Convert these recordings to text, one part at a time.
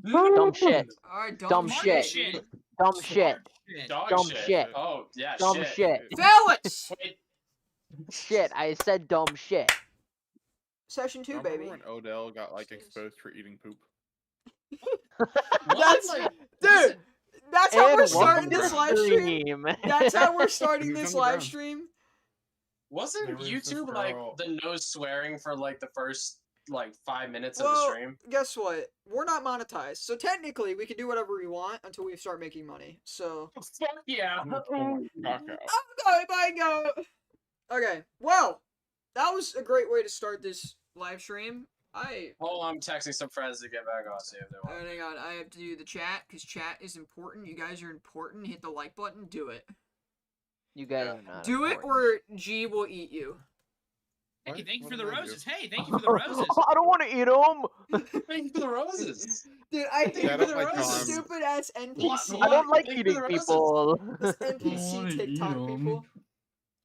Dumb shit. Alright, Dumb shit. Shit. Dumb shit. Dog Dumb shit. shit. Oh, yeah, Dumb shit. shit. Fellas! Wait, Shit. I said dumb shit. Session 2, Remember baby. when Odell got like exposed for eating poop? That's like, dude. That's how And we're welcome starting to this the live stream. stream. That's how we're starting He was this on the live ground. stream. wasn't There was this YouTube like girl- the no swearing for like the first like 5 minutes of Well, the stream? guess what? We're not monetized, so technically we can do whatever we want until we start making money. So Fuck yeah. I'm gonna pull my cock out. oh my god. Okay, well, that was a great way to start this live stream. Hold on, I'm texting some friends to get back on, see if they want. Hang on, I have to do the chat because chat is important. You guys are important. Hit the like button. Do it. You guys are not. Do it, important. or G will eat you. Hey, thank you What for the did I do? roses. Hey, thank you for the roses. I don't want to eat them. Thank you for the roses. Dude, I Thank hate you I for don't the like roses. them. stupid ass NPC. I don't like Thank you eating for the roses. people. This NPC TikTok people.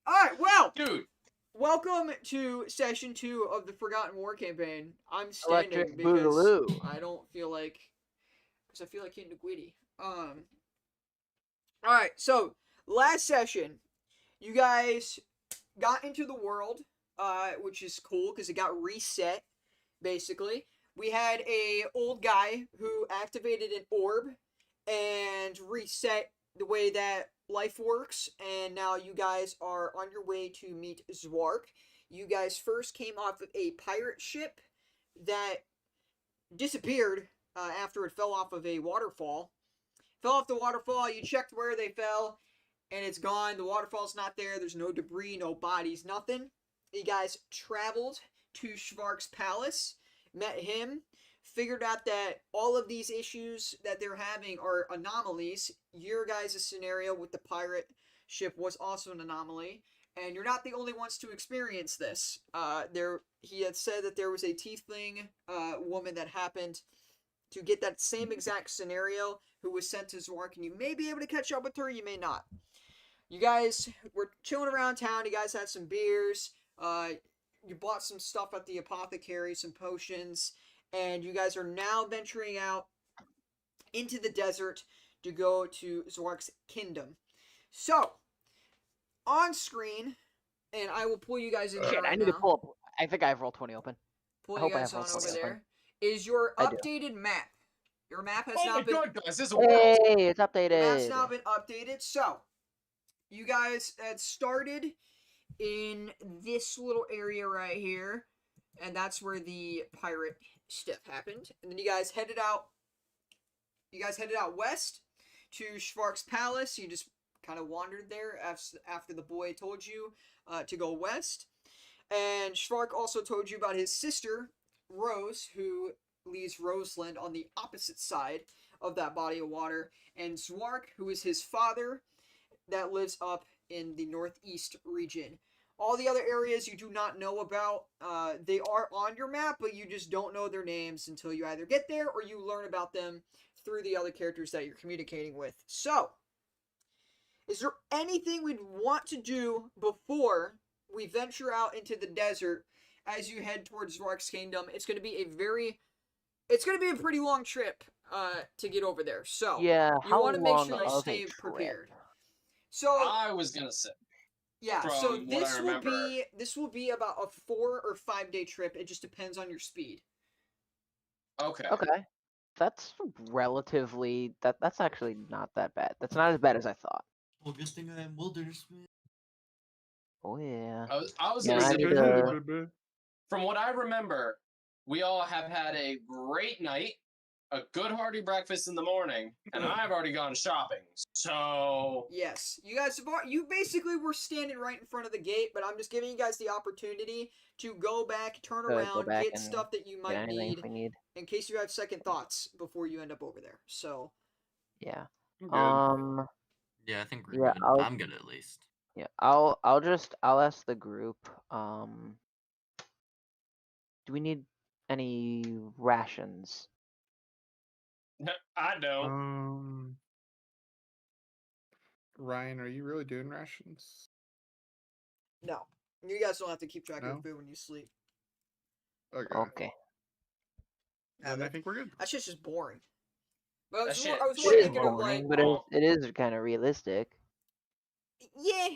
Alright, well, Dude, welcome to session 2 of the Forgotten War campaign. I'm standing Electric because Boogaloo. I don't feel like, because I feel like hitting a Gwitty. Alright, so, last session, you guys got into the world, which is cool, because it got reset, basically. We had a old guy who activated an orb and reset the way that life works, and now you guys are on your way to meet ZWARK. You guys first came off of a pirate ship that disappeared after it fell off of a waterfall. Fell off the waterfall, you checked where they fell, and it's gone. The waterfall's not there, there's no debris, no bodies, nothing. You guys traveled to ZWARK's palace, met him, figured out that all of these issues that they're having are anomalies. Your guys' scenario with the pirate ship was also an anomaly, and you're not the only ones to experience this. He had said that there was a tiefling woman that happened to get that same exact scenario who was sent to ZWARK, and you may be able to catch up with her, you may not. You guys were chilling around town, you guys had some beers, you bought some stuff at the apothecary, some potions, and you guys are now venturing out into the desert to go to ZWARK's kingdom. So, on screen, and I will pull you guys in Shit, right I need now. to pull up. I think I have Roll20 open. Pull I you hope I guys have on Roll20 over open. there. Is your I do. updated map. Your map has oh now my been god, guys, this is a world. Hey, it's Your map's updated. now been updated. So, you guys had started in this little area right here, and that's where the pirate stuff happened. And then you guys headed out. You guys headed out west to ZWARK's palace. You just kind of wandered there after the boy told you to go west. And ZWARK also told you about his sister, Rose, who leaves Roseland on the opposite side of that body of water. And ZWARK, who is his father, that lives up in the northeast region. All the other areas you do not know about, they are on your map, but you just don't know their names until you either get there or you learn about them through the other characters that you're communicating with. So, is there anything we'd want to do before we venture out into the desert as you head towards ZWARK's kingdom? It's going to be a pretty long trip to get over there. So, Yeah, you how want to make long sure you of a stay trip? prepared. So, I was gonna say. yeah, From so what I remember. this will be about a 4 or 5 day trip. It just depends on your speed. Okay. Okay. That's relatively that's actually not that bad. That's not as bad as I thought. Well, good thing I am wilderness man. Oh yeah. I was Yeah, gonna I say, need to- from what I remember, we all have had a great night, a good hearty breakfast in the morning, and I've already gone shopping. So Yes, you guys you basically were standing right in front of the gate, but I'm just giving you guys the opportunity to go back, turn Go around, back get and stuff that you Get might anything need if we need. in case you have second thoughts before you end up over there. So, Yeah. I'm good. Yeah, I think we're Yeah, good. I'll- I'm good at least. Yeah. I'll ask the group. Do we need any rations? I don't. Ryan, are you really doing rations? no. You guys don't have to keep track No? of food when you sleep. Okay. Okay. Then I think we're good. That's just boring. But I That was shit- more It shit is thinking of like, boring, but it is kind of realistic. yeah,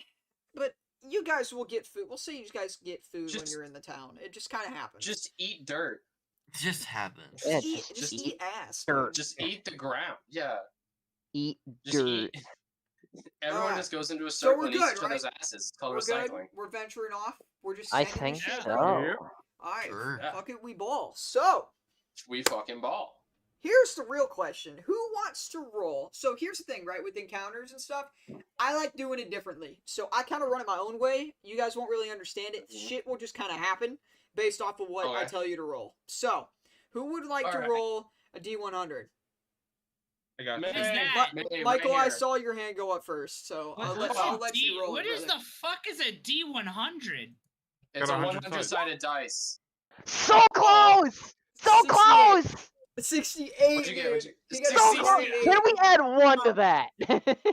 but you guys will get food. We'll say you guys get food when Just- you're in the town. It just kind of happens. Just eat dirt. It just happens. Yeah, just just eat ass. dirt. Dude. Just eat the ground. Yeah. Eat Just dirt. eat. Everyone Alright. just goes into a So circle we're and eats good, each other's asses. It's called We're good. recycling. We're venturing off. We're just I sending think this shit, Yeah. bro. Yep. All right, Sure. Yeah. fuck it, we ball. So We fucking ball. here's the real question: who wants to roll? So here's the thing, right? With encounters and stuff, I like doing it differently. So I kind of run it my own way. You guys won't really understand it. Mhm. Shit will just kind of happen based off of what I Okay. tell you to roll. So who would like to Alright. roll a D100? I got Man, you. is that? man, Michael, right I here. saw your hand go up first, so What- I'll what's let, a I'll let D- you roll. What it, is brother. the fuck is a D100? It's Got a 100 100-sided dice. So close! So 68. close! 68. What'd you get? What'd you- He got So 68. close! 68. Can we add one to that?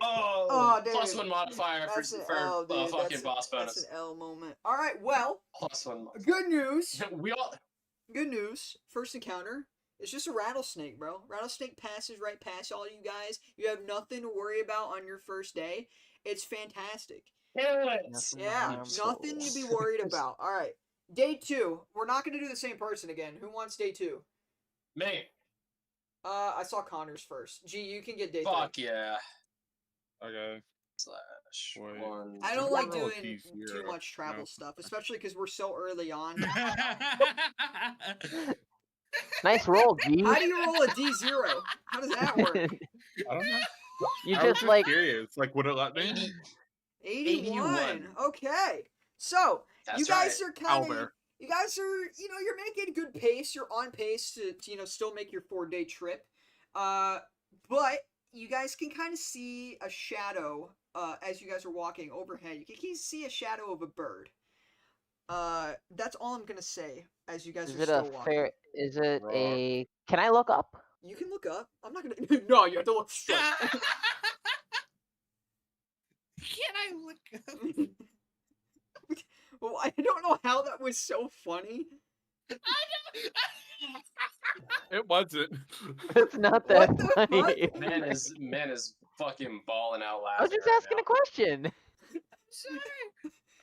Oh, Oh, dude. plus one modifier That's an for L, dude. fucking boss That's bonus. an L moment. All right. Well, Plus one modifier. good news. We all. Good news. First encounter. It's just a rattlesnake, bro. Rattlesnake passes right past all you guys. You have nothing to worry about on your first day. It's fantastic. Nothing Yeah, harmful. nothing to be worried about. All right. Day 2. We're not going to do the same person again. Who wants day 2? Me. I saw Connors first. G, you can get day 3. Fuck yeah. Okay. Slash Wait. one. I don't We're like gonna roll a doing T0. too much travel No. stuff, especially because we're so early on. Nice roll, G. How do you roll a D0? How does that work? I don't know. You I was just like curious. Like, would it let me? 80. 81. 81. Okay. So, That's you guys right. are kind of Owlbear. you guys are, you're making good pace. You're on pace to still make your 4-day trip. But you guys can kind of see a shadow as you guys are walking overhead. You can see a shadow of a bird. That's all I'm going to say as you guys is are it a still walking. fair is it Rock. a can I look up? You can look up. I'm not going to No, you have to look straight. Can I look up? Well, I don't know how that was so funny. It wasn't. It's not What that the funny. fuck? Man is fucking balling out I was laughing. just right asking now. a question. Sorry.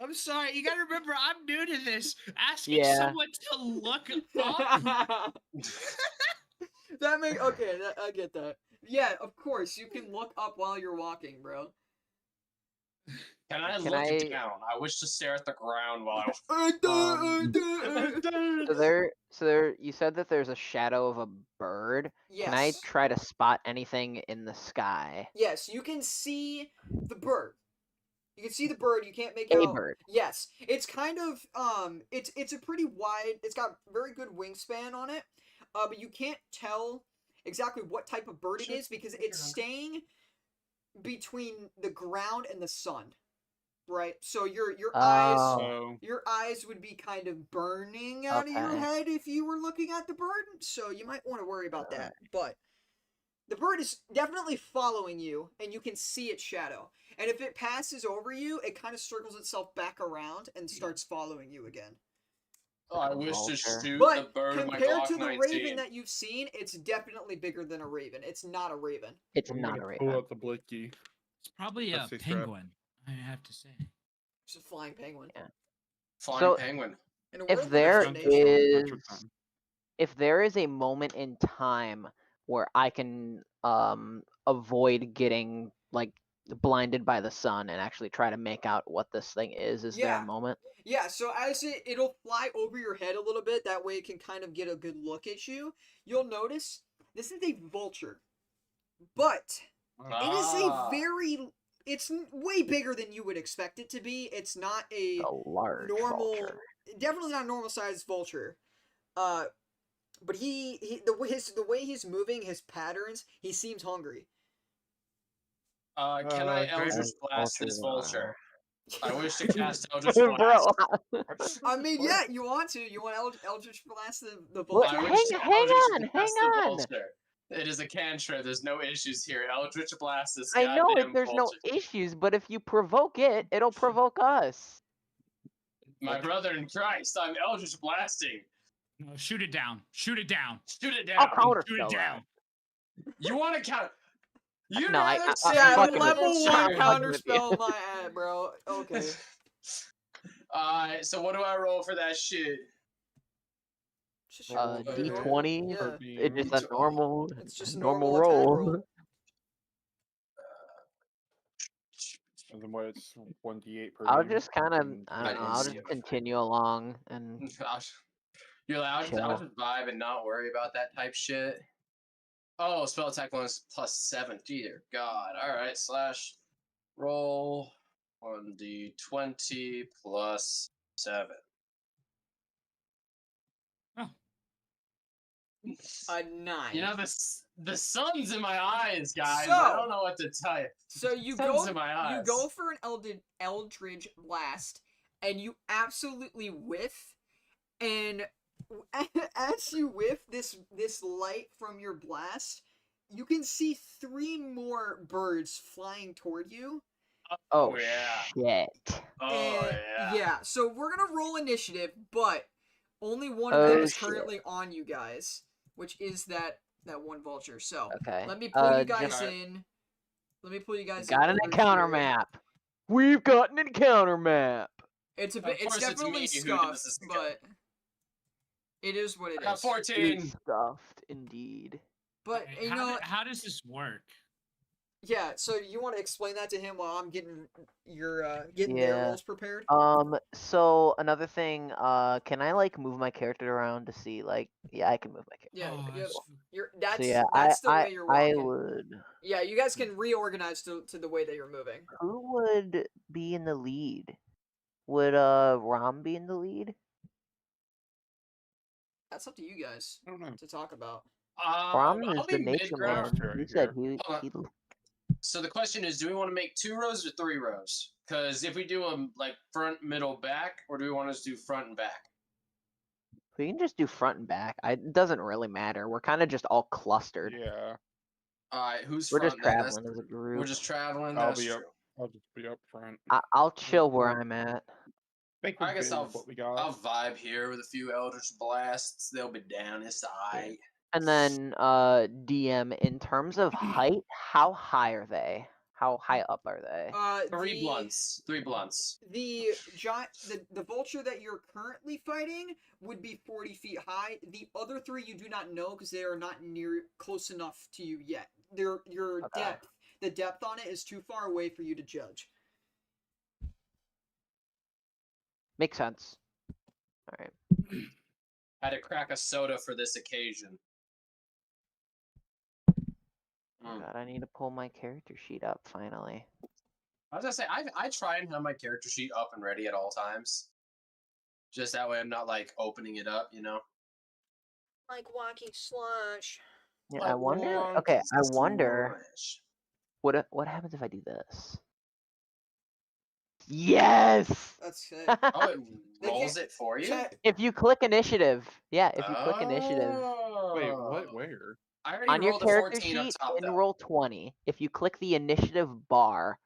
I'm sorry. You gotta remember, I'm new to this. Asking Yeah. someone to look up. That make okay. I get that. Yeah, of course you can look up while you're walking, bro. Can I Can look I- down? I wish to stare at the ground while So there you said that there's a shadow of a bird. Yes. Can I try to spot anything in the sky? Yes, you can see the bird. You can see the bird. You can't make A out. bird. Yes, it's kind of it's a pretty wide. It's got very good wingspan on it. But you can't tell exactly what type of bird it is because it's staying between the ground and the sun, right? So your eyes Oh. your eyes would be kind of burning out of your Okay. head if you were looking at the bird. So you might want to worry about that. But the bird is definitely following you, and you can see its shadow. And if it passes over you, it kind of circles itself back around and starts following you again. Oh, I wish to Vulture. shoot the But bird with my compared Glock to the 19. raven that you've seen, it's definitely bigger than a raven. It's not a raven. It's I'm not gonna a pull raven. out the blicky. It's probably a Let's see, Strap. penguin, I have to say. It's a flying penguin. Flying So- penguin. In a If world there where there's nation- is- Retro time. If there is a moment in time where I can avoid getting like blinded by the sun and actually try to make out what this thing is there Yeah. a moment? Yeah, so as it'll fly over your head a little bit, that way it can kind of get a good look at you. You'll notice this is a vulture, but it is Ah. a very. It's way bigger than you would expect it to be. It's not a A large normal, vulture. definitely not a normal sized vulture. But the way he's moving, his patterns, he seems hungry. Can I can I Eldritch just- Blast this Vultures vulture? I wish to cast Eldritch Bro, Blast. I mean, yeah, you want to. You want Eldritch Blast the Well, vulture. I hang- wish to hang Eldritch on, Blast hang the on. vulture. It is a cantrip. There's no issues here. Eldritch Blast this I know goddamn there's no vulture. issues, but if you provoke it, it'll provoke us. My brother in Christ, I'm Eldritch Blasting. No, shoot it down. Shoot it down. Shoot it down. I'll counter Shoot spell it that. down. You want to count? You'd No, I- rather I- say Yeah, fucking with level you. one I'm fucking counter with you. spell my ad, bro. Okay. Alright, so what do I roll for that shit? Just your normal- D20. Yeah. It's just a normal, It's just a normal normal attack roll. roll. And then what? It's 1d8 per I'll beam, just kind of, and I don't know. didn't I'll see just it. continue along and You're like, I'll chill. just vibe and not worry about that type shit. Oh, spell attack bonus +7. Dear God. Alright, slash roll 1d20 +7. A 9. You know, the sun's in my eyes, guys. So- I don't know what to tell you. So you Sun's go in my eyes. you go for an Eldritch blast, and you absolutely whiff, and as you whiff this light from your blast, you can see 3 more birds flying toward you. Oh, yeah. shit. Oh, And, yeah. so we're gonna roll initiative, but only one of them Oh, is shit. currently on you guys, which is that one vulture. So Okay. let me pull you guys just- in. Let me pull you guys Got in an over encounter here. map. We've got an encounter map. It's a Of bit. It's course it's definitely me who does scuffed, this again. but it is what it I got is. 14. It's stuffed, indeed. But Okay, you how, know, how does this work? yeah. So you want to explain that to him while I'm getting your getting their Yeah. rolls prepared? So another thing, can I like move my character around to see like, yeah, I can move my character. Yeah. Oh, yeah. that's- That's So yeah, that's the I way you're I walking. would. Yeah, you guys can reorganize to the way that you're moving. Who would be in the lead? Would Rom be in the lead? That's up to you guys I don't know. to talk about. Rom I'll is be the nature mid-ground. man. Sure, He said yeah. he So the question is, do we want to make 2 rows or 3 rows? Because if we do them like front, middle, back, or do we want to do front and back? we can just do front and back. It doesn't really matter. We're kind of just all clustered. Yeah, All right, who's We're front just then? traveling as a group. We're just traveling. I'll That's be true. up. I'll just be up front. I'll chill where I'm at. Think I we're guess good I'll with what we got. I'll vibe here with a few Eldritch blasts. They'll be down his eye. And then DM, in terms of height, how high are they? How high up are they? 3 blunts. 3 blunts. The giant, the vulture that you're currently fighting would be 40 feet high. The other 3 you do not know because they are not near close enough to you yet. Your Okay. depth, the depth on it is too far away for you to judge. Makes sense. All right. Had to crack a soda for this occasion. God, I need to pull my character sheet up finally. I was gonna say I try and have my character sheet up and ready at all times. Just that way I'm not like opening it up, you know. Like walking slush. Yeah, Like I wonder. wonky Okay, I wonder slush. what happens if I do this. Yes. That's it. Oh, it They rolls can't- it for you. Chat- If you click initiative, yeah. If you click initiative Wait, Oh. what? Where? I already on your rolled a character 14 up sheet top in though. roll 20, if you click the initiative bar,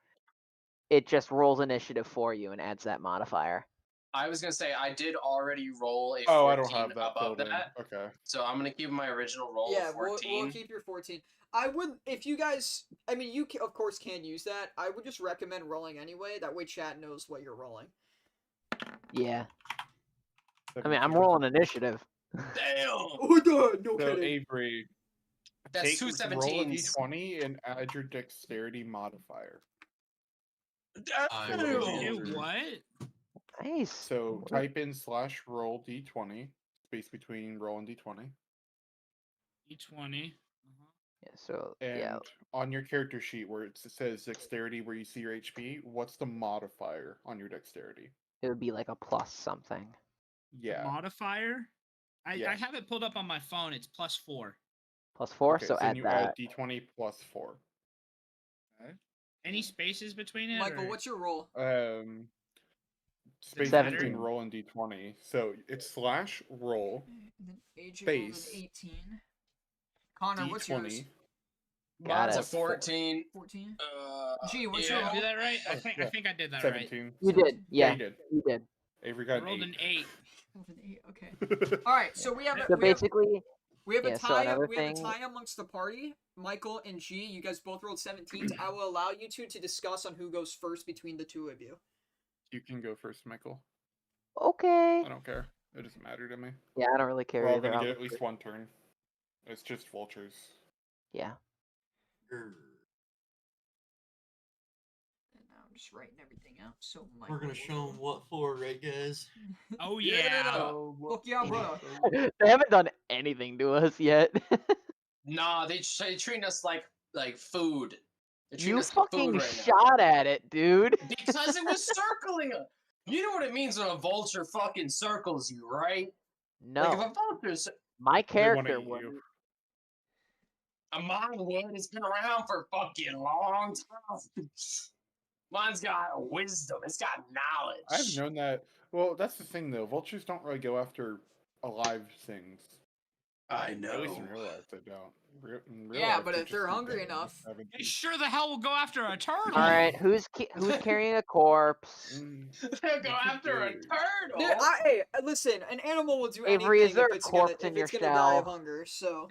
it just rolls initiative for you and adds that modifier. I was gonna say I did already roll a 14 Oh, I don't have that above filled in. that, Okay. so I'm gonna keep my original roll Yeah, of we'll 14. keep your 14. I would, if you guys, I mean, you of course can use that. I would just recommend rolling anyway. That way, chat knows what you're rolling. Yeah. I mean, I'm 17. rolling initiative. Damn, Oh, God, no So kidding. Avery, that's take, two roll a 17s. d20 and add your dexterity modifier. I Damn. will Do do. what? Nice. So type in /roll d20, space between roll and d20, D20. Yeah, so and yeah, on your character sheet where it says dexterity, where you see your HP, what's the modifier on your dexterity? it would be like a plus something. Yeah. Modifier? I Yes. have it pulled up on my phone. It's +4. +4, Okay, so then add you that. add d20 plus 4. Any spaces between it? Michael, or- what's your roll? Space better? between 17. roll and d20. So it's /roll And then AJ rolled an Space. 18. Connor, what's yours? d20. Got Mine's a it. 14. 14. Uh, Gee, what's Did your I roll? do that right? I Oh, think yeah. I think I did that right. 17. You did. Yeah, Yeah, you did. you did. Avery I got rolled an an 8. Rolled an 8. Okay. All right. So we have. So we have basically, We have a Yeah, so tie. another We have a thing- tie amongst the party. Michael and G, you guys both rolled 17s. I will allow you two to discuss on who goes first between the two of you. You can go first, Michael. Okay. I don't care. It doesn't matter to me. Yeah, I don't really care We're all either. gonna I'll get go at least first. one turn. It's just vultures. Yeah. And now I'm just writing everything out. So Michael. We're gonna show them what for, right, guys? Oh yeah. Fuck yeah, brother. They haven't done anything to us yet. Nah, they treat us like food. They treat You us like fucking food right now. shot at it, dude. Because it was circling us. You know what it means when a vulture fucking circles you, right? Like if No, a vulture's my They wanna character eat would. you. a mine would, it's been around for fucking long time. Mine's got wisdom. It's got knowledge. I've known that. Well, that's the thing though. Vultures don't really go after alive things. I At least in know. real life, they don't. In real Yeah, life, but they if they're just eat hungry them. enough. They sure the hell will go after a turtle. All right, who's carrying a corpse? They'll go Which is after a good. turtle. Hey, listen, an animal will do Avery, is anything there if a it's gonna corpse in if your it's gonna die of shell? hunger. So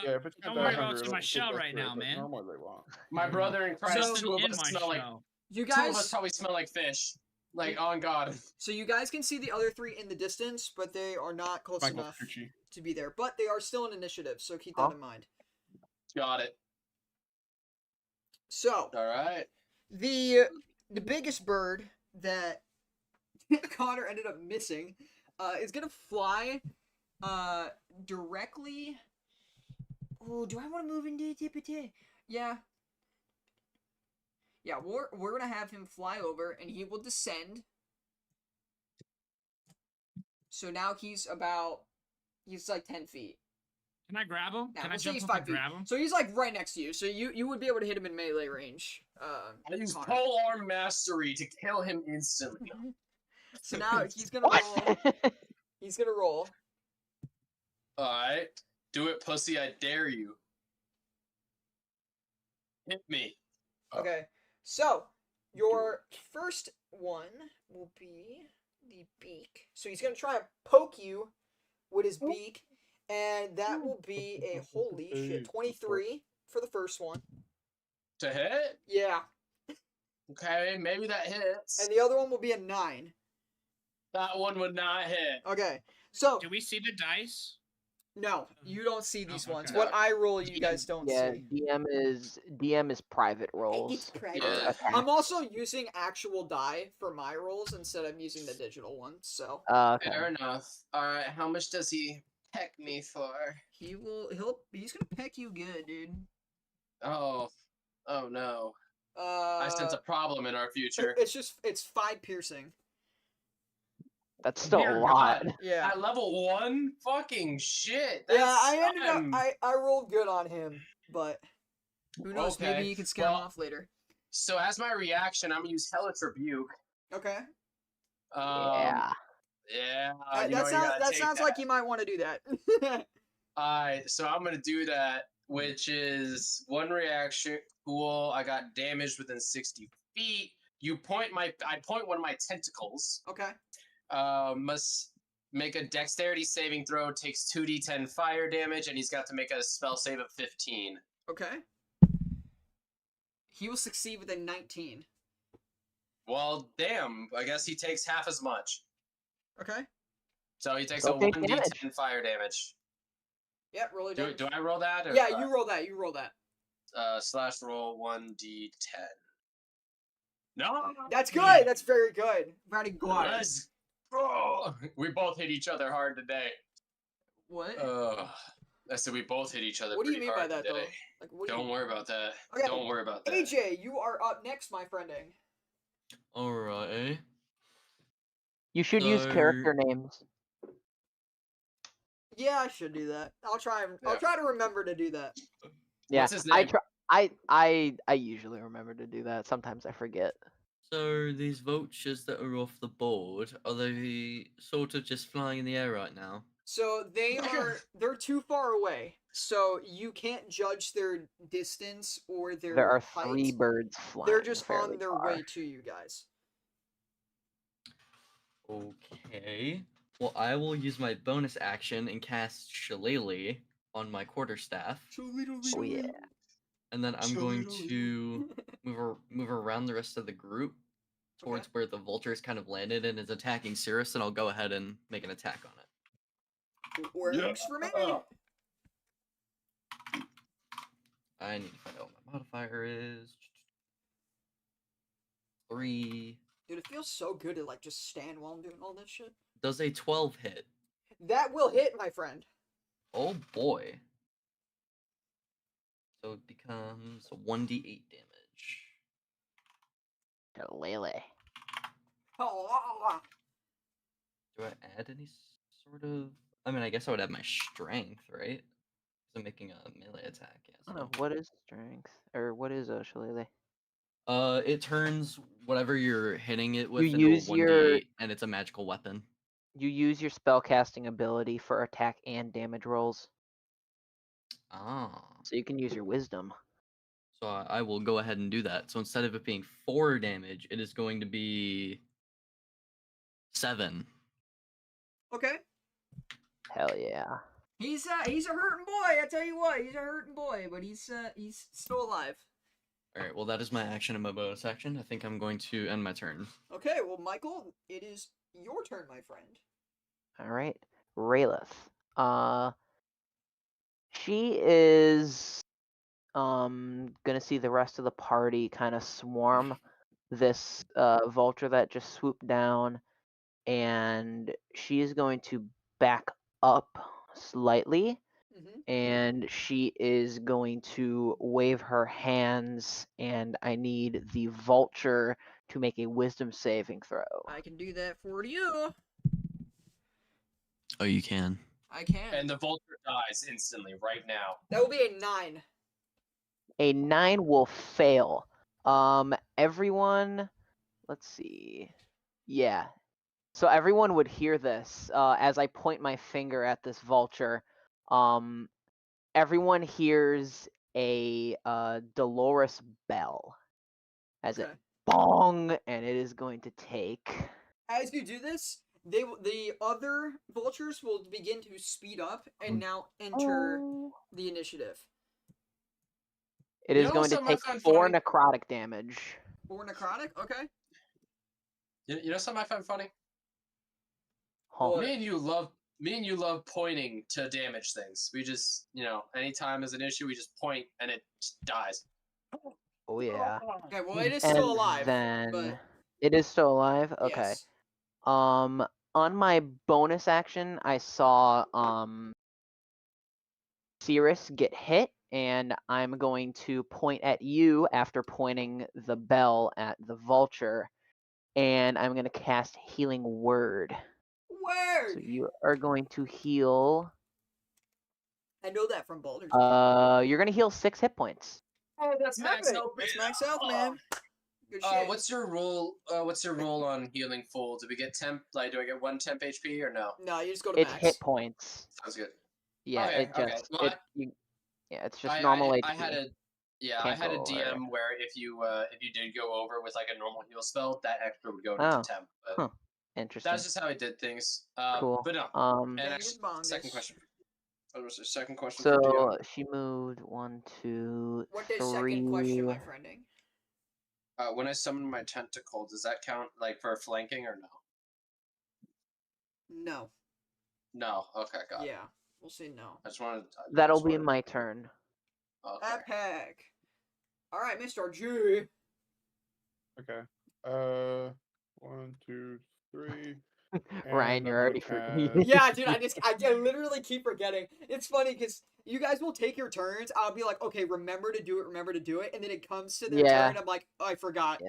Yeah, if it's got Don't that worry about hunger, what's in it'll my take shell us right through it, now, but man. Normally they won't. My brother in Christ, So- two of in us my smell like shell. you two of us guys, probably smell like fish. Like on God. so you guys can see the other three in the distance, but they are not close Michael enough Tucci. to be there. But they are still in initiative, so keep that Huh? in mind. Got it. So All right. the biggest bird that Connor ended up missing is gonna fly directly. Oh, do I want to move into TPT? Yeah. Yeah, we're gonna have him fly over, and he will descend. So now he's like 10 feet. Can I grab him? Now Can I we'll say jump he's up 5 and feet. grab him? So he's like right next to you. So you would be able to hit him in melee range. I use Connor. pole arm mastery to kill him instantly. So now he's gonna roll. What? He's gonna roll. Alright. Do it, pussy, I dare you. Hit me. Okay. So your first one will be the beak. So he's gonna try and poke you with his beak, and that will be a holy shit 23 for the first one. To hit? Yeah. Okay, maybe that hits. And the other one will be a 9. That one would not hit. Okay. So Do we see the dice? no, you don't see these Oh, ones. okay. What I roll, you guys don't Yeah, see. DM is private rolls. It's private. Yeah. Attacks. I'm also using actual die for my rolls instead of using the digital ones. So Okay. Fair enough. Alright, how much does he peck me for? he's gonna peck you good, dude. Oh. Oh no. Uh, I sense a problem in our future. it's 5 piercing. That's still Dear a lot. God. Yeah. At level 1? Fucking shit. Yeah, That's I ended up some- I rolled good on him, but who knows? Okay, Maybe you can scare him well- off later. So as my reaction, I'm gonna use Hellish Rebuke. Okay. Yeah. Yeah. That sounds like you might want to do that. Alright, so I'm gonna do that, which is one reaction. Cool. I got damaged within 60 feet. I point one of my tentacles. Okay. Must make a dexterity saving throw, takes 2d10 fire damage, and he's got to make a spell save of 15. Okay. He will succeed with a 19. Well, damn. I guess he takes half as much. Okay. So he takes Go a take 1d10 damage. fire damage. Yep, roll it Do, down. do I roll that? Or, Yeah, you roll that. You roll that. Slash roll 1d10. No! That's good. That's very good. Very good. Let's go! We both hit each other hard today. What? I said we both hit each other What do you pretty mean by hard that though? today. Like, what do you Don't worry about that. Okay, Don't worry about that. AJ, you are up next, my friending. Alright. You should use So- character names. Yeah, I should do that. I'll try Yeah. to remember to do that. Yeah, What's his I name? try. I usually remember to do that. Sometimes I forget. So these vultures that are off the board, are they sort of just flying in the air right now? So they're too far away. So you can't judge their distance or their There are height. 3 birds flying. They're just fairly on their far. way to you guys. Okay. Well, I will use my bonus action and cast Shillelagh. on my quarterstaff, Oh yeah. and then I'm going to move around the rest of the group towards where the vulture's kind of landed and is attacking Cirrus, and I'll go ahead and make an attack on it. Works for me. I need to find out what my modifier is. 3. Dude, it feels so good to like just stand while I'm doing all this shit. Does a 12 hit? That will hit, my friend. Oh boy. So it becomes 1d8 damage. Lele. Oh, Do I add any sort of... I mean, I guess I would add my strength, right? 'Cause I'm making a melee attack. Yeah, so... What is strength? Or what is shillelagh? It turns whatever you're hitting it with You into a use 1d8, your- and it's a magical weapon. You use your spellcasting ability for attack and damage rolls, Ah. so you can use your wisdom. So I will go ahead and do that. So instead of it being 4 damage, it is going to be 7. okay. Hell yeah. He's a hurting boy. I tell you what, he's a hurting boy, but he's still alive. All right. Well, that is my action and my bonus action. I think I'm going to end my turn. Okay, well, Michael, it is your turn, my friend. All right, Raylith. She is gonna see the rest of the party kind of swarm this vulture that just swooped down, and she is going to back up slightly, and she is going to wave her hands, and I need the vulture to make a wisdom saving throw. I can do that for you. Oh, you can. I can. And the vulture dies instantly right now. That will be a 9. A 9 will fail. Everyone, let's see. Yeah. So everyone would hear this as I point my finger at this vulture. Everyone hears a Dolores bell as it bong, and it is going to take. As you do this, the other vultures will begin to speed up and now enter the initiative. It You is know going to something I take find 4 funny? necrotic damage. 4 necrotic? Okay. You know something I find funny? Huh. What? Me and you love pointing to damage things. We just, anytime there's an issue, we just point and it just dies. Oh yeah. Okay, well, it is And still alive. then but it is still alive. Okay. yes. On my bonus action, I saw Cirrus get hit, and I'm going to point at you after pointing the bell at the vulture, and I'm going to cast Healing Word. Word! So you are going to heal. I know that from Baldur's You're going to heal 6 hit points. Oh, that's max Gate. health. That's max health, man. Good shit. What's your role? What's your role on healing full? Do we get temp? Like, do I get 1 temp HP or no? No, you just go to It's max. hit points. Sounds good. Yeah, Okay, it just Well, it's just I normal HP. had a Can't go over. DM where if you did go over with like a normal heal spell, that extra would go into Oh, temp. But huh. Interesting. that's just how I did things. Cool. But no. And Dang it, actually, bongus. second question. What was the second question for DM? So she moved 1, 2, What is 3. second question, my friending? When I summon my tentacle, does that count like for flanking or no? No. No. Okay, got it. Yeah, we'll say no. I just wanted. That'll be my turn. Okay. Epic. All right, Mr. G. Okay. 1, 2, 3. Ryan, And you're I'm already gonna forgetting. Yeah, dude, I literally keep forgetting. It's funny because you guys will take your turns. I'll be like, okay, remember to do it, and then it comes to their Yeah. turn. I'm like, oh, I forgot.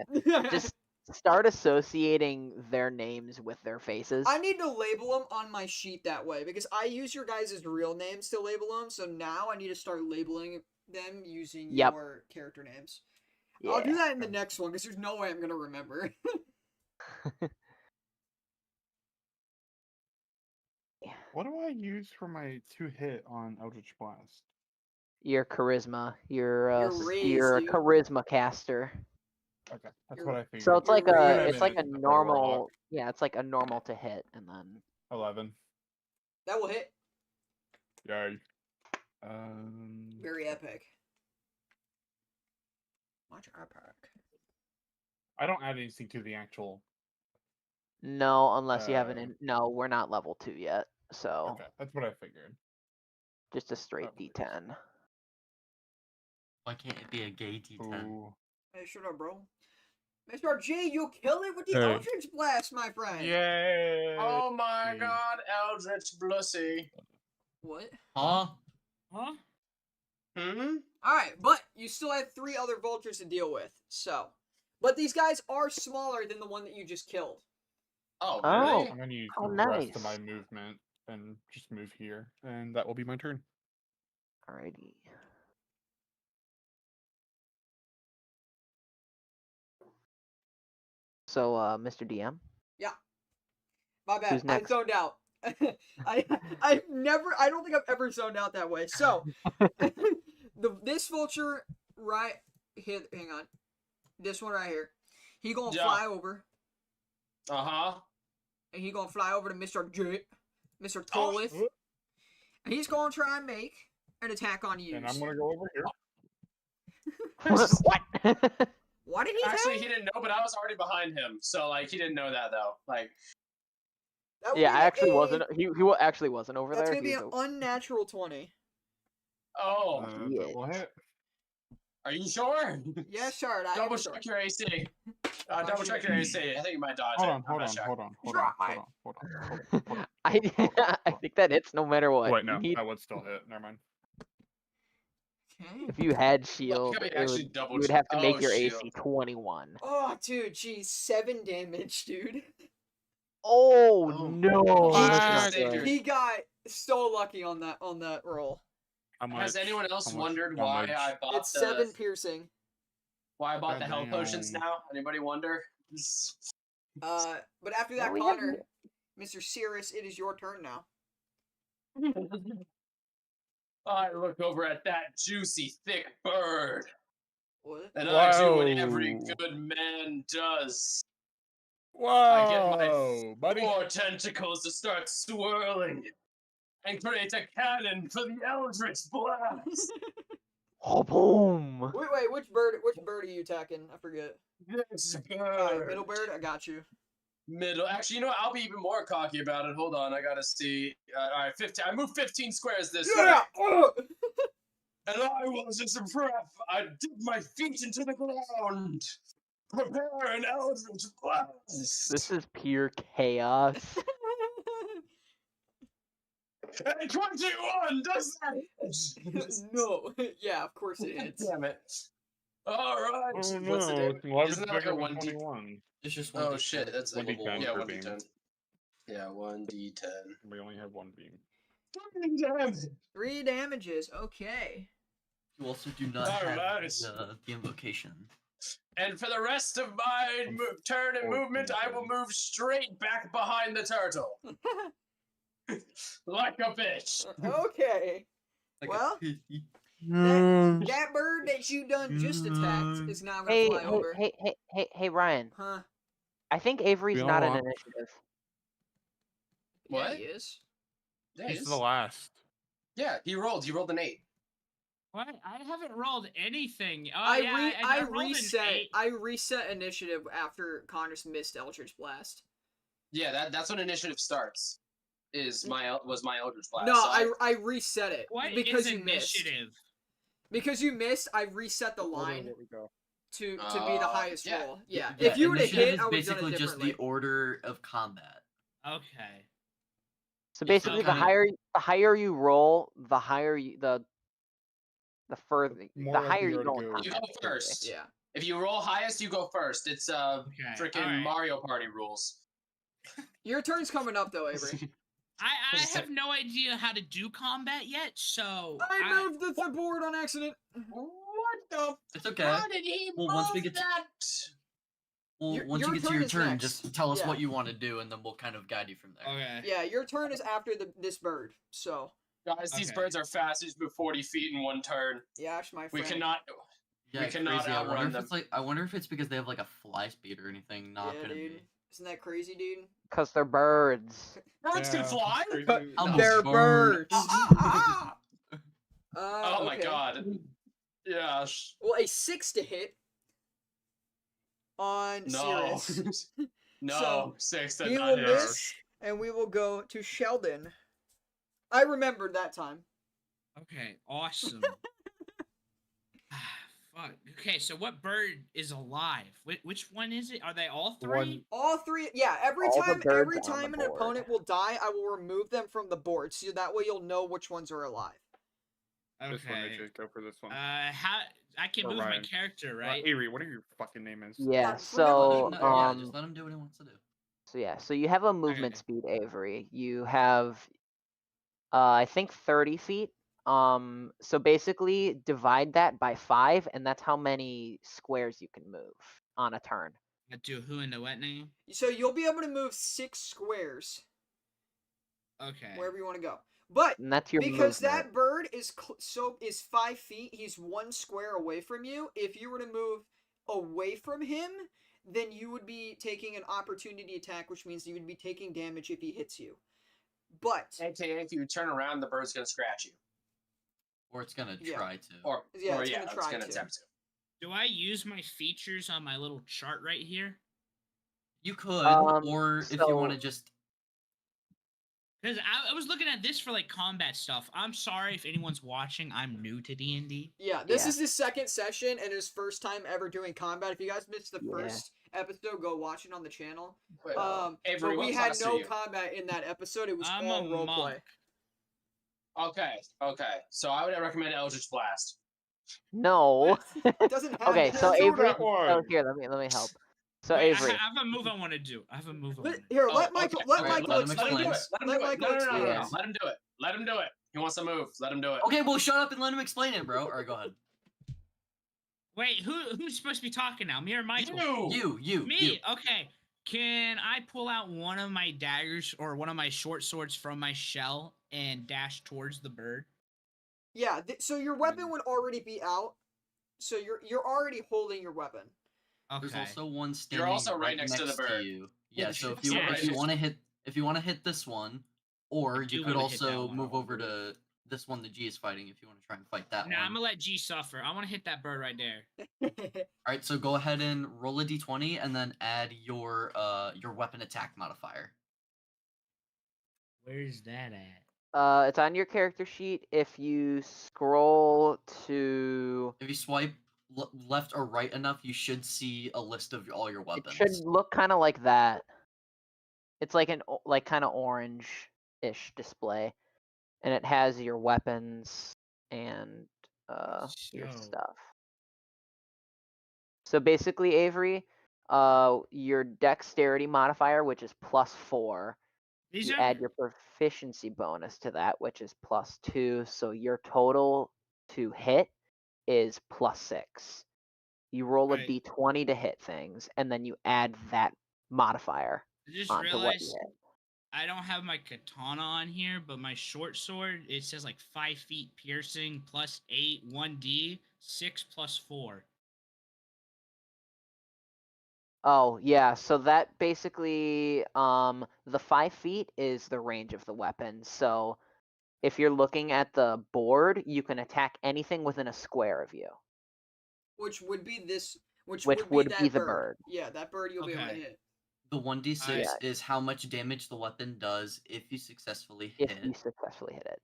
Just start associating their names with their faces. I need to label them on my sheet that way because I use your guys' real names to label them. So now I need to start labeling them using your character names. Yeah. I'll do that in the next one because there's no way I'm gonna remember. What do I use for my 2-hit on Eldritch Blast? Your charisma. You're raised, a dude. charisma caster. Okay, that's You're- what I figured. So it's like You're a raised. it's like a Minute to throw a normal rock. it's like a normal to hit, and then 11. That will hit. Yay. Very epic. Much epic. I don't add anything to the actual. No, unless you have no, we're not level 2 yet. So Okay, that's what I figured. just a straight That D10. Why can't it be a gay D10? Ooh. Hey, shut up, bro. Mr. G, you killed it with the Hey. Eldritch Blast, my friend. Yay! Oh my god, Eldritch Blussy. What? Huh? Huh? Hmm? Alright, but you still have 3 other vultures to deal with, so. But these guys are smaller than the one that you just killed. Oh, Oh. really? I'm gonna use Oh, the rest of nice. my movement and just move here, and that will be my turn. Alrighty. So, Mr. DM, My bad. Who's I next? zoned out. I don't think I've ever zoned out that way. So this vulture right here, hang on. This one right here. He gonna Yeah. fly over. Uh-huh. And he gonna fly over to Mr. J. Mr. Oh, Tolith. And he's gonna try and make an attack on you. And I'm gonna go over here. what? What did he Actually, say? he didn't know, but I was already behind him. So, like, he didn't know that, though. Like, That would Yeah, be I actually a- wasn't. He actually wasn't over That's there. gonna be He an was unnatural 20. oh, Yeah. Double hit. are you sure? Yes, sir. I Double am sure. check your AC. Double check your AC. I think you might dodge Hold it. on, I'm hold not on, sure. hold on, hold on, Drop hold my- on, hold on, hold on, hold on. I think that hits no matter what. Oh, wait, no, You need, that would still hit. Never mind. Okay. if you had Like, shield, how you it actually would, double you would check- have to make oh, your shield. AC 21. Oh, dude, geez, 7 damage, dude. Oh, Oh, no! oh, That's fuck. not Save good. your- He got so lucky on that roll. How much? Has anyone else how much wondered damage? why I bought It's the 7 piercing. why I bought the health Goddamn. potions now? Anybody wonder? But after that, we have Connor, Mr. Cirrus, it is your turn now. I look over at that juicy, thick bird, What? and I do what every Whoa. good man does. Whoa, get my buddy. 4 tentacles to start swirling and create a cannon for the Eldritch Blast. Oh, boom! Wait, which bird are you attacking? I forget. This Alright, bird. middle bird, I got you. Middle. Actually, you know what? I'll be even more cocky about it. Hold on, I gotta see. All right, 15. I moved 15 squares this way. And I wasn't a prep. I dip my feet into the ground. Prepare an Eldritch Blast. This is pure chaos. And 21 does that. No. Yeah, of course it hits. Damn it. All right. Oh What's the no, damage? 11's Isn't that like bigger a than 1d? 21. It's just one. Oh shit, that's like 1d10 yeah, per 1d10. beam. Yeah, 1d10. We only have one beam. Damn. 3 damages, okay. You also do not have Alright. the invocation. And for the rest of my turn and movement, I will move straight back behind the turtle. Like a bitch. Okay. Like Well, a that bird that you done just attacked is now gonna fly over. Hey, Ryan. Huh? I think Avery's We not all an are. initiative. What? Yeah, he is. Yeah, He's he's- the last. yeah, he rolled. He rolled an 8. What? I haven't rolled anything. Oh, I yeah, rolled an reset. 8. I reset initiative after Connor's missed Eldritch Blast. Yeah, that's when initiative starts. Was my Eldritch Blast. No, so I reset it What because is you missed. initiative? Because you missed, I reset the Order line where we go. to be the highest yeah. roll. Yeah. Yeah, If you would have initiative hit, is I would have done basically it just differently. the order of combat. Okay. So Yeah, basically, so- the higher you roll, the higher you, the further, More the likely higher you you are to go in go. combat. You go first. Yeah. If you roll highest, you go first. It's Okay. freaking alright. Mario Party rules. Your turn's coming up though, Avery. I have no idea how to do combat yet, so I moved the board on accident. What the? It's okay. How did he Well, once we move get to- that? Well, Your- once your you get to turn your is turn, next. just tell us Yeah. what you want to do, and then we'll kind of guide you from there. Okay. Yeah, your turn is after this bird. So, Guys, these Okay. birds are fast. They just move 40 feet in one turn. Yash, my We friend. cannot. Yeah, We cannot crazy. I wonder outrun if them. it's like I wonder if it's because they have like a fly speed or anything. Not Yeah, gonna dude. be. Isn't that crazy, dude? Because they're birds. Birds can Yeah, fly. crazy. I'm a They're bird. birds. Oh my Okay. god. Yes. Well, a 6 to hit on No. Cirrus. No. 6 did He not will hit. miss, and we will go to Sheldon. I remembered that time. Okay, awesome. Fuck. Okay, so what bird is alive? Which one is it? Are they all The three? one- All three, yeah. Every All the time, birds every on the time an board. opponent will die, I will remove them from the board, so that way you'll know which ones are alive. This one, Okay. Mitch, go for this one. How I can Or move my Ryan. character, right? Avery, whatever your fucking name is. Yeah. for now, Let So him, yeah, just let him do what he wants to do. So yeah, so you have a movement Okay. speed, Avery. You have, I think 30 feet. So basically divide that by 5, and that's how many squares you can move on a turn. I do who in the what name? So you'll be able to move 6 squares Okay. wherever you want to go. But And that's your because movement. that bird is is 5 feet, he's 1 square away from you. If you were to move away from him, then you would be taking an opportunity attack, which means you would be taking damage if he hits you. But AKA, if you turn around, the bird's gonna scratch you. Or it's gonna Yeah. try to. Or Yeah, or it's yeah, gonna it's try gonna to. attempt to. Do I use my features on my little chart right here? You could, or if you want to so- just. Because I was looking at this for like combat stuff. I'm sorry if anyone's watching. I'm new to D&D. yeah, this Yeah. is his second session and his first time ever doing combat. If you guys missed the Yeah. first episode, go watch it on the channel. Wait, But Avery, we what had class are no you? combat in that episode. It was I'm all a roleplay. monk. Okay. So I would recommend Eldritch Blast. No. It doesn't have Okay, that. so Let's do Avery. that one. Oh, here, let me help. So Wait, I Avery. have a move I want to do. I have a move I want to do. Here, Oh, let Michael. okay. Let Alright, Michael let him explain. Let him do it. explain. Let him Let do it. Michael No. explain Yeah. this. Let him do it. Let him do it. He wants to move. Let him do it. Okay, well, shut up and let him explain it, bro. Alright, go ahead. Wait, who's supposed to be talking now? Me or Michael? You. Me. Okay. Can I pull out one of my daggers or one of my short swords from my shell and dash towards the bird? Yeah. So your weapon would already be out. So you're already holding your weapon. Okay. There's also one standing also right next to the bird. you. Yeah, so if Yeah, you right want to hit this one, or do you could wanna hit that also one, move I over to this one the G is fighting if you want to try and fight that Nah, I'm one. gonna let G suffer. I want to hit that bird right there. Alright, so go ahead and roll a d20 and then add your weapon attack modifier. Where's that at? It's on your character sheet. If you scroll to, If you swipe left or right enough, you should see a list of all your it weapons. should look kind of like that. It's like an kind of orange-ish display, and it has your weapons and your So- stuff. So basically, Avery, your dexterity modifier, which is +4, These you are add your proficiency bonus to that, which is +2. So your total to hit is +6. You roll a Right. d20 to hit things, and then you add that modifier I just onto what you realized hit. I don't have my katana on here, but my short sword, it says like 5 feet piercing, +8, 1d, 6 +4. Oh yeah, so that basically the 5 feet is the range of the weapon. So if you're looking at the board, you can attack anything within a square of you. Which would be this. Which Which would would be be that the bird. bird. Yeah, that bird you'll be able to Okay. hit. The 1d6 Yeah. is how much damage the weapon does if you successfully hit. If you successfully hit it.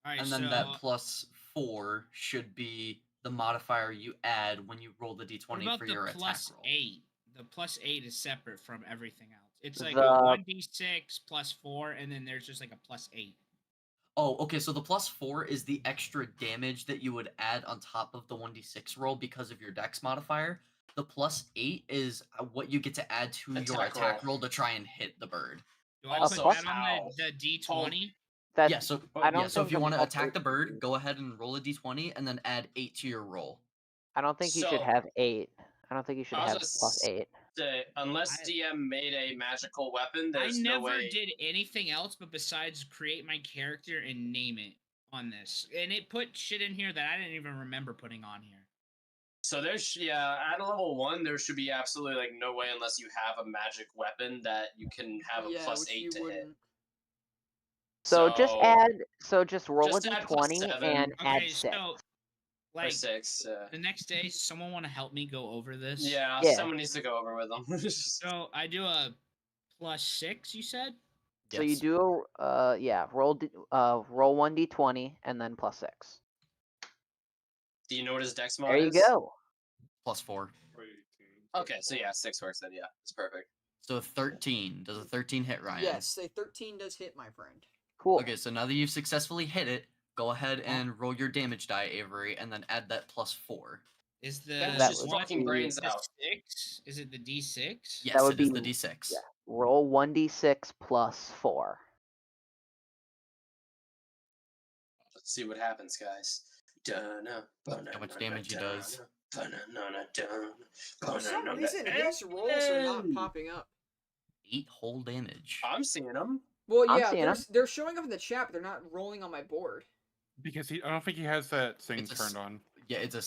Alright, And then so that +4 should be the modifier you add when you roll the what d20 about for the your attack roll. +8? The +8 is separate from everything else. It's like The- a 1d6 +4, and then there's just like a +8. Oh, okay, so the +4 is the extra damage that you would add on top of the 1d6 roll because of your dex modifier. The +8 is what you get to add to your Attack attack roll. roll to try and hit the bird. Do I Also, put that how? on the d20? That's Yeah, so I don't so if think you the want to plus attack 8 the should bird, be- go ahead and roll a d20 and then add 8 to your roll. I don't think you should So- have 8. I don't think you should I was have just- +8. Unless I- DM made a magical weapon, I there's never no way. did anything else but besides create my character and name it on this. And it put shit in here that I didn't even remember putting on here. So there's at a level 1, there should be absolutely like no way unless you have a magic weapon that you can have a Yeah, which +8 you to hit. wouldn't. So just roll just a add plus d20 7 and add Okay, 6. so or like 6. the next day, someone want to help me go over this? Yeah, Yeah. someone needs to go over with them. So I do a +6. You said. So you Yes. do roll 1d20 and then +6. Do you know what his dex There mod you is? go. +4. Okay, so yeah, 6 works then. Yeah, it's perfect. So 13. Does a 13 hit Ryan? Yes, a 13 does hit, my friend. Cool. Okay, so now that you've successfully hit it, go ahead and roll your damage die, Avery, and then add that +4. Is the Finish That his would fucking be- brains the out. 6? Is it the D6? Yes, would it is be- the D6. Yeah. Roll 1d6 plus 4. Let's see what happens, guys. How much damage he does. For some reason, his rolls are not popping up. 8 whole damage. I'm seeing them. Well, I'm yeah, seeing 'em. they're showing up in the chat, but they're not rolling on my board. Because I don't think he has that thing It's a turned on. Yeah, it's a Oh,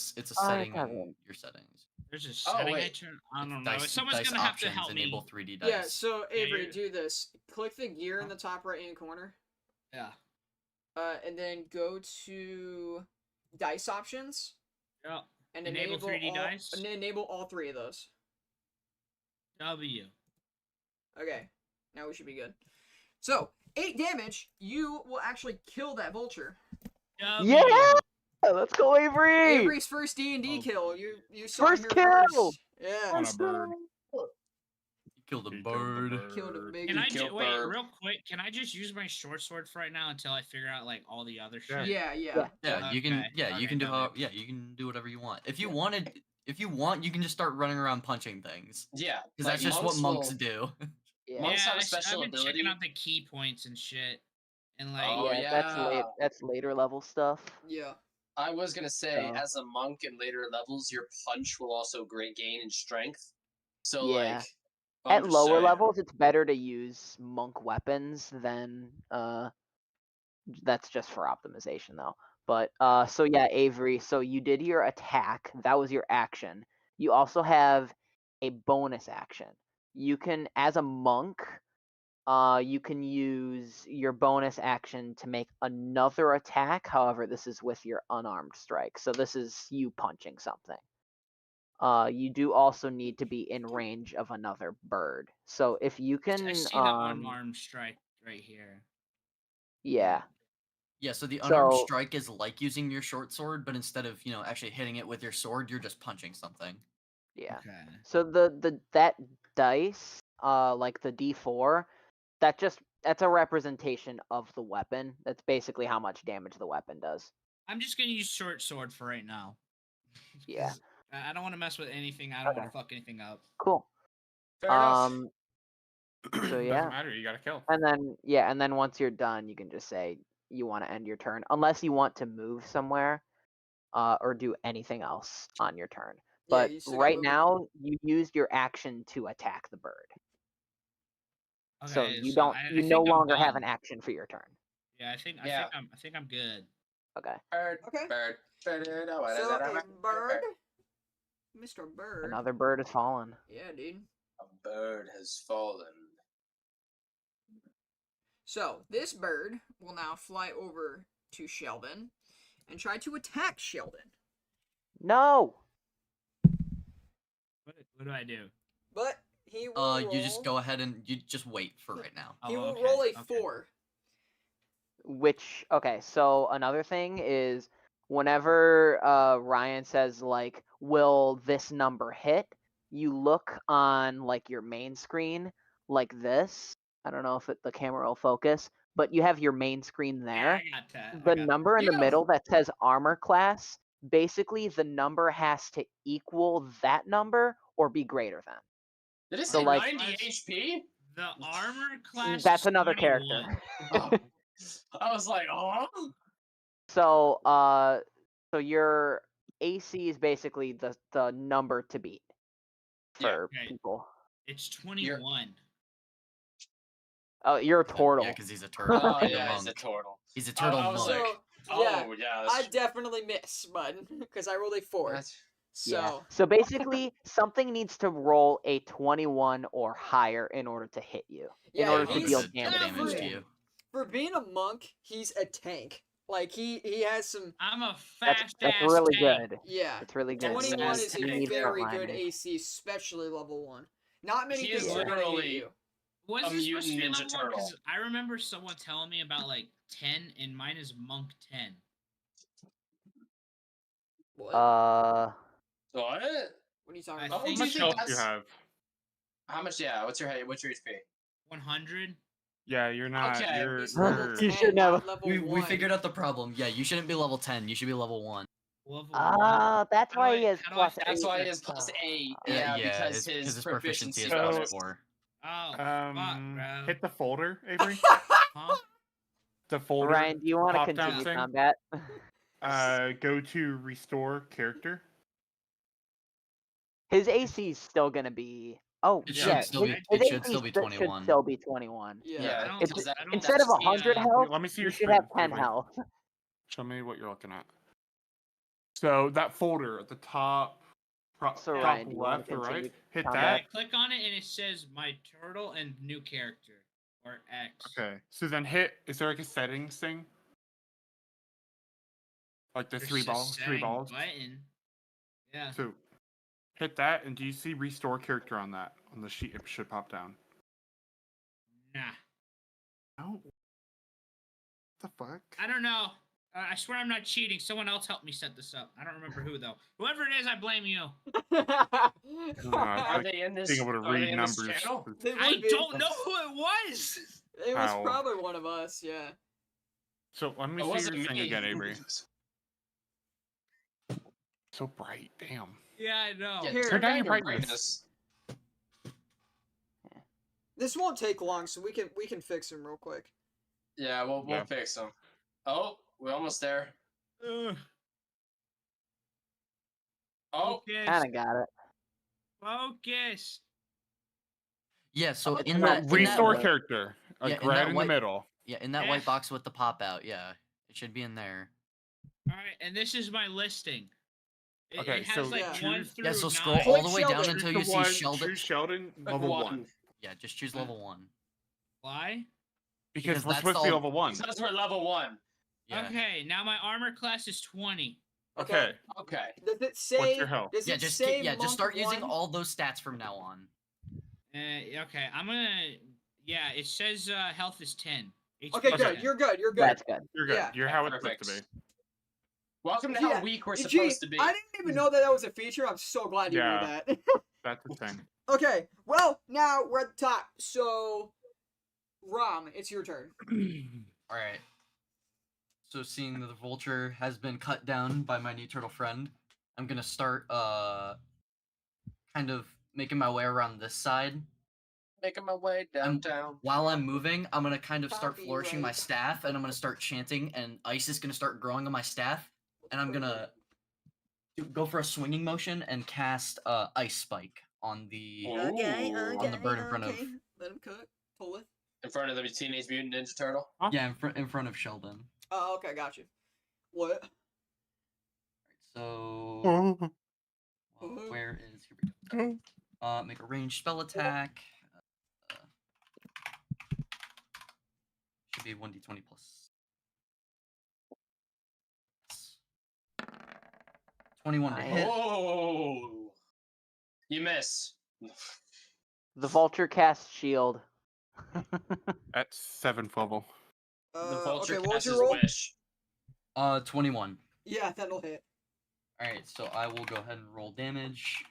setting okay. in your settings. There's a Oh, setting I wait. turn. I It's don't know. dice, Someone's dice gonna have to options, help me. enable 3D dice. Yeah, so Avery, you're- do this. Click the gear in the top right-hand corner, Yeah. and then go to dice options Yeah. and Enable 3D all, dice? and enable all 3 of those. W. Okay, now we should be good. So 8 damage. You will actually kill that vulture. W. Yeah! Let's go, Avery! Avery's first D&D Oh, kill. You saw First him here kill! first. Yeah. On a bird. You killed a He killed the bird. Killed a bird. big. Can I kill wait bird. real quick? Can I just use my short sword for right now until I figure out like all the other Yeah. shit? Yeah. Yeah, you can. Okay, Yeah, you okay, can do. okay. You can do whatever you want. If you wanted, if you want, you can just start running around punching things. Yeah, Because like, that's just what monks will- do. Yeah, Monks have a I've special been ability. checking out the key points and shit, and like Oh, yeah, that's later level stuff. Yeah. I was gonna say, So- as a monk in later levels, your punch will also gain in strength. So Yeah. like, I'm At just lower saying. levels, it's better to use monk weapons than that's just for optimization though. But so yeah, Avery, so you did your attack. That was your action. You also have a bonus action. You can, as a monk, you can use your bonus action to make another attack. However, this is with your unarmed strike. So this is you punching something. You do also need to be in range of another bird. So if you can, I see the unarmed strike right here. yeah. Yeah, so the unarmed So- strike is like using your short sword, but instead of actually hitting it with your sword, you're just punching something. Yeah. Okay. So that dice, like the D4, that's a representation of the weapon. That's basically how much damage the weapon does. I'm just gonna use short sword for right now. Yeah. 'Cause I don't want to mess with anything. I don't want Okay. to fuck anything up. Cool. Fair enough. So yeah. Doesn't matter. You got to kill. And then once you're done, you can just say you want to end your turn, unless you want to move somewhere, or do anything else on your turn. Yeah, But you still got right movement. now, you used your action to attack the bird. So Okay, you don't. I You think no I'm longer have done. an action for your turn. Yeah, I think I'm good. Okay. Bird. Okay. Bird. So a bird, Mr. Bird. Another bird has fallen. Yeah, dude. A bird has fallen. So this bird will now fly over to Sheldon and try to attack Sheldon. No. What do I do? But he will roll. You just go ahead and you just wait for right now. He Oh, will okay, roll a okay. 4. Which, okay, so another thing is whenever Ryan says like, will this number hit, you look on like your main screen like this. I don't know if the camera will focus, but you have your main screen Yeah, there. I got that. I The got number in the Yeah. middle that says armor class, basically the number has to equal that number or be greater than. Did it So, say like- 90 HP? The armor class. That's is another 21. character. Oh. I was like, oh. So, so your AC is basically the number to beat Yeah, for okay. people. It's 21. Oh, you're a turtle. Yeah, because he's a turtle. Oh and a yeah, he's a monk. turtle. He's a turtle I was monk. like- So, yeah, Oh yeah. I definitely miss, bud, because I rolled a 4. That's- So, Yeah. So basically, something needs to roll a 21 or higher in order to hit you. yeah, order to he's deal damage damage to definitely- you. For being a monk, he's a tank. Like he has some. I'm a That's fast that's ass really tank. good. Yeah. It's really good. 21 Yes, is you a need very good frontliners. AC, especially level 1. Not many He things is are gonna hit literally- you. Was A this supposed to be mutant level Ninja 1? Because Turtle. I remember someone telling me about like 10, and mine is monk 10. What? What? What are you talking I about? How think much Much so. health that's- you have? How much? Yeah. What's your HP? 100. Yeah, you're not. Okay. You're. He's level You 10, should know. not level 1. We figured out the problem. Yeah, you shouldn't be level 10. You should be level 1. Level 1. That's How why do he I- has how do I plus fix 8. That's why he and is plus stuff. 8. Yeah, Because his his proficiency is proficiency plus So- 4. Oh, fuck, bro. Hit the folder, Avery. Huh? The folder. Ryan, do you want to pop down continue thing. combat? Go to restore character. His AC is still gonna be. Oh It should yeah, still be- his it should AC still be should 21. still be 21. Yeah. I don't- It's, because I don't instead of see, 100 health, Let me see you your should have screen, 10 Avery. health. Show me what you're looking at. So that folder at the top, So, top Ryan, do you wanna left or right, continue hit combat? that. I click on it and it says my turtle and new character. Or X. Okay. So then hit. Is there like a settings thing? Like the There's three a balls. Three setting balls. Button. Yeah. So hit that, and do you see restore character on that on the sheet? It should pop down. Nah. No. What the fuck? I don't know. I swear I'm not cheating. Someone else helped me set this up. I don't remember who though. Whoever it is, I blame you. Are they in this? Being able to are they read in this numbers. channel? They would I be. don't know who it was. It was Ow. probably one of us, yeah. So let me It see wasn't your thing me. again, Avery. So bright, damn. Yeah, I know. Yeah, Here. Turn down your your brightness. This won't take long, so we can fix him real quick. Yeah, we'll Yeah. fix them. Oh, we're almost there. Ugh. Oh, Focus. Kind of got it. Focus. Yeah, so in No, that restore that- character. Yeah, Like in right that in white- the middle. yeah, in that white box with the pop out. Yeah, it should be in there. All right, and this is my listing. It, Okay, it has so like Yeah. 1 choose- through Yeah, so 9. scroll all Click the way down Sheldon. until Choose you the see one- Sheldon. Choose Sheldon level one. Yeah, just choose level 1. Why? Because Because we're that's supposed to be all- level one. because we're level 1. Yeah. Okay, now my armor class is 20. Okay. Okay. Does it say? What's your health? Does Yeah, it just say just monk start using 1? all those stats from now on. Okay, I'm gonna. Yeah, it says health is 10. HP Okay, is good. 10. You're good. You're good. That's good. You're good. Yeah. You're how it's supposed to Perfect. be. Welcome to Yeah, how weak we're Gee, supposed to be. I didn't even know that was a feature. I'm so glad you Yeah. knew that. That's the thing. Okay, well, now we're at the top. So, Rom, it's your turn. All right. So seeing that the vulture has been cut down by my new turtle friend, I'm gonna start kind of making my way around this side. Making my way downtown. While I'm moving, I'm gonna kind of start flourishing my Copyright. staff, and I'm gonna start chanting, and ice is gonna start growing on my staff, and I'm gonna go for a swinging motion and cast ice spike on the Ooh. on the bird in front of Let him cook. Totally. In front of the Teenage Mutant Ninja Turtle. in front of Sheldon. Oh, okay, got you. What? So Oh. where is here we go. Make a ranged spell attack. Should be 1d20 plus 21 to Nice. hit. Oh, you miss. The vulture casts shield. At 7th level. The vulture okay, what was casts your his roll? wish. 21. Yeah, that'll hit. Alright, so I will go ahead and roll damage.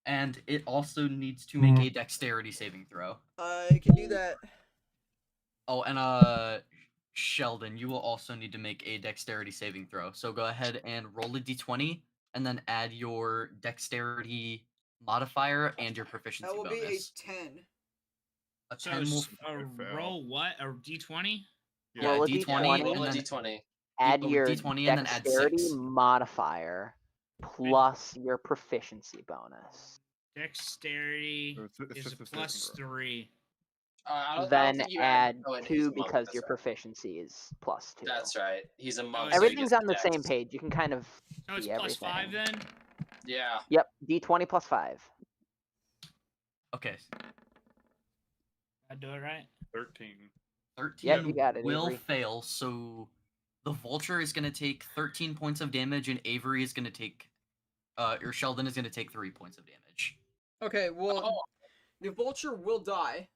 And it also needs to make a dexterity saving throw. I can do that. Oh, and Sheldon, you will also need to make a dexterity saving throw. So go ahead and roll a d20 and then add your dexterity modifier and your proficiency That will be a bonus. 10. A So 10 will fail. roll what? A d20? yeah, Roll a d20, d20. Roll a and then d20. Add roll a your d20 and then add dexterity 6. modifier plus your proficiency bonus. Dexterity So it's is just a a plus saving throw. 3. I don't Then think you add oh, and he's 2 a monk, because that's your right. proficiency is plus 2. That's right. He's a monk. so he Everything's gets on the dex. same page. You can kind of So it's see plus 5 everything. then? Yeah. Yep, d20 plus 5. Okay. I do it right? 13. 13 Yeah, you got it, will Avery. fail, so the vulture is going to take 13 points of damage, and Avery is going to take, or Sheldon is going to take 3 points of damage. Okay, well, Oh, the vulture will die.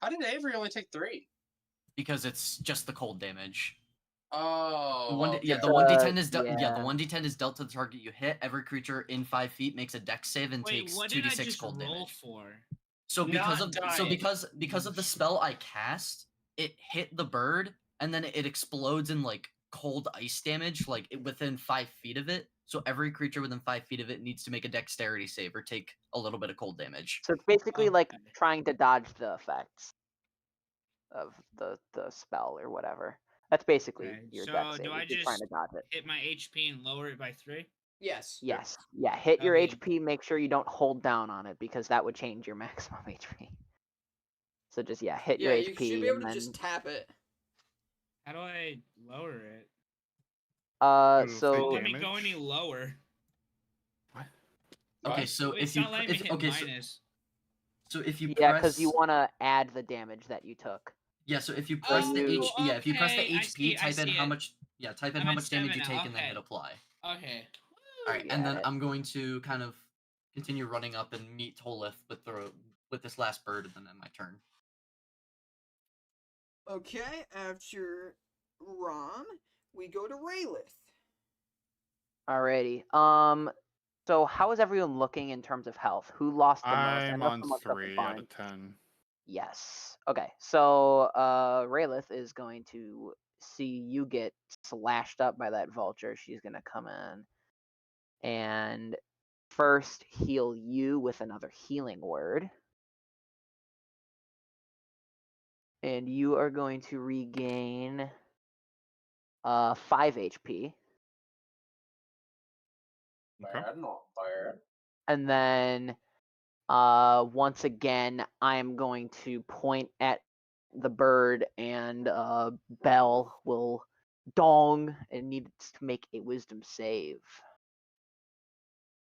how did Avery only take 3? Because it's just the cold damage. Oh, The one, okay. yeah, the 1d10 is yeah. the 1d10 is dealt to the target you hit. Every creature in 5 feet makes a dex save and Wait, takes what did I 2d6 just cold roll damage. for? So because Not of dying. because of the spell I cast, it hit the bird and then it explodes in like cold ice damage, like within 5 feet of it. So every creature within 5 feet of it needs to make a dexterity save or take a little bit of cold damage. So it's basically like Okay. trying to dodge the effects of the spell or whatever. That's basically Okay, your so dex save. do I You're trying just to dodge it. hit my HP and lower it by 3? Yes. Yes. Yeah. Hit your Okay. HP. Make sure you don't hold down on it because that would change your maximum HP. So just hit your Yeah, you HP should be able and to then just tap it. How do I lower it? It'll say so Let me go damage. any lower. Okay, What? so It's if you not letting me hit minus, so if you yeah, press because you want to add the damage that you took. yeah, so if you So press the you- if you press the okay, I HP, see type in how it. much type in I'm how at much damage 7 you now, take and then hit okay. apply. Okay. All right, You and got then it. I'm going to kind of continue running up and meet Tolith with this last bird, and then end my turn. Okay, after Rom, we go to Raylith. Alrighty. So how is everyone looking in terms of health? Who lost the most? I I'm know on someone's looking 3 out fine. of 10. Yes. Okay. So Raylith is going to see you get slashed up by that vulture. She's gonna come in and first heal you with another healing word. And you are going to regain 5 HP. Okay. Bad, not bad. And then once again, I'm going to point at the bird, and Belle will dong and needs to make a wisdom save.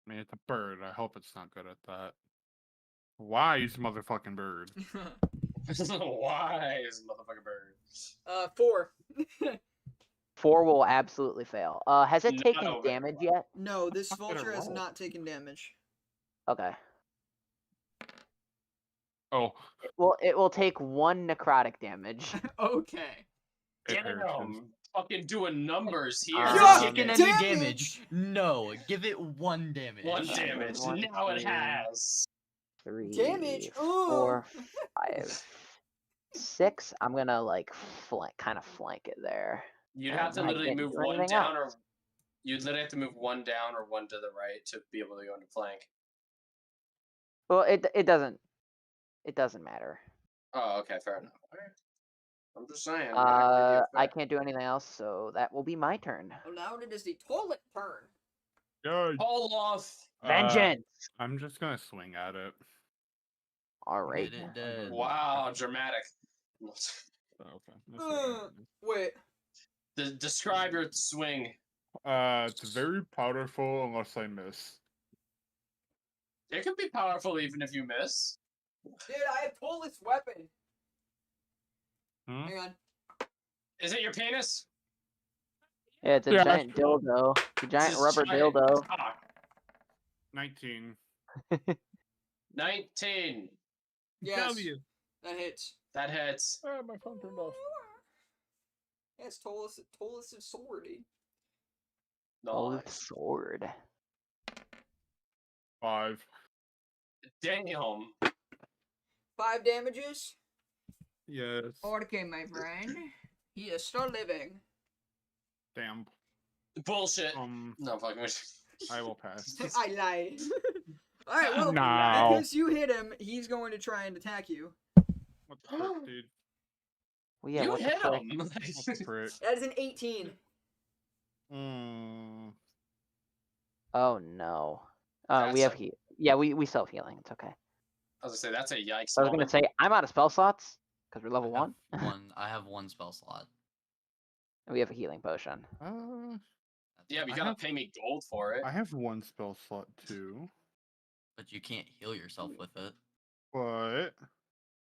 I mean, it's a bird. I hope it's not good at that. Wise motherfucking bird. Wise motherfucking bird. 4. 4 will absolutely fail. Has it taken No. damage yet? No, this Fuck did it vulture has roll? not taken damage. Okay. Oh, It will take 1 necrotic damage. Okay. it perishes. Damn. Fucking doing numbers here. Has Um, it taken any damage! damage? No. Give it 1 damage. 1 damage. One, Now it two, has. 3, Damage, 4, 5, 6. I'm gonna like kind of flank it there. You'd And have to I literally can't move do 1 anything down, else. or you'd literally have to move 1 down or 1 to the right to be able to go into flank. Well, it doesn't matter. Oh, okay, fair enough. Okay. I'm just saying. You're not gonna do I it. can't do anything else, so that will be my turn. Well, now it is the toilet turn. Yeah. Hold off. Vengeance. I'm just gonna swing at it. All right. Get it dead. Wow, dramatic. Oh, okay. Let's see. Wait. Describe your swing. It's very powerful unless I miss. It can be powerful even if you miss. Dude, I have pulled this weapon. Hmm? Hang on. Is it your penis? Yeah, it's a Yeah. giant dildo. A giant It's rubber giant dildo. cock. 19. 19. Yes. W. That hits. That hits. Ah, my phone turned off. Yes, Tolus is swordy. Oh, Nice. sword. 5. Damn. 5 damages. Yes. Okay, my friend. He is still living. Damn. Bullshit. No, fucking I will pass. I lied. Alright, well, No. because you hit him, he's going to try and attack you. What the frick, dude? Well, yeah, you what the hit frick? him. What the frick? That is an 18. Oh no. That's We have a- heal. Yeah, we self healing. It's okay. I was gonna say that's a yikes. I was gonna moment. say I'm out of spell slots because we're level I have 1. I have 1 spell slot. And we have a healing potion. Yeah, but you I gotta have- pay me gold for it. I have 1 spell slot too. But you can't heal yourself with it. But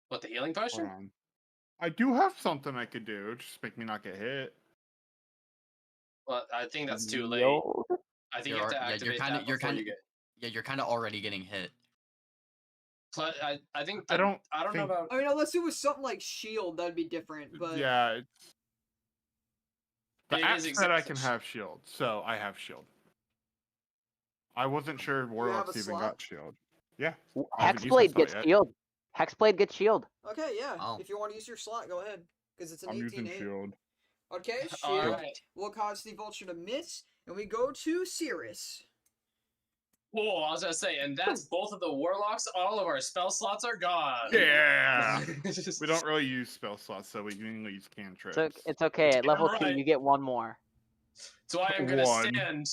What, the healing hold potion? on. I do have something I could do. Just make me not get hit. Well, I think that's too late. Yield? I think you have to activate that before you get. Yeah, you're kind of already getting hit. I think I don't know think- about. I mean, unless it was something like shield, that'd be different. But Yeah. The It app is said exactly I can have shield, so I have shield. I wasn't sure have a Warlocks even slot? got shield. Yeah. I haven't used my Hexblade slot gets yet. shield. Hexblade gets shield. okay, yeah. Oh. If you want to use your slot, go ahead, because it's an I'm 18-8. using shield. Okay, All shield right. will cause the vulture to miss, and we go to Cirrus. Whoa, I was gonna say, and that's both of the warlocks. All of our spell slots are gone. Yeah. We don't really use spell slots, so we mainly use cantrips. It's okay. At level 2, right. you get one more. So I am gonna One. stand.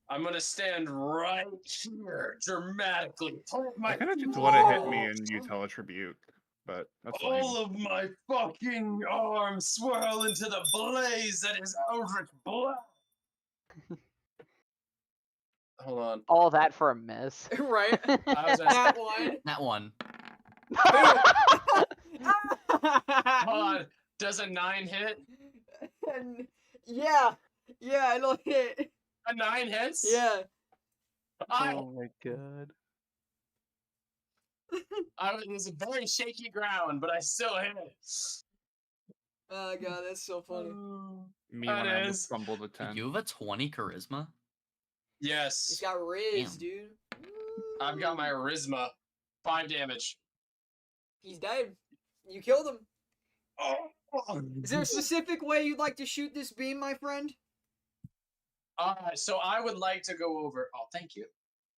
I'm gonna stand right here, dramatically. Plant my I kind of just want to hit me and use Hellish Rebuke, but that's fine. all of my fucking arms swirl into the blaze that is Eldritch Black. Hold on. All that for a miss. Right? I was That That one. Hold on. Does a 9 hit? And yeah, it'll hit. A 9 hits? Yeah. Oh my god. It was a very shaky ground, but I still hit it. Oh god, that's so funny. Me That when I is. fumbled a 10. You have a 20 charisma? He's Yes. got Riz, Damn. dude. I've got my Charisma. 5 damage. He's dead. You killed him. Oh. Is there a specific way you'd like to shoot this beam, my friend? So I would like to go over. Oh, thank you.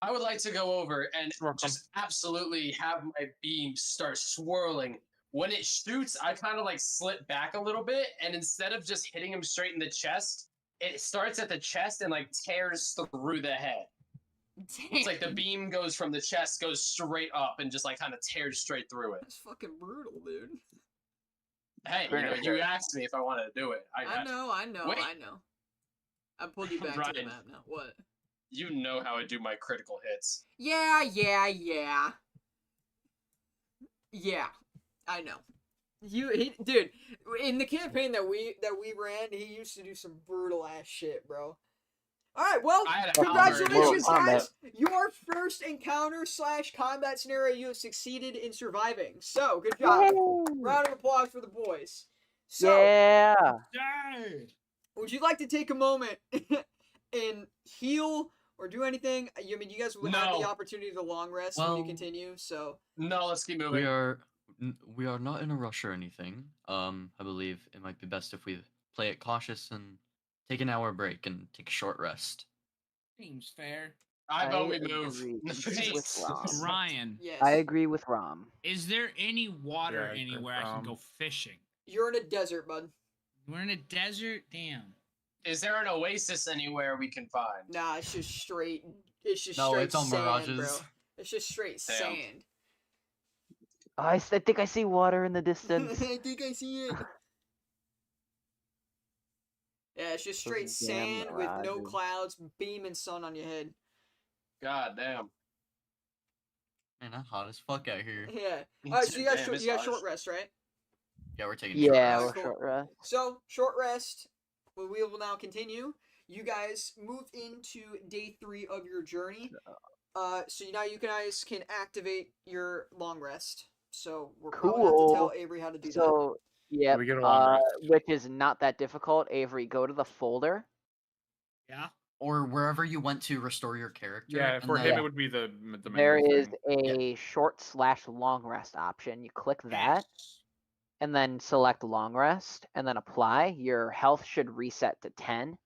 I would like to go over and Welcome. just absolutely have my beam start swirling. When it shoots, I kind of like slip back a little bit, and instead of just hitting him straight in the chest, it starts at the chest and like tears through the head. It's like the beam goes from the chest, goes straight up, and just like kind of tears straight through it. That's fucking brutal, dude. Hey, you asked me if I wanted to do it. I know. Wait. I pulled you back to the Ryan. map now. What? You know how I do my critical hits. Yeah. I know. Dude, in the campaign that we ran, he used to do some brutal ass shit, bro. All right, well, I had a congratulations, combat. guys! Your first encounter/combat scenario, you have succeeded in surviving. So, good job. Round of applause for the boys. So, Yeah. Yay! would you like to take a moment and heal or do anything? I mean, you guys will have the No. opportunity to long rest when you Well, continue. So, No, let's keep moving. We are not in a rush or anything. I believe it might be best if we play it cautious and take an hour break and take a short rest. Seems fair. I vote we agree move. with Rom. Ryan, yes. I agree with Rom. is there any water Yeah, I agree. anywhere I can go fishing? You're in a desert, bud. We're in a desert? Damn. Is there an oasis anywhere we can find? Nah, it's just straight. It's just No, straight it's on sand, mirages. bro. It's just straight Damn. sand. I think I see water in the distance. I think I see it. Yeah, it's just straight Those damn sand with no mirages. clouds, beaming sun on your head. God damn. Man, that's hot as fuck out here. Yeah. All right, so you got Damn, it's short harsh. rest, right? Yeah, we're taking a short Yeah, rest. we're Cool. short rest. So short rest. Well, we will now continue. You guys move into day 3 of your journey. So now you guys can activate your long rest. So we're probably gonna have to tell Cool. Avery how to do that. So, yeah, We get a long rest. which is not that difficult. Avery, go to the folder. Yeah? Or wherever you went to restore your character. Yeah, and for then- him it would be the main There is thing. a short/long rest option. You click that, Yes. and then select long rest, and then apply. Your health should reset to 10.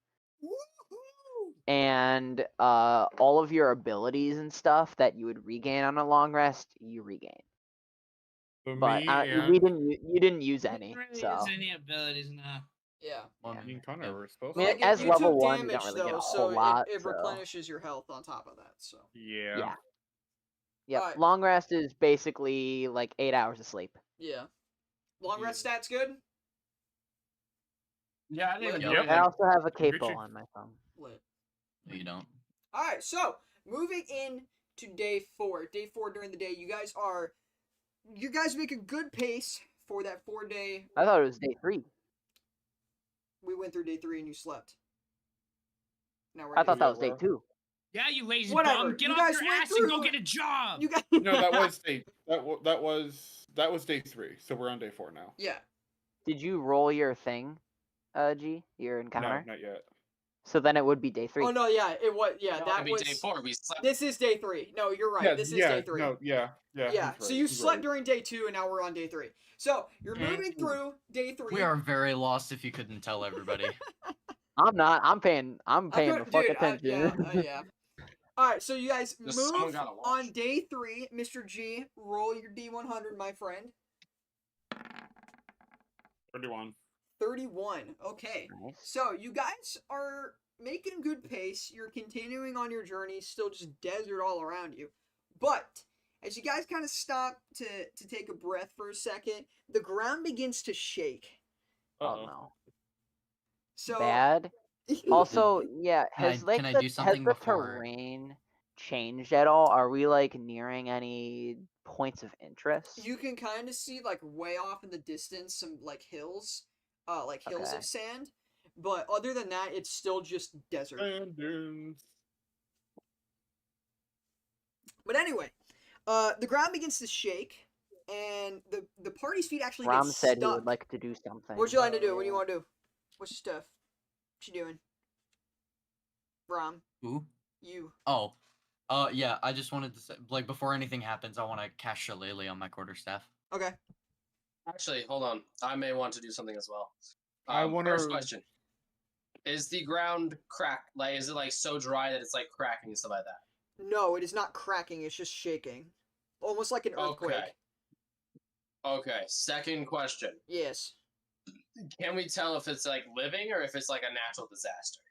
Woohoo! And all of your abilities and stuff that you would regain on a long rest, you regain. For But me you didn't use any, Really so use any abilities now. Yeah. Well, yeah. me and Connor yeah. were supposed I mean, to. as you level took 1, you don't damage, really get a though, whole so lot. it so. replenishes your health on top of that. So Yeah. Yeah. Yep. Alright. Long rest is basically like 8 hours of sleep. yeah. Long rest stats good. Yeah, I didn't even Yep. know I anything. also have a capo Richard- on my phone. Lit. No, you don't. All right, so moving in to day 4. Day 4 during the day, you guys make a good pace for that 4-day. I thought it was day 3. We went through day 3 and you slept. Now we're I day thought that was four. day 2. Yeah, you lazy Whatever, bum. Get you off guys your went ass and go through- get a job. You guys. No, that was day 3. So we're on day 4 now. Yeah. Did you roll your thing, G? Your No, encounter? not yet. So then it would be day 3. Oh no, yeah, it was. Yeah, No, that it'd be was day 4. We slept. This is day 3. No, you're right. This is day 3. No, yeah. Yeah. he's So right, you he's slept right. during day 2, and now we're on day 3. So you're moving through day 3. We are very lost if you couldn't tell everybody. I'm not. I'm paying the fuck attention. Yeah. All right, so you guys Just someone move gotta watch. on day 3. Mr. G, roll your D100, my friend. 31. 31. Okay. Nice. So you guys are making good pace. You're continuing on your journey, still just desert all around you. But as you guys kind of stop to take a breath for a second, the ground begins to shake. Oh Uh-oh. no. So Bad. Also, yeah, Can has I- like can I the, do something has the before- terrain changed at all? Are we like nearing any points of interest? you can kind of see like way off in the distance some like hills, hills Okay. of sand. But other than that, it's still just desert. And dunes. But anyway, the ground begins to shake, and the party's feet actually Ram get said stuck. he would like to do something. What you like to do? What do you want to do? What's your stuff? What you doing? Ram, Who? you. Oh. Yeah, I just wanted to say, like, before anything happens, I want to cast Shillelagh on my quarterstaff. Okay. Actually, hold on. I may want to do something as well. I wanna- First question: is the ground cracked? Like, is it like so dry that it's like cracking and stuff like that? No, it is not cracking. It's just shaking, almost like an earthquake. Okay. Okay. Second question: Yes. can we tell if it's like living or if it's like a natural disaster?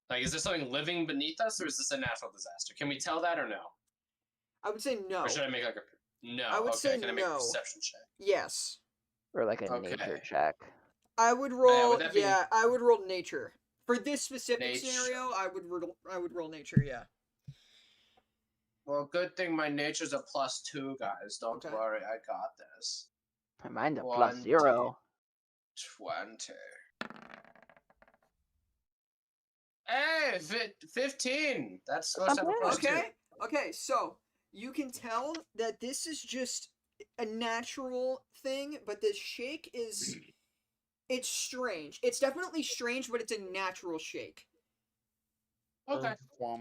Like, is there something living beneath us, or is this a natural disaster? Can we tell that or no? I would say no. Or should I make like a no? I would okay, say can I make a no. perception check? Yes. Or like a nature Okay. check. I would roll. would that be- Yeah, I would roll nature for this specific Nature. scenario. I would roll nature. Yeah. Well, good thing my nature's a +2, guys. Don't Okay. worry, I got this. Mine's a 20. +0. 20. Hey, 15. That's supposed to have a +2. Okay. So you can tell that this is just a natural thing, but the shake is. It's strange. It's definitely strange, but it's a natural shake. Okay.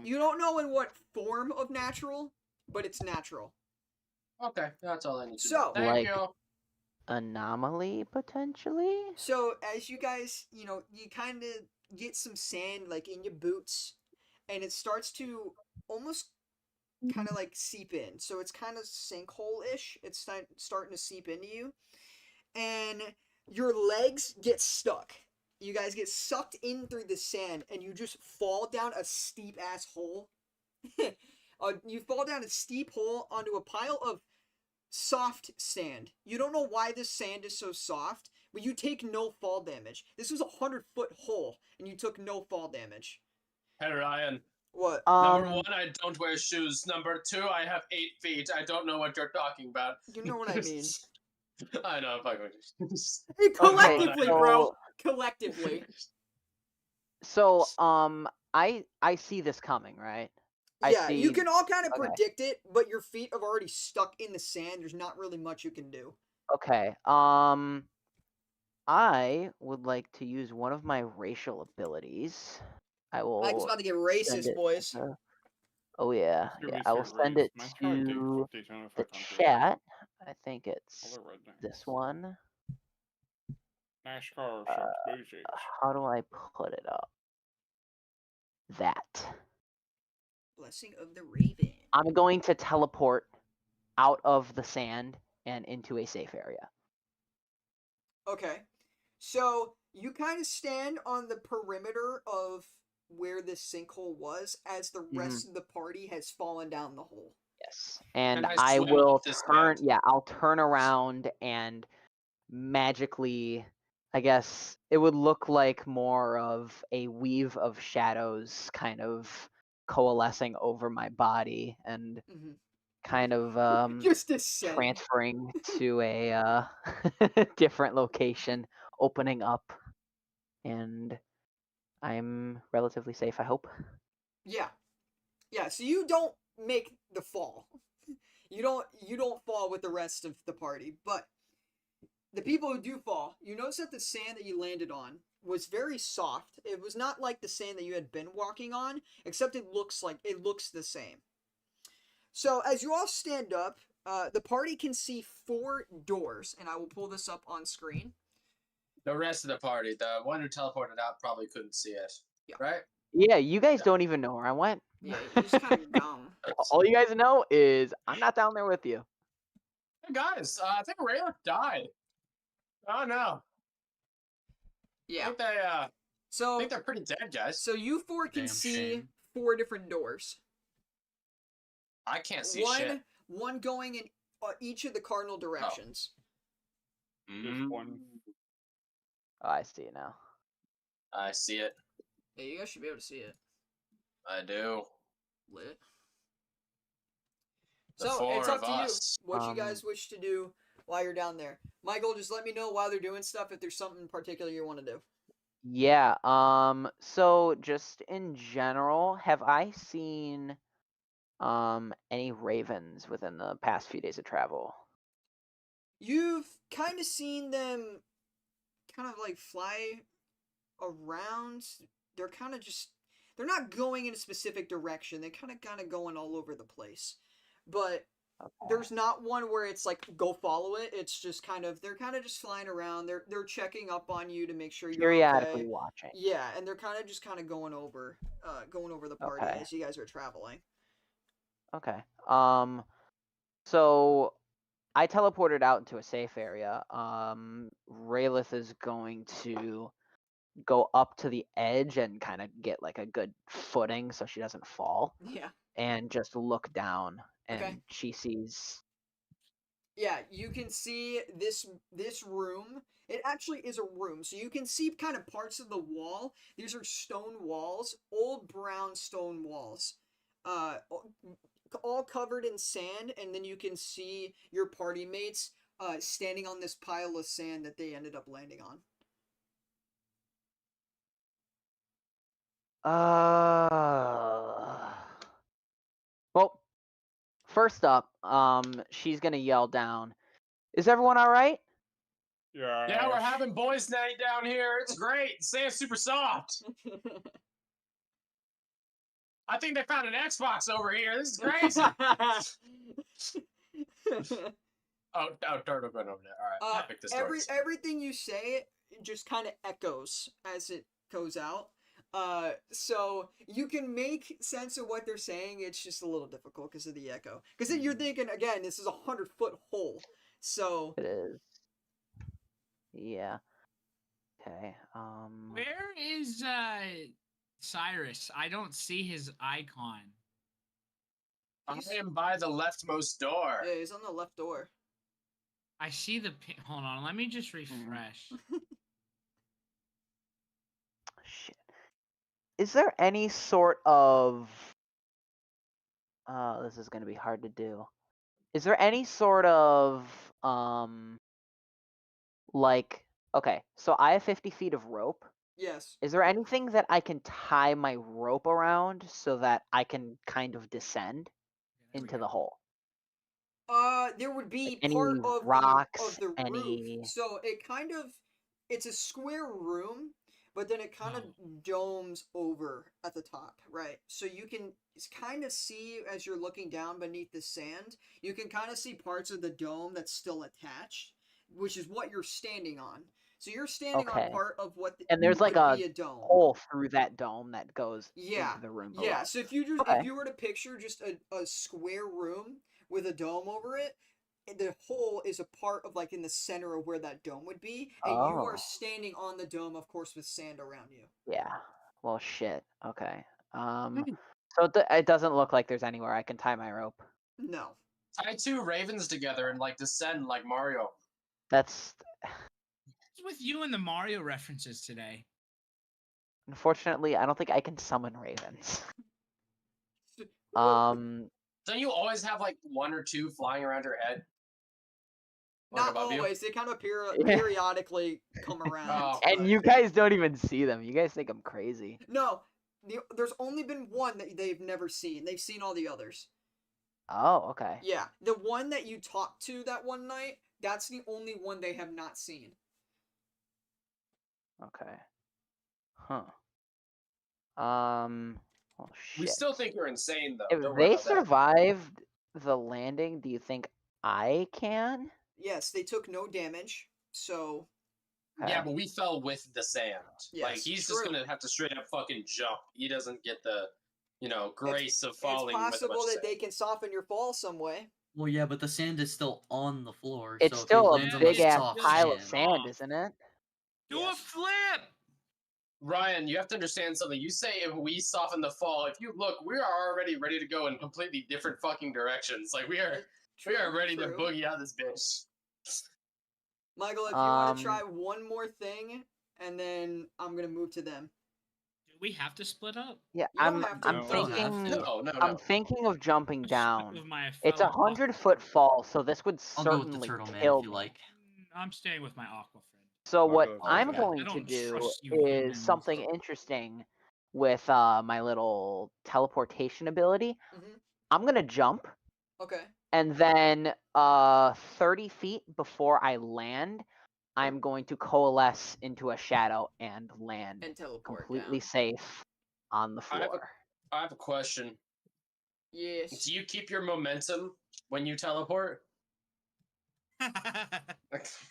You don't know in what form of natural, but it's natural. Okay, that's all I need to So- know. Thank Like- you. Anomaly, potentially? So as you guys, you kind of get some sand like in your boots, and it starts to almost kind of like seep in. So it's kind of sinkhole-ish. It's starting to seep into you, and your legs get stuck. You guys get sucked in through the sand, and you just fall down a steep ass hole. You fall down a steep hole onto a pile of soft sand. You don't know why this sand is so soft, but you take no fall damage. This was a 100-foot hole, and you took no fall damage. Hey, Ryan. What? Number 1, I don't wear shoes. Number 2, I have 8 feet. I don't know what you're talking about. You know what I mean. I know, I'm fucking with you. Hey, collectively, Okay, bro. so- Collectively. So, I see this coming, right? I Yeah, you see- can all kind of okay. predict it, but your feet are already stuck in the sand. There's not really much you can do. Okay. I would like to use one of my racial abilities. I will. Mike's about to get send racist, it boys. to- Oh yeah, It's gonna yeah. be I will straight send race. it Mine's probably take to 50 the 500. chat. I think All it's the rednecks. this one. NASCAR Uh, sharks booty. How do I put it up? That. Blessing of the Raven. I'm going to teleport out of the sand and into a safe area. Okay. So you kind of stand on the perimeter of where this sinkhole was as the rest of the party has fallen down the hole. Yes. And Can I I swim will up this turn, sand? yeah, I'll turn around and magically, I guess it would look like more of a weave of shadows kind of coalescing over my body, and Mm-hmm. kind of Just descend. transferring to a different location, opening up, and I'm relatively safe, I hope. Yeah. Yeah, so you don't make the fall. You don't fall with the rest of the party, but the people who do fall, you notice that the sand that you landed on was very soft. It was not like the sand that you had been walking on, except it looks the same. So as you all stand up, the party can see 4 doors, and I will pull this up on screen. The rest of the party, the one who teleported out, probably couldn't see it. Yeah. Right? Yeah, you guys Yeah. don't even know where I went. Yeah, he's kind of gone. All you guys know is I'm not down there with you. Hey guys, I think Rayla died. Oh no. I Yeah. think they I So think they're pretty dead, guys. so you 4 can Damn see shame. 4 different doors. I can't see shit. One going in each of the cardinal directions. Just one. Oh, I see it now. I see it. Yeah, you guys should be able to see it. I do. Lit. The So 4 it's up of to us. you what you guys wish to do while you're down there. Michael, just let me know while they're doing stuff if there's something in particular you want to do. Yeah, so just in general, have I seen any ravens within the past few days of travel? You've kind of seen them kind of like fly around. They're kind of just they're not going in a specific direction. They kind of going all over the place. But Okay. there's not one where it's like go follow it. It's just they're kind of just flying around. They're checking up on you to make sure you're Periodically okay. watching. Yeah, and they're kind of going over the party Okay. as you guys are traveling. Okay. So I teleported out into a safe area. Raylith is going to go up to the edge and kind of get like a good footing so she doesn't fall, Yeah. and just look down, and Okay. she sees. Yeah, you can see this room. It actually is a room, so you can see kind of parts of the wall. These are stone walls, old brown stone walls, uh, all covered in sand, and then you can see your party mates standing on this pile of sand that they ended up landing on. Well, first up, she's gonna yell down, "Is everyone all right?" Yeah. Yeah, we're having boys' night down here. It's great. Sand's super soft. I think they found an Xbox over here. This is crazy. Oh, turtle going over there. All right, pick the stories. Everything you say just kind of echoes as it goes out. So you can make sense of what they're saying. It's just a little difficult because of the echo. Because you're thinking again, this is 100-foot hole. So It is. Yeah. Okay. Where is Cyrus? I don't see his icon. I am by the leftmost door. yeah, he's on the left door. I see the pin. Hold on, let me just refresh. Shit. Is there any sort of? This is gonna be hard to do. Is there any sort of like? Okay, so I have 50 feet of rope. Yes. Is there anything that I can tie my rope around so that I can kind of descend into the hole? There would be Any part of rocks, the roof. any- So it's a square room, but then it kind of domes over at the top, right? So you can kind of see as you're looking down beneath the sand, you can kind of see parts of the dome that's still attached, which is what you're standing on. So you're standing on Okay. part of what And there's like could a be a dome. hole through that dome that goes Yeah, into the room yeah. below. So if you Okay. if you were to picture just a square room with a dome over it, the hole is a part of like in the center of where that dome would be, and you are Oh. standing on the dome, of course, with sand around you. Yeah. Well, shit. Okay. So it doesn't look like there's anywhere I can tie my rope. No. Tie 2 ravens together and like descend like Mario. That's What's with you and the Mario references today? unfortunately I don't think I can summon ravens. Well, Don't you always have like one or two flying around your head? Like Not above you? always. They kind of Yeah. periodically come around. Oh, And but- you guys don't even see them. You guys think I'm crazy. No, there's only been one that they've never seen. They've seen all the others. Oh, okay. Yeah, the one that you talked to that one night, that's the only one they have not seen. Okay. Huh. Oh we shit. still think you're insane, though. If Don't worry they about that. survived the landing, do you think I can? Yes, they took no damage, so Yeah, Okay. but we fell with the sand. Like, Yes, he's true. just gonna have to straight up fucking jump. He doesn't get the, grace of falling it's with a bunch possible of that they sand. can soften your fall some way. Well, yeah, but the sand is still on the floor. It's so still if he a lands on big the ass soft pile of sand, sand, isn't it? Do Yes. a flip. Ryan, you have to understand something. You say if we soften the fall, if you look, we are already ready to go in completely different fucking directions. Like, we are ready to True. boogie out this bitch. Michael, if you want Um, to try one more thing, and then I'm gonna move to them. Do we have to split up? Yeah, You don't I'm have to. I'm No. Don't have thinking to. No. I'm thinking of jumping I'll split down. with my It's a fellow 100-foot fall, so this would I'll go with the certainly turtle man kill if you me. like. I'm staying with my aqua friend. So I'll what go with I'm okay. going I to don't do trust you is humans. something interesting with my little teleportation ability. Mhm. I'm gonna jump, Okay. and then 30 feet before I land, I'm going to coalesce into a shadow and land And teleport completely down. safe on the I have a- floor. I have a question. Yes. Do you keep your momentum when you teleport?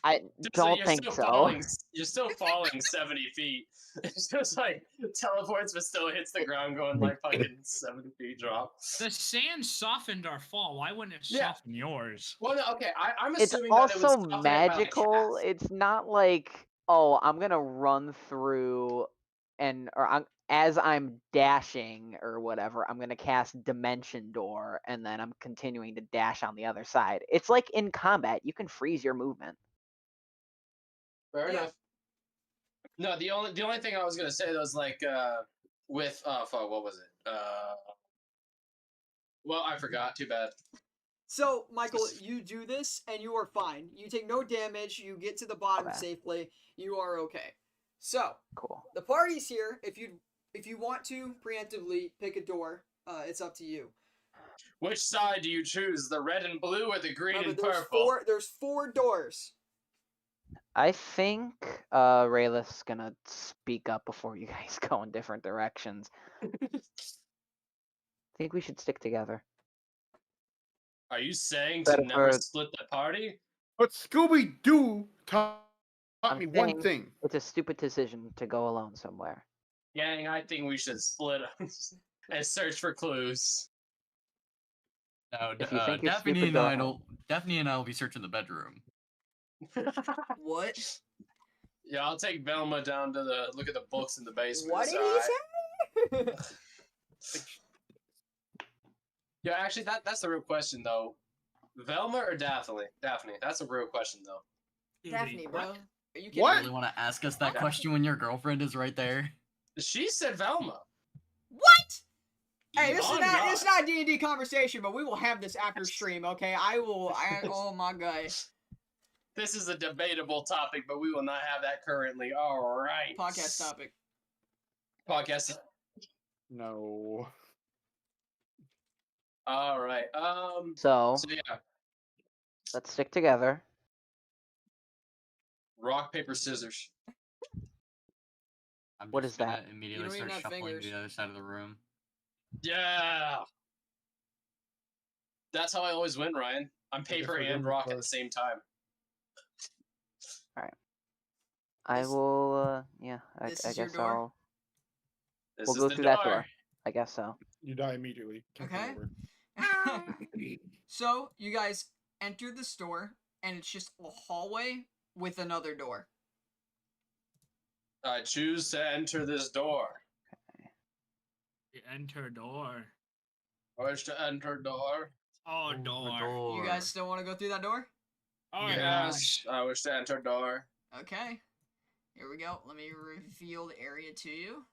I don't you're think still so. falling. You're still falling 70 feet. It's just like teleports, but still hits the ground, going like fucking 70 feet drop. The sand softened our fall. Why wouldn't it Yeah. soften yours? Well, no, okay. I'm It's assuming that it was also softened it by, magical. like, half. It's not like, oh, I'm gonna run through as I'm dashing or whatever, I'm gonna cast Dimension Door and then I'm continuing to dash on the other side. It's like in combat, you can freeze your movement. Fair Yeah. enough. No, the only thing I was gonna say was like with fuck, what was it? Well, I forgot. Too bad. So, Michael, you do this and you are fine. You take no damage. You get to the bottom Okay. safely. You are okay. So, Cool. the party's here. If you want to preemptively pick a door, it's up to you. Which side do you choose? The red and blue or the green Remember, and purple? there's four doors. I think Rayla's gonna speak up before you guys go in different directions. I think we should stick together. Are you saying Better to never for- split the party? But Scooby Doo taught I'm me one saying- thing. It's a stupid decision to go alone somewhere. Gang, I think we should split up and search for clues. No, If you think you're Daphne stupid, and go I ahead. don't. Daphne and I will be searching the bedroom. What? Yeah, I'll take Velma down to look at the books in the basement. What It's did he alright. say? Yeah, actually, that's the real question though. Velma or Daphne? Daphne. That's a real question though. Daphne, bro. What? Are you kidding What? Really want to ask us that Yeah. question when your girlfriend is right there? She said Velma. What? Hey, this On is God. not D&D conversation, but we will have this after stream, okay? Oh my god. This is a debatable topic, but we will not have that currently. All right. Podcast topic. Podcast. No. All right. So So yeah, let's stick together. rock paper scissors. I'm What just is gonna that? immediately You don't even start have shuffling fingers. to the other side of the room. Yeah. That's how I always win, Ryan. I'm paper we're and doing rock at the both. same time. I This- will. Yeah, I this is your guess door? I'll. This We'll is go the through that door. I guess so. You die immediately. Can't come Okay. over. So, you guys enter the store, and it's just a hallway with another door. I choose to enter this door. Enter door. I wish to enter door. Oh, Oh, the door. You guys still want to go through that door? Oh, Yes, I wish to enter door. Okay. Here we go. Let me reveal the area to you.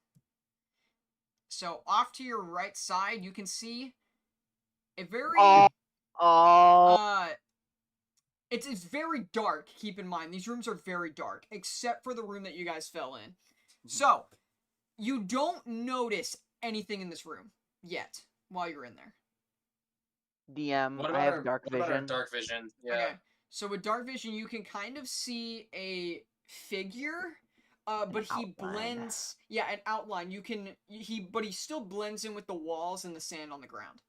So, off to your right side, you can see A very Oh. it's very dark. Keep in mind, these rooms are very dark, except for the room that you guys fell in. So, you don't notice anything in this room yet while you're in there. DM, What I about have our dark what about our vision. dark vision? Yeah. Okay. So with dark vision, you can kind of see a figure, but he outline. blends. Yeah, an outline. You can but he still blends in with the walls and the sand on the ground.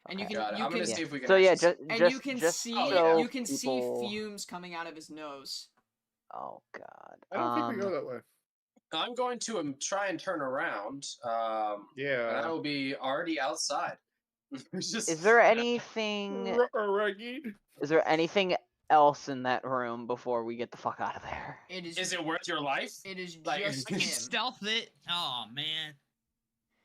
And you Okay. can Got it. you I'm gonna can see if we can. So yeah, actually just and just you can just see so you can see people... fumes coming out of his nose. Oh god. I don't think we go that way. I'm going to try and turn around. And Yeah. I will be already outside. Just, Is there anything? Reggie? Is there anything else in that room before we get the fuck out of there? It is. Is it worth your life? It is Like- just I him. can stealth it. Oh man.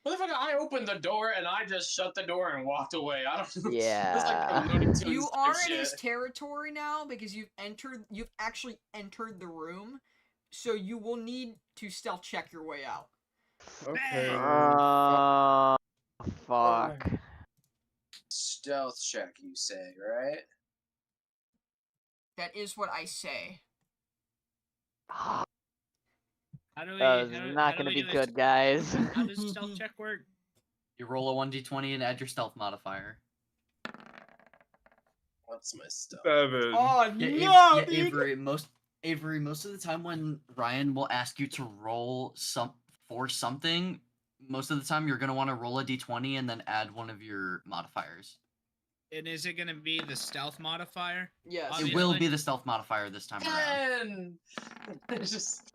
Motherfucker, I opened the door and I just shut the door and walked away. I don't know. Yeah. It's like a Looney Tunes You type are in shit. his territory now because you've actually entered the room, so you will need to stealth check your way out. Okay. Fuck. Stealth check, you say, right? That is what I say. That How do we? was how not do gonna we be do this? good, guys. How does stealth check work? You roll a 1d20 and add your stealth modifier. What's my stealth? 7. Oh Yeah, no, dude! Avery, most of the time when Ryan will ask you to roll for something, most of the time you're gonna want to roll a d20 and then add one of your modifiers. And is it gonna be the stealth modifier? Yes. It will Obviously. be the stealth modifier this time around. It's just.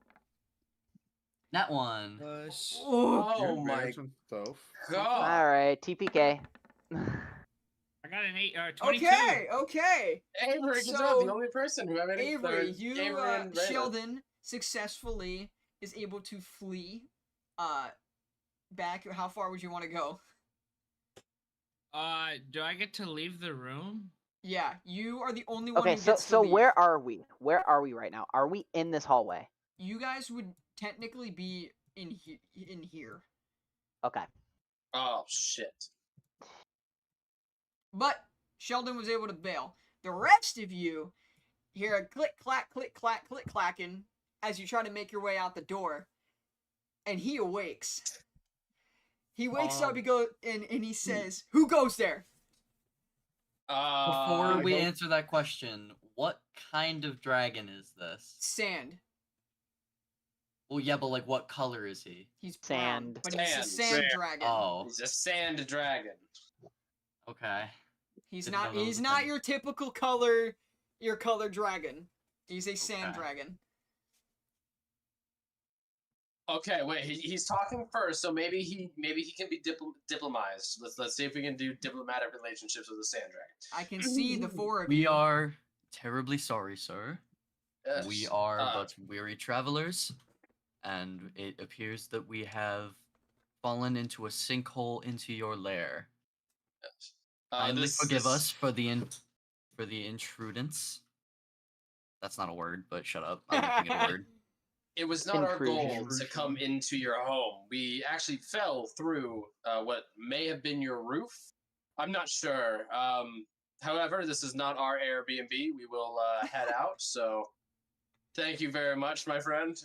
That one. Oh You're my advancing stuff. god. All right, TPK. I got an 22. Okay. Avery, good So, job. The only person who haven't. Avery, you, Avery and Raylan. Sheldon, successfully is able to flee, back. How far would you want to go? Do I get to leave the room? Yeah, you are the only one Okay, who gets to so leave. where are we? Where are we right now? Are we in this hallway? You guys would technically be in here. Okay. Oh shit. But Sheldon was able to bail. The rest of you hear a click clack clacking as you try to make your way out the door, and he awakes. He wakes up, he goes and he says, "Who goes there?" Before we hope- answer that question, what kind of dragon is this? Sand. Well, yeah, but like, what color is he? He's brown, Sand. but he's a Sand. sand dragon. Oh, He's a sand dragon. okay. He's Didn't know not. that was He's a not thing. your typical color. Your color dragon. He's a sand Okay. dragon. Okay, wait. He's talking first, so maybe he can be diplomatized. Let's see if we can do diplomatic relationships with the sand dragon. I can see the four of We you. are terribly sorry, sir. Yes. We are but weary travelers, and it appears that we have fallen into a sinkhole into your lair. Kindly forgive us for the intrudence. That's not a word, but shut up. I'm making it a word. It was not our goal Intrusion. to come into your home. We actually fell through what may have been your roof. I'm not sure. However, this is not our Airbnb. We will head out. So, thank you very much, my friend.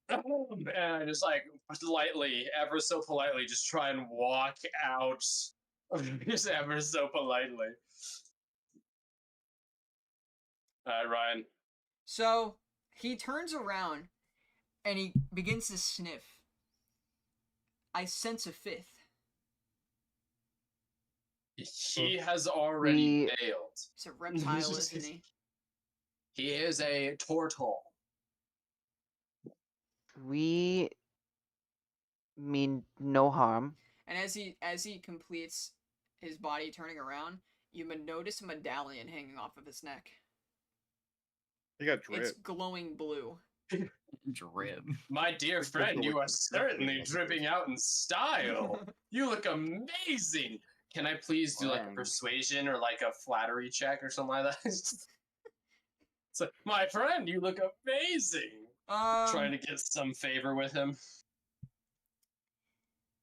And I just like politely, ever so politely, just try and walk out. Just ever so politely. Ryan. So he turns around and he begins to sniff. I sense a fifth. He has already failed. He's a reptile, isn't he? He is a tortle. We mean no harm. And as he completes his body turning around, you notice a medallion hanging off of his neck. You got drip. It's glowing blue. Drip. My dear friend, you are certainly dripping out in style. You look amazing. Can I please do like a Dang. persuasion or like a flattery check or something like that? It's like, my friend, you look amazing. Trying to get some favor with him.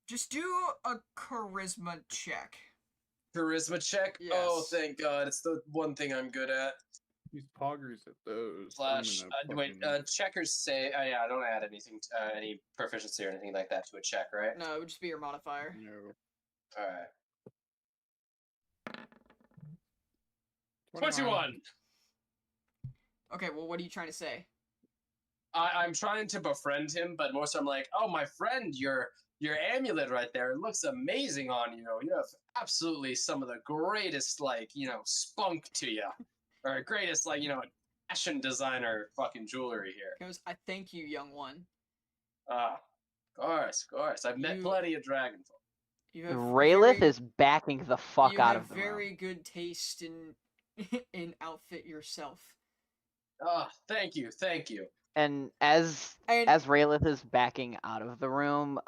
Just do a charisma check. Charisma check. Yes. Oh, thank God! It's the one thing I'm good at. He's poggers at those. Slash. Wait. Fucking... Checkers say. Yeah, I don't add anything. Any proficiency or anything like that to a check, right? No, it would just be your modifier. No. All right. 21. Okay, well, what are you trying to say? I'm trying to befriend him, but most I'm like, oh, my friend, your amulet right there, it looks amazing on you. You have absolutely some of the greatest, like, spunk to you. Or greatest, like, fashion designer fucking jewelry here. Goes, I thank you, young one. Of course. I've met plenty of dragon folk. Raylith is backing the fuck out of the You have very room. good taste in outfit yourself. Thank you. And as Raylith is backing out of the room,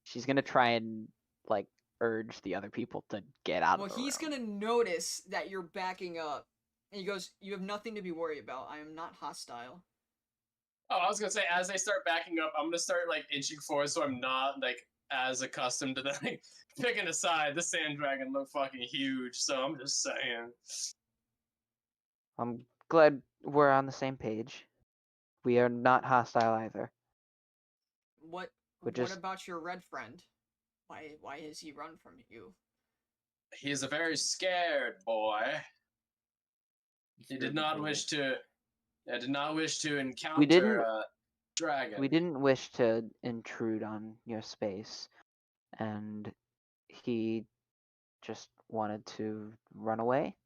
she's gonna try and like urge the other people to get out of the room. Well, he's gonna notice that you're backing up, and he goes, "You have nothing to be worried about. I am not hostile." Oh, I was gonna say, as they start backing up, I'm gonna start like inching forward, so I'm not like as accustomed to that. Like, picking aside, the sand dragon looked fucking huge, so I'm just saying. I'm glad we're on the same page. We are not hostile either. What just... about your red friend? Why has he run from you? He's a very scared boy. He did not wish to. I did not wish to encounter a dragon. We didn't wish to intrude on your space, and he just wanted to run away.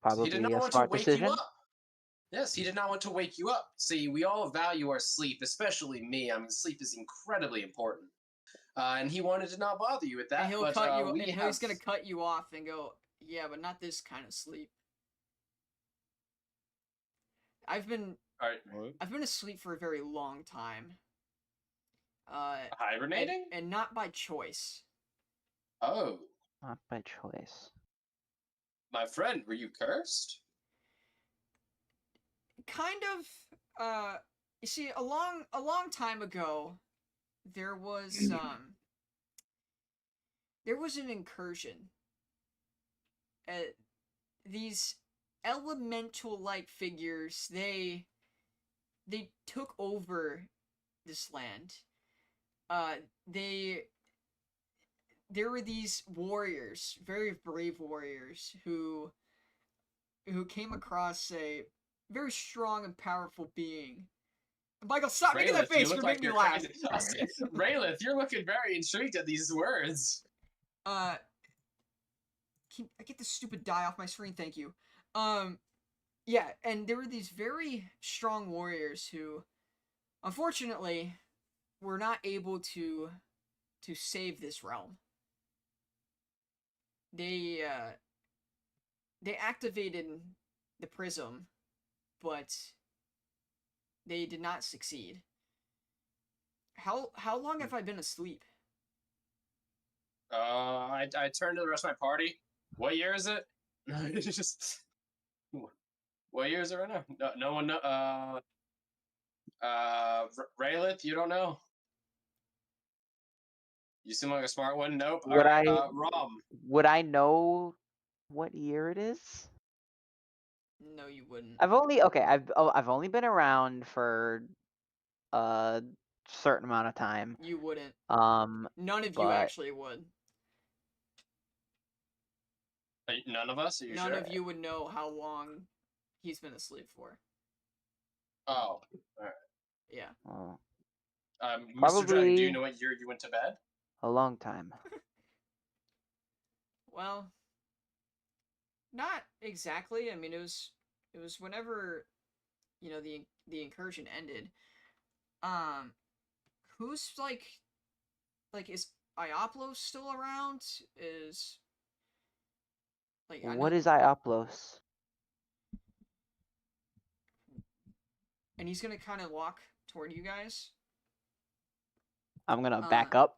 Probably he did not a want smart to wake decision. You up. Yes, he did not want to wake you up. See, we all value our sleep, especially me. I mean, sleep is incredibly important. And he wanted to not bother you with that. And he'll but, cut you. He's gonna cut you off and go, "Yeah, but not this kind of sleep." I've been asleep for a very long time. Hibernating? And not by choice. Oh. Not by choice. My friend, were you cursed? Kind of. You see, a long time ago, there was an incursion. These elemental-like figures, they took over this land. There were these warriors, very brave warriors, who came across a very strong and powerful being. Michael, stop making that face! You're making me laugh. Raylith, you're looking very intrigued at these words. I get this stupid die off my screen, thank you. Yeah, and there were these very strong warriors who, unfortunately, were not able to save this realm. They activated the prism, but they did not succeed. How long have I been asleep? I turned to the rest of my party. What year is it? Just what year is it right now? No one know. Raylith, you don't know. You seem like a smart one. Nope. Rom. Would I know what year it is? No, you wouldn't. I've only been around for a certain amount of time. You wouldn't. None of but... you actually would. None of us? Are you None sure? of you would know how long he's been asleep for. Oh, alright. Yeah. Oh. Mr. Dragon, do you know what year you went to bed? A long time. Well, not exactly. I mean, it was whenever, the incursion ended. Who's like is Ioplos still around? What is Ioplos? And he's gonna kind of walk toward you guys. I'm gonna back up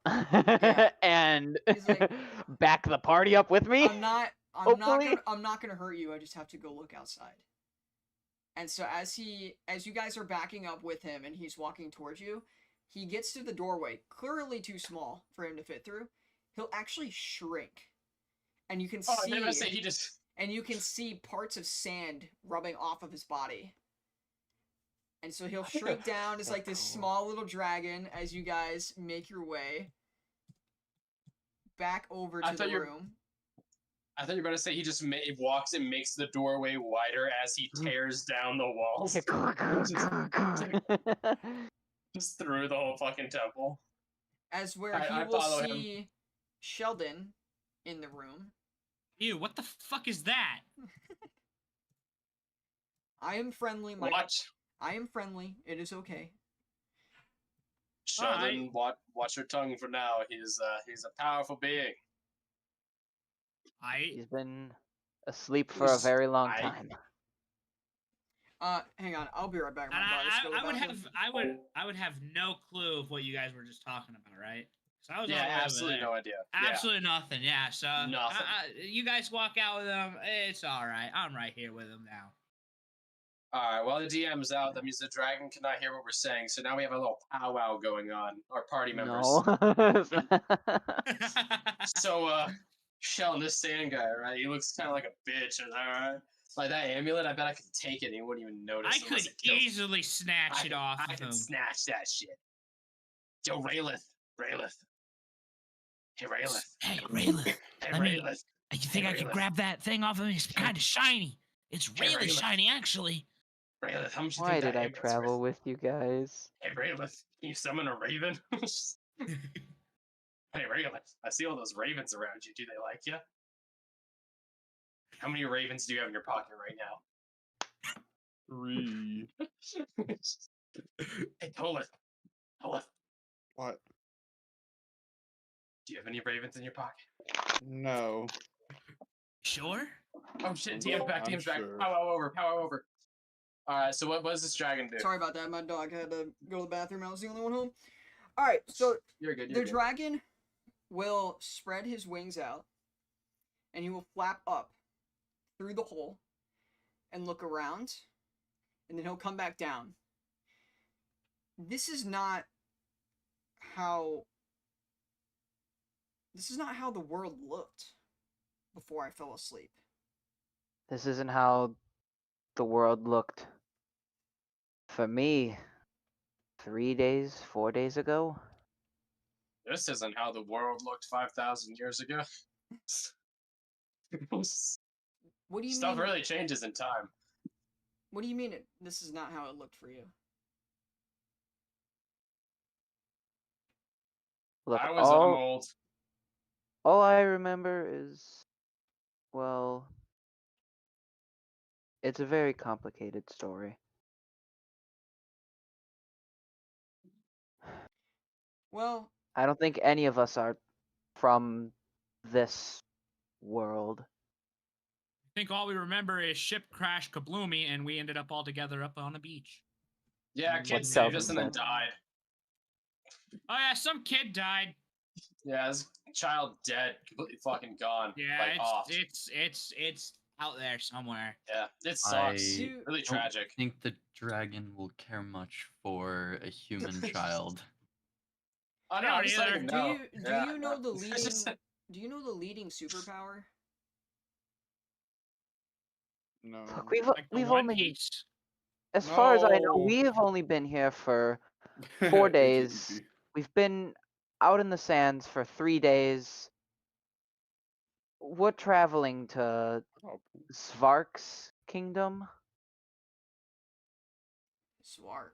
and like, back the party up with me. I'm not gonna hurt you. I just have to go look outside. And so as you guys are backing up with him and he's walking towards you, he gets to the doorway, clearly too small for him to fit through. He'll actually shrink, and you can Oh, I was see gonna say he just. and you can see parts of sand rubbing off of his body. And so he'll shrink down as like this Cool. small little dragon as you guys make your way back over I to thought the you were- room. I thought you were about to say he just walks and makes the doorway wider as he tears down the walls. Just through the whole fucking temple. As where I he will follow him. see Sheldon in the room. Ew, what the fuck is that? I am friendly, Mike. Watch. I am friendly. It is okay. Sheldon, watch your tongue for now. He's a powerful being. He's been asleep for a He's- very long I- time. Hang on. I'll be right back. And My body's still I would about have I would have no clue of what you guys were just talking about, right? So I was all Yeah, the way over absolutely there. no idea. Absolutely nothing. Yeah. So Nothing. you guys walk out with them. It's all right. I'm right here with them now. All right. While the DM's out, that means the dragon cannot hear what we're saying. So now we have a little powwow going on. Our party members. No. So, Sheldon, this sand guy, right? He looks kind of like a bitch. Is that right? Like that amulet, I bet I could take it and he wouldn't even notice. I unless could it kills him. easily snatch it off I of him. could snatch that shit. Yo, Raylith. Hey, Raylith. Hey, Raylan, Hey, let me- Raylith. you think I could Raylan. grab that thing off of him? It's kind of shiny. It's Hey, really Raylan. shiny, actually. Raylith, how much you Why think did that I amulet's travel worth? with you guys? Hey, Raylith, can you summon a raven? Hey, Raylith, I see all those ravens around you. Do they like you? How many ravens do you have in your pocket right now? 3. Hey, Tolith. What? Do you have any ravens in your pocket? No. Sure. Oh shit, DM's back, I'm DM's back. sure. Power over. Alright, so what does this dragon do? Sorry about that. My dog had to go to the bathroom. I was the only one home. All right. So You're good, the dragon will spread his wings out, and he will flap up through the hole and look around, and then he'll come back down. This is not how the world looked before I fell asleep. This isn't how the world looked for me 3 days, 4 days ago. This isn't how the world looked 5,000 years ago. What do you Stuff mean? really changes in time. What do you mean? This is not how it looked for you? Look, I'm all, old. all I remember is, well, it's a very complicated story. Well, I don't think any of us are from this world. I think all we remember is ship crash kabloomy, and we ended up all together up on a beach. Yeah, What kid saved us and then Calvin said. died. Oh yeah, some kid died. Yeah, this child dead, completely fucking gone. Yeah, like off. it's out there somewhere. Yeah, it sucks. I Really don't tragic. think the dragon will care much for a human child. Oh no, I I'm don't just either. letting him do know. you Yeah, you know the It's just- leading do you know the leading superpower? No. Look, Like the we've One only, Piece. as far as I know, No. we've only been here for 4 days. ATP. We've been out in the sands for 3 days. We're traveling to Oh, ZWARK's kingdom. ZWARK.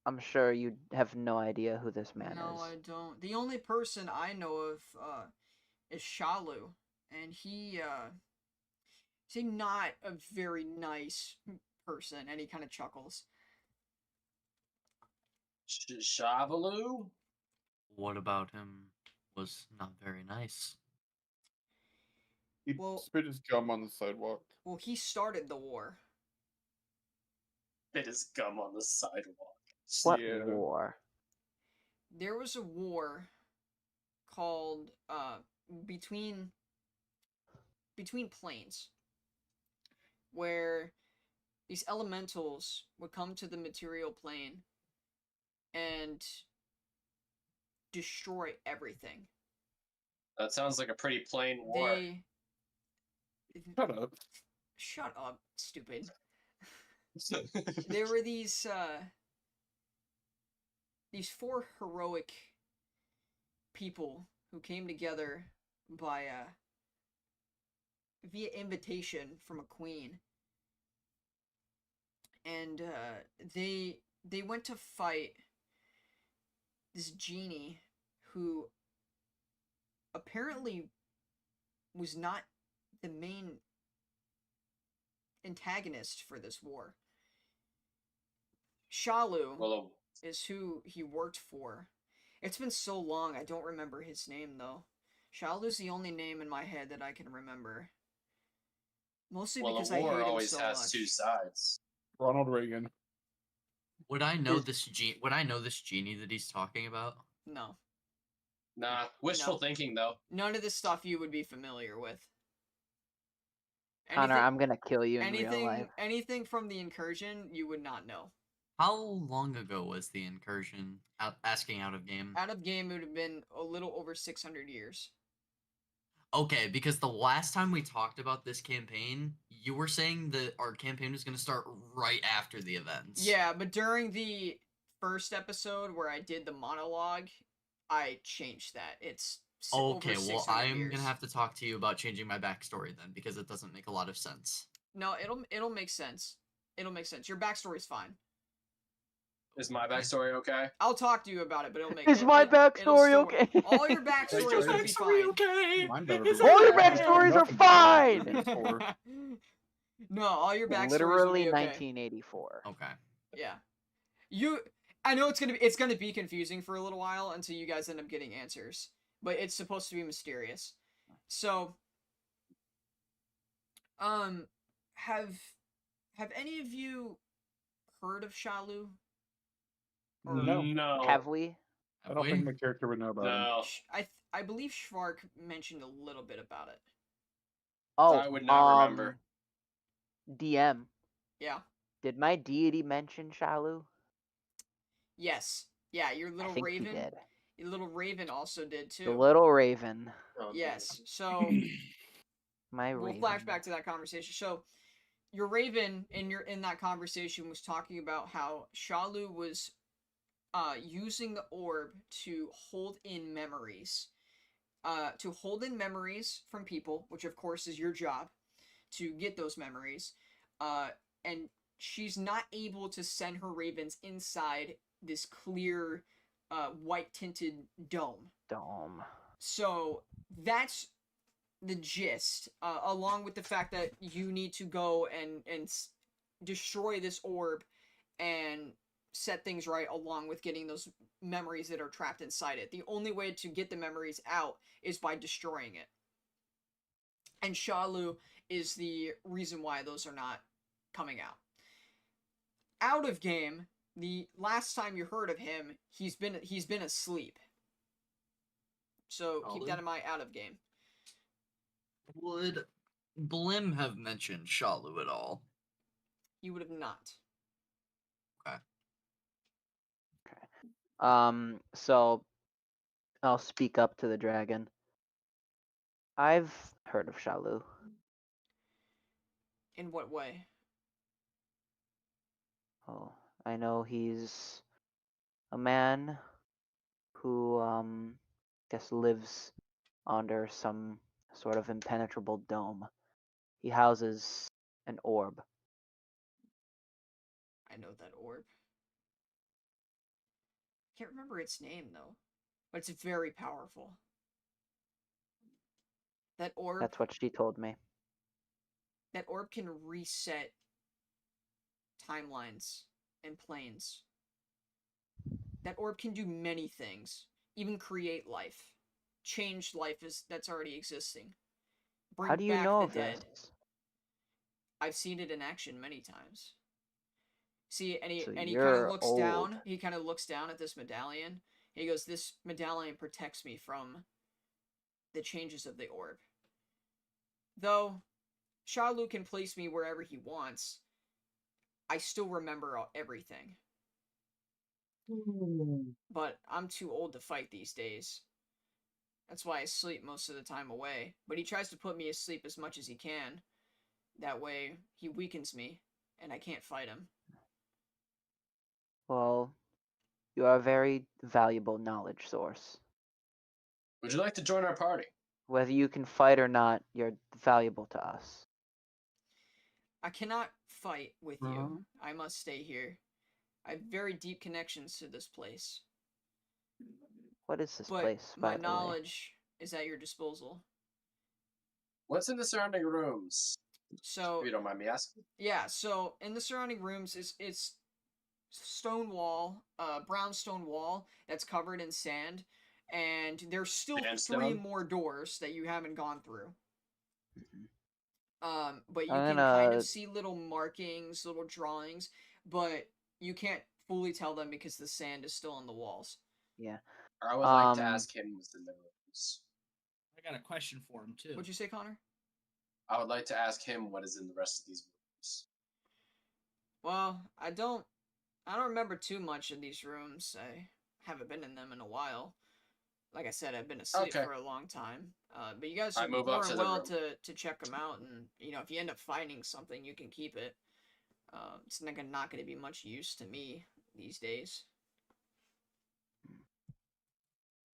I'm sure you have no idea who this man No, is. I don't. The only person I know of is Shalu, and he's not a very nice person, and he kind of chuckles. Shavaloo? What about him was not very nice? He Well- spit his gum on the sidewalk. Well, he started the war. Bit his gum on the sidewalk. What Yeah. war? There was a war called between planes, where these elementals would come to the material plane and destroy everything. That sounds like a pretty plain war. They Shut up. shut up, stupid. There were these four heroic people who came together by via invitation from a queen, and they went to fight this genie who apparently was not the main antagonist for this war. Shalu Well, is who he worked for. It's been so long, I don't remember his name, though. Shalu's the only name in my head that I can remember. Mostly well, because a I war hate him always so has much. two sides. Ronald Reagan. Would I know Is- this Would I know this genie that he's talking about? No. Nah, wishful No. thinking though. None of this stuff you would be familiar with. Connor, I'm gonna kill you in real life. Anything from the incursion, you would not know. How long ago was the incursion? Asking out of game. Out of game, it would have been a little over 600 years. Okay, because the last time we talked about this campaign, you were saying that our campaign was going to start right after the events. Yeah, but during the first episode where I did the monologue, I changed that. It's Okay, over well, 600 I'm years. going to have to talk to you about changing my backstory then, because it doesn't make a lot of sense. No, it'll make sense. It'll make sense. Your backstory's fine. Is my backstory okay? I'll talk to you about it, but it'll make. Is my it'll backstory still okay? work. All your backstories will be fine. okay. Mine better be. All your Nothing backstories are better fine! than four. No, all your backstories Literally will be okay. 1984. Okay. Yeah. I know it's gonna be confusing for a little while until you guys end up getting answers, but it's supposed to be mysterious. So, have any of you heard of Shalu? No. No. Have we? I don't think my character would know about him. No. I believe Schwark mentioned a little bit about it. Oh, I would not remember. DM. Yeah. Did my deity mention Shalu? Yes. Yeah, your I little think raven. he did. Your little raven also did too. The little raven. Yes. So My we'll raven. flash back to that conversation. So your raven in that conversation was talking about how Shalu was using the orb to hold in memories. To hold in memories from people, which of course is your job, to get those memories. And she's not able to send her ravens inside this clear, white tinted dome. So that's the gist, along with the fact that you need to go and destroy this orb and set things right, along with getting those memories that are trapped inside it. The only way to get the memories out is by destroying it. And Shalu is the reason why those are not coming out. Out of game, the last time you heard of him, he's been asleep. So keep that in mind. Out of game. Would Blim have mentioned Shalu at all? He would have not. So I'll speak up to the dragon. I've heard of Shalu. In what way? Oh, I know he's a man who guess lives under some sort of impenetrable dome. He houses an orb. I know that orb. Can't remember its name though, but it's very powerful. That orb. That's what she told me. That orb can reset timelines and planes. That orb can do many things, even create life, change life that's already existing. Bring How do you back know the of dead. this? I've seen it in action many times. See, and he So kind of you're looks old. down. He kind of looks down at this medallion. He goes, "This medallion protects me from the changes of the orb. Though Shalu can place me wherever he wants, I still remember everything." But I'm too old to fight these days. That's why I sleep most of the time away. But he tries to put me asleep as much as he can. That way, he weakens me, and I can't fight him. Well, you are a very valuable knowledge source. Would you like to join our party? Whether you can fight or not, you're valuable to us. I cannot fight with Uh-huh. you. I must stay here. I have very deep connections to this place. What is this But place, my by the way? knowledge is at your disposal. What's in the surrounding rooms? So If you don't mind me asking. yeah, so in the surrounding rooms it's stone wall, brown stone wall that's covered in sand, and there's still 3 Sandstone? more doors that you haven't gone through. Mhm. But you I'm can kind gonna- of see little markings, little drawings, but you can't fully tell them because the sand is still on the walls. Yeah. I would like to Um, ask him what's in the rooms. I got a question for him too. What'd you say, Connor? I would like to ask him what is in the rest of these rooms. Well, I don't remember too much of these rooms. I haven't been in them in a while. Like I said, I've been asleep Okay. for a long time. But you guys I are move more up to than the well room. to check them out, and if you end up finding something, you can keep it. It's not gonna be much use to me these days.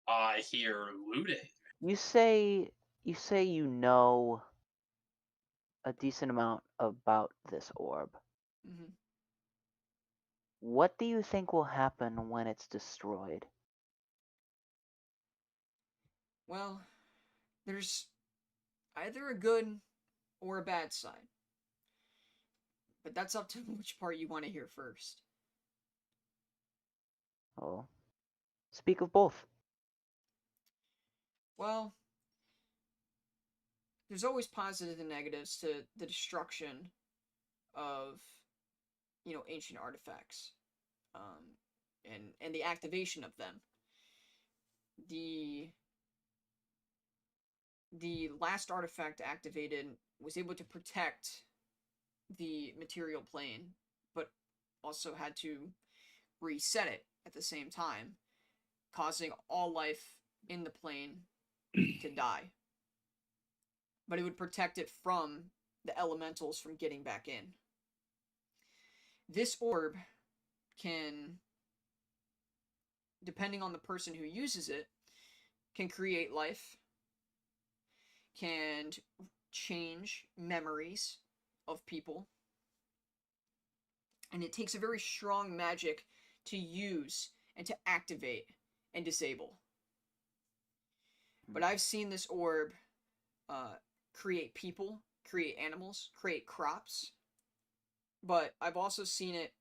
I hear looting. you say you know a decent amount about this orb. Hmm. What do you think will happen when it's destroyed? Well, there's either a good or a bad side, but that's up to which part you want to hear first. Oh, speak of both. Well, there's always positives and negatives to the destruction of ancient artifacts, and the activation of them. The last artifact activated was able to protect the material plane, but also had to reset it at the same time, causing all life in the plane to die. But it would protect it from the elementals from getting back in. This orb can, depending on the person who uses it, can create life, can change memories of people, and it takes a very strong magic to use and to activate and disable. But I've seen this orb create people, create animals, create crops, but I've also seen it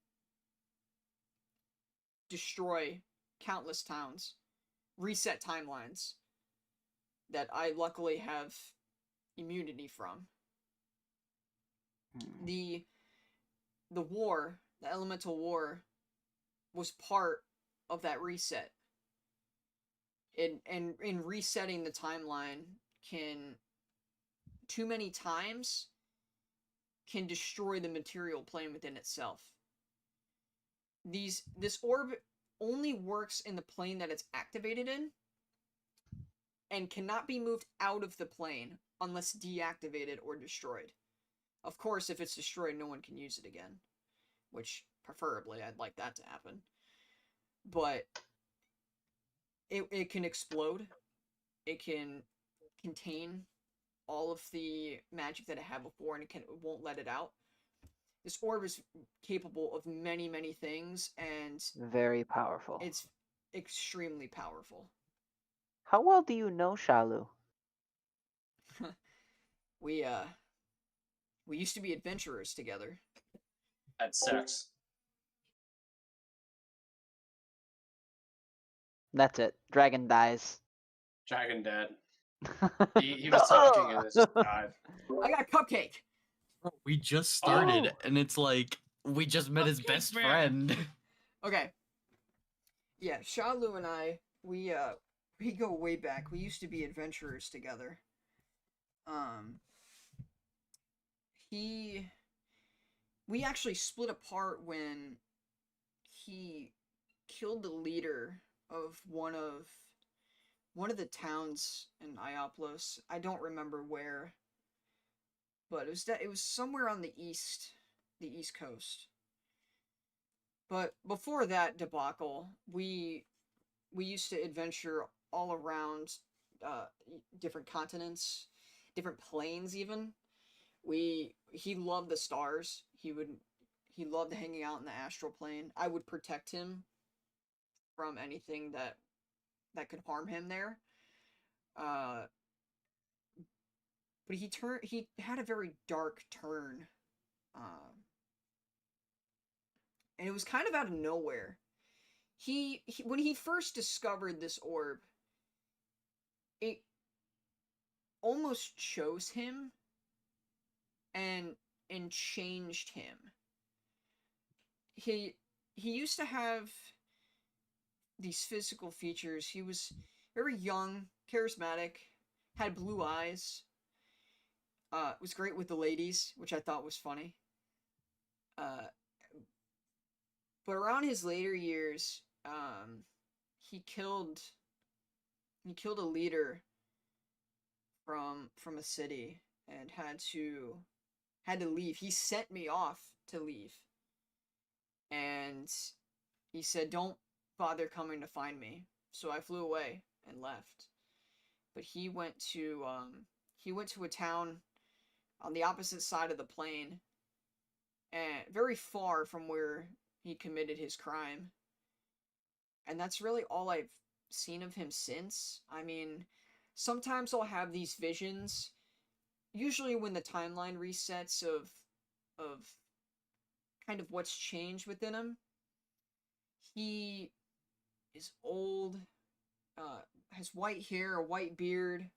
destroy countless towns, reset timelines that I luckily have immunity from. Hmm. The war, the elemental war, was part of that reset. And in resetting the timeline can too many times can destroy the material plane within itself. This orb only works in the plane that it's activated in and cannot be moved out of the plane unless deactivated or destroyed. Of course, if it's destroyed, no one can use it again, which preferably I'd like that to happen. But it can explode. It can contain all of the magic that it had before, and it won't let it out. This orb is capable of many, many things, and Very powerful. it's extremely powerful. How well do you know Shalu? We used to be adventurers together. Had sex. That's it. Dragon dies. Dragon dead. He was talking and it just died. I got a cupcake. We just started, Oh! and it's like we just met his Okay, best man. friend. Okay. Yeah, Shalu and I, we go way back. We used to be adventurers together. We actually split apart when he killed the leader of one of the towns in Ioplos. I don't remember where, but it was somewhere on the east coast. But before that debacle, we used to adventure all around different continents, different planes even. He loved the stars. He loved hanging out in the astral plane. I would protect him from anything that could harm him there. But he had a very dark turn. And it was kind of out of nowhere. He when he first discovered this orb, it almost chose him and changed him. He used to have these physical features. He was very young, charismatic, had blue eyes. Was great with the ladies, which I thought was funny. But around his later years, he killed a leader from a city and had to leave. He sent me off to leave, and he said, "Don't bother coming to find me." So I flew away and left. But he went to a town on the opposite side of the plane, and very far from where he committed his crime. And that's really all I've seen of him since. I mean, sometimes I'll have these visions, usually when the timeline resets of kind of what's changed within him. He is old, has white hair, a white beard,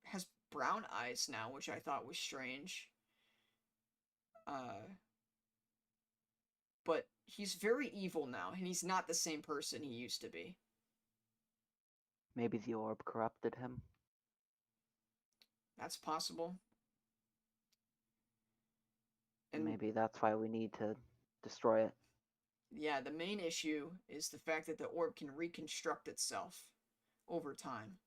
has brown eyes now, which I thought was strange. But he's very evil now, and he's not the same person he used to be. Maybe the orb corrupted him. That's possible. And maybe that's why we need to destroy it. yeah, the main issue is the fact that the orb can reconstruct itself over time.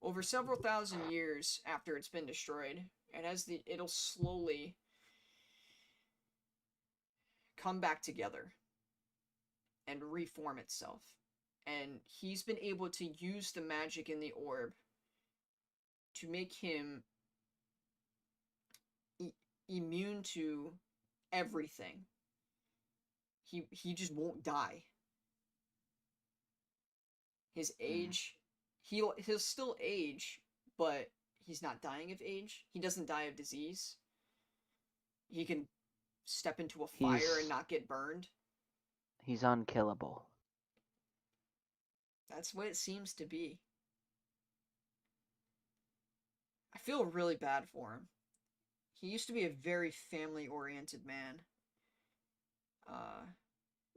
Over several thousand years after it's been destroyed, and it'll slowly come back together and reform itself. And he's been able to use the magic in the orb to make him immune to everything. He just won't die. His age, he'll still age, but he's not dying of age. He doesn't die of disease. He can step into a fire and not get burned. He's unkillable. That's what it seems to be. I feel really bad for him. He used to be a very family-oriented man.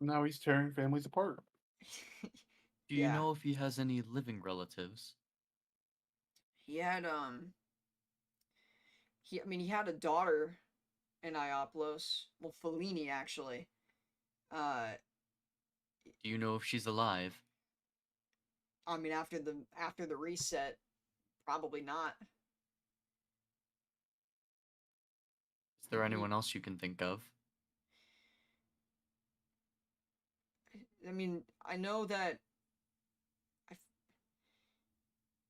Now he's tearing families apart. Do you know if he has any living relatives? He had he had a daughter in Ioplos. Well, Fellini actually. Do you know if she's alive? I mean, after the reset, probably not. Is there anyone else you can think of? I mean, I know that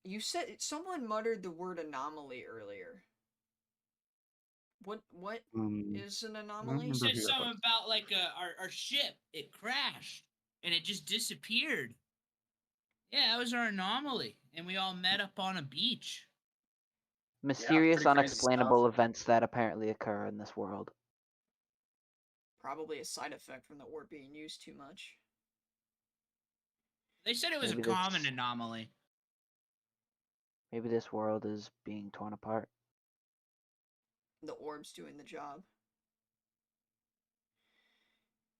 you said someone muttered the word anomaly earlier. What is an anomaly? You said something about like our ship. It crashed and it just disappeared. Yeah, that was our anomaly, and we all met up on a beach. Mysterious, pretty crazy unexplainable stuff. events that apparently occur in this world. Probably a side effect from the orb being used too much. They said it was Maybe a common this- anomaly. Maybe this world is being torn apart. The orb's doing the job.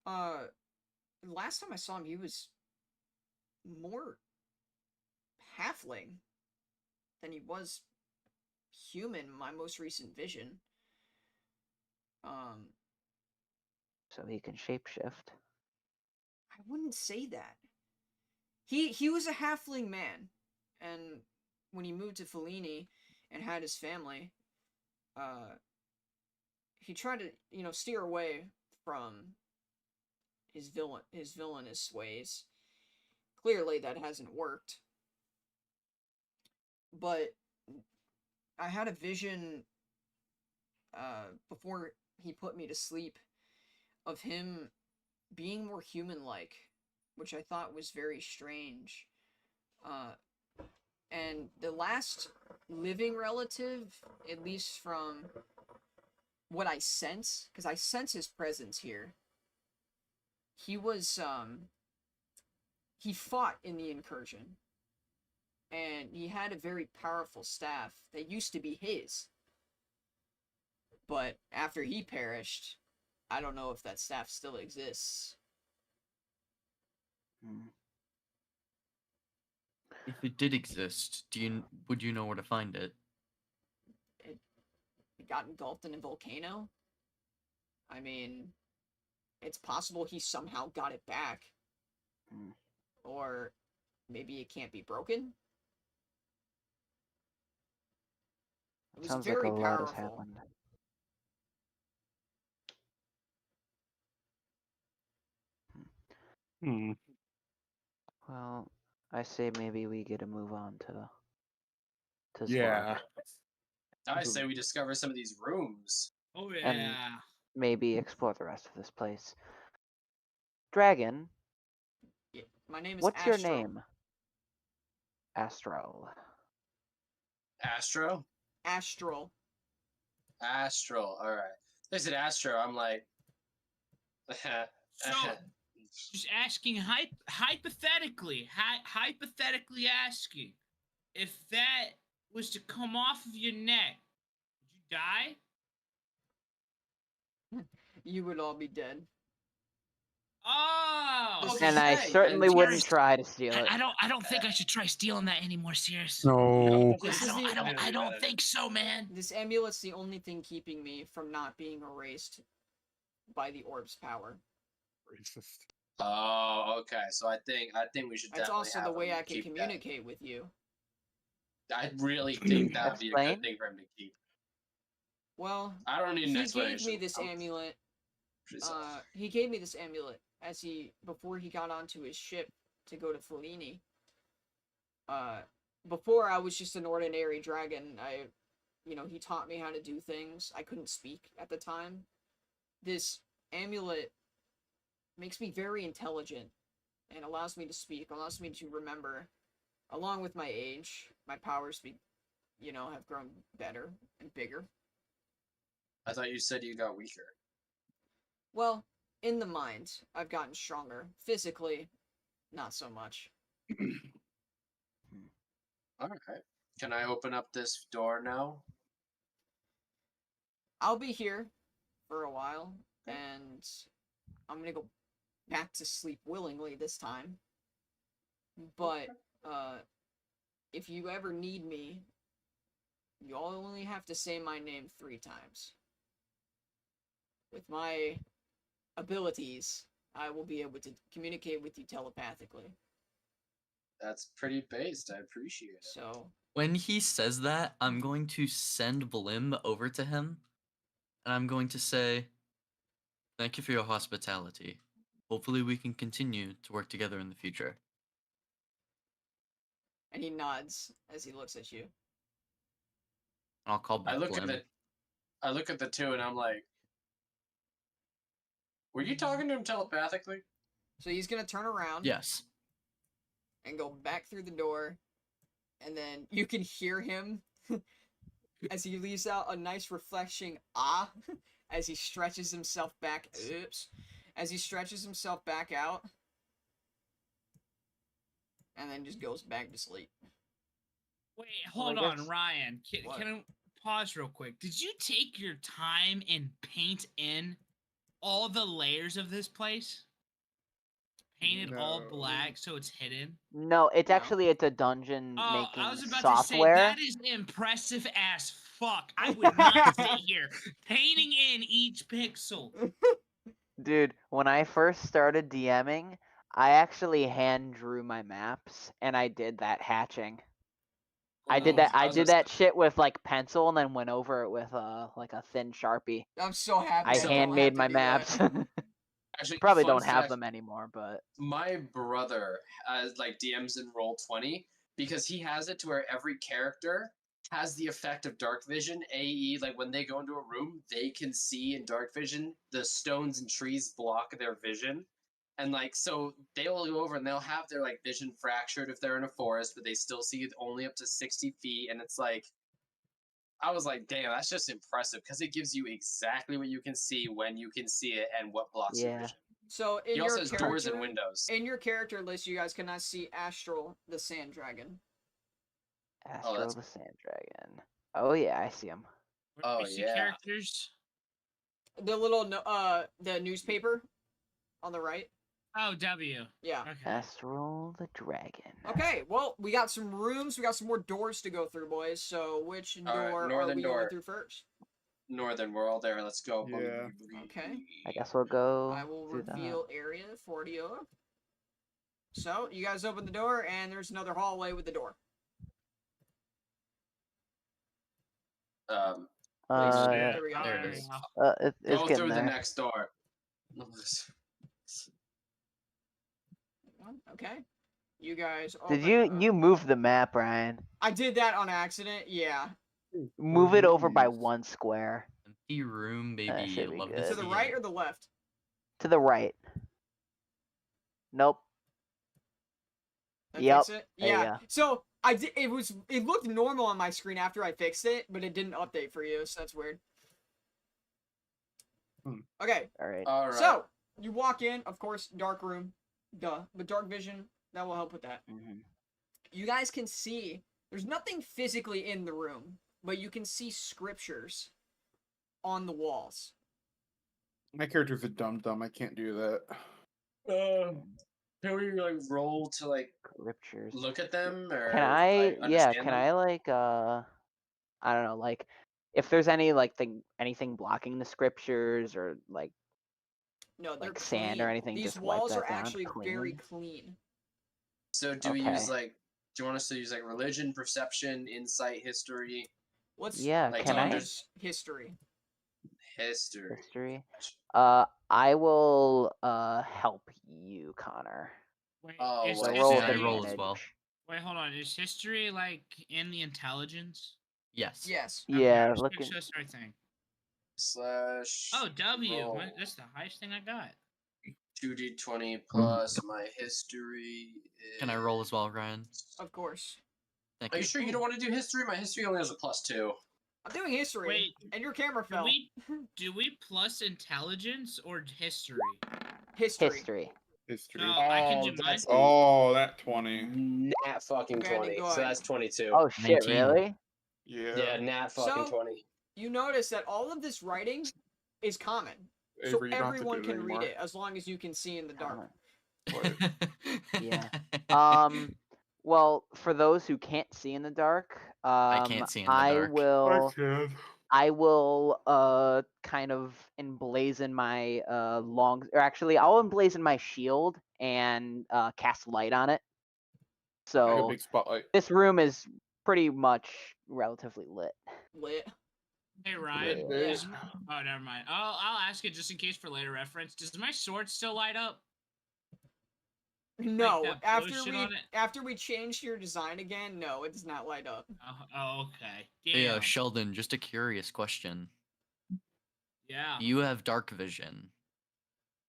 Last time I saw him, he was more halfling than he was human. My most recent vision. So he can shapeshift. I wouldn't say that. He was a halfling man, and when he moved to Fellini and had his family, he tried to, steer away from his villainous ways. Clearly that hasn't worked. But I had a vision before he put me to sleep of him being more human-like, which I thought was very strange. And the last living relative, at least from what I sense, because I sense his presence here, he was, he fought in the incursion. And he had a very powerful staff that used to be his. But after he perished, I don't know if that staff still exists. If it did exist, would you know where to find it? It got engulfed in a volcano. I mean, it's possible he somehow got it back. Or maybe it can't be broken. It was Sounds very like a lot has powerful. happened. Well, I say maybe we get a move on to Yeah. ZWARK. I say we discover some of these rooms. Oh And- yeah. Maybe explore the rest of this place. Dragon, Yeah, my name is what's your Astro. name? Astro. Astro? Astral. Astral. All right. They said Astro. I'm like. So, just asking hypothetically, hypothetically asking, if that was to come off of your neck, would you die? You would all be dead. Oh, Okay. And I Okay, certainly and wouldn't serious. try to steal it. I don't think I should try stealing that anymore, serious. No. This is the I don't think so, man. This amulet's the only thing keeping me from not being erased by the orb's power. Racist. Oh, okay. So I think we should. It's definitely also the have way him I can keep communicate with you. that. I really think that'd be a Explain? good thing for him to keep. Well, I don't need an he explanation. gave me this amulet. He gave me this amulet before he got onto his ship to go to Fellini. Before I was just an ordinary dragon. He taught me how to do things. I couldn't speak at the time. This amulet makes me very intelligent and allows me to speak, allows me to remember. Along with my age, my powers have grown better and bigger. I thought you said you got weaker. Well, in the mind, I've gotten stronger. Physically, not so much. All right. Can I open up this door now? I'll be here for a while, and I'm gonna go back to sleep willingly this time. But, if you ever need me, you only have to say my name 3 times. With my abilities, I will be able to communicate with you telepathically. That's pretty based. I appreciate it. So, When he says that, I'm going to send Blim over to him, and I'm going to say, "Thank you for your hospitality. Hopefully we can continue to work together in the future." and he nods as he looks at you. And I'll call back I look Blim. at the two and I'm like, were you talking to him telepathically? So he's gonna turn around Yes. and go back through the door, and then you can hear him as he leaves out a nice reflection as he stretches himself back. As he stretches himself back out, and then just goes back to sleep. Wait, Well, hold I on, guess- Ryan. What? Can I pause real quick? Did you take your time and paint in all the layers of this place? Paint it all No. black so it's hidden? No, it's No. actually a dungeon Oh, making I was about software. to say that is impressive as fuck. I would not sit here painting in each pixel. Dude, when I first started DMing, I actually hand drew my maps, and I did that hatching. I did that. I was did gonna that shit with like pencil, and then went over it with like a thin Sharpie. I'm so happy I I don't have handmade to my do that. maps. Actually, Probably fun don't have fact, them anymore, but my brother has like DMs in Roll20 because he has it to where every character has the effect of dark vision. AE, like when they go into a room, they can see in dark vision. The stones and trees block their vision. And like so they'll go over and they'll have their like vision fractured if they're in a forest, but they still see it only up to 60 feet. And it's like I was like, damn, that's just impressive because it gives you exactly what you can see when you can see it and what blocks your yeah. vision. So He in also your has character, doors and windows. in your character list, you guys cannot see Astral, the sand dragon. Astro that's- the Sand Dragon. Oh yeah, I see him. Where do Oh, we see yeah. characters? The little the newspaper on the right. Oh, W. Yeah. Okay. Astral the Dragon. Okay, well, we got some rooms, we got some more doors to go through, boys. So which All right, door are northern we door. going through first? Northern, we're all there. Let's go. Yeah. Okay. I guess we'll go. I will through that. reveal area for you. So, you guys open the door, and there's another hallway with the door. There we go. There it is. It's Go getting through the there. next door. Okay. You guys Did open you move the map, Ryan? I did that on accident, yeah. Move it over by Jeez. 1 square. Empty room, maybe should be love good. to To the see right it. or the left? To the right. Nope. That Yep, fix it? there you Yeah. go. So it looked normal on my screen after I fixed it, but it didn't update for you, so that's weird. Okay, All right. All right. so you walk in, of course, dark room, duh, but dark vision, that will help with that. Mhm. You guys can see there's nothing physically in the room, but you can see scriptures on the walls. My character's a dum-dum. I can't do that. Can we like roll to like Scriptures. look at them or Can I? Yeah. understand Can them? I like? I don't know. Like, if there's any like anything blocking the scriptures or like No, they're like sand or clean. anything, These just wipe walls that are down. actually very Clean. clean. So do we use Okay. like? Do you want us to use like religion, perception, insight, history, Yeah. like Can to I? History. history? History. I will help you, Connor. Wait, Oh, is So well, roll Yeah, I with roll as well. advantage. Wait, hold on. Is history like in the intelligence? Yes. Yes. Okay, Yeah. I just Looking. make sure that's the right thing. Slash. Oh, W. roll. That's the highest thing I got. 2d20 plus my history. Can I roll as well, Ryan? Of course. Thank Are you sure you don't want to do history? My history only has a +2. I'm doing history. Wait, and your camera Do fell. we plus intelligence or history? History. History. History. No, I can do mine. that's Oh, that 20. nat fucking Brandon, 20. go So ahead. that's 22. Oh shit! 19. Really? Yeah. Yeah, nat fucking So- 20. You notice that all of this writing is common. So Avery, you don't have to everyone do it can read anymore. it as long as you can see in the dark. Yeah. Well, for those who can't see in the dark, I can't see in the dark. I will kind of emblazon my or actually I'll emblazon my shield and cast light on it. Like a So big spotlight. this room is pretty much relatively lit. Lit. Hey Ryan. Yeah. Is, oh, never mind. I'll ask it just in case for later reference. Does my sword still light up? No, that blue shit on it? after we changed your design again, no, it does not light up. Oh, okay. Hey, Damn. Sheldon, just a curious question. Yeah. You have dark vision.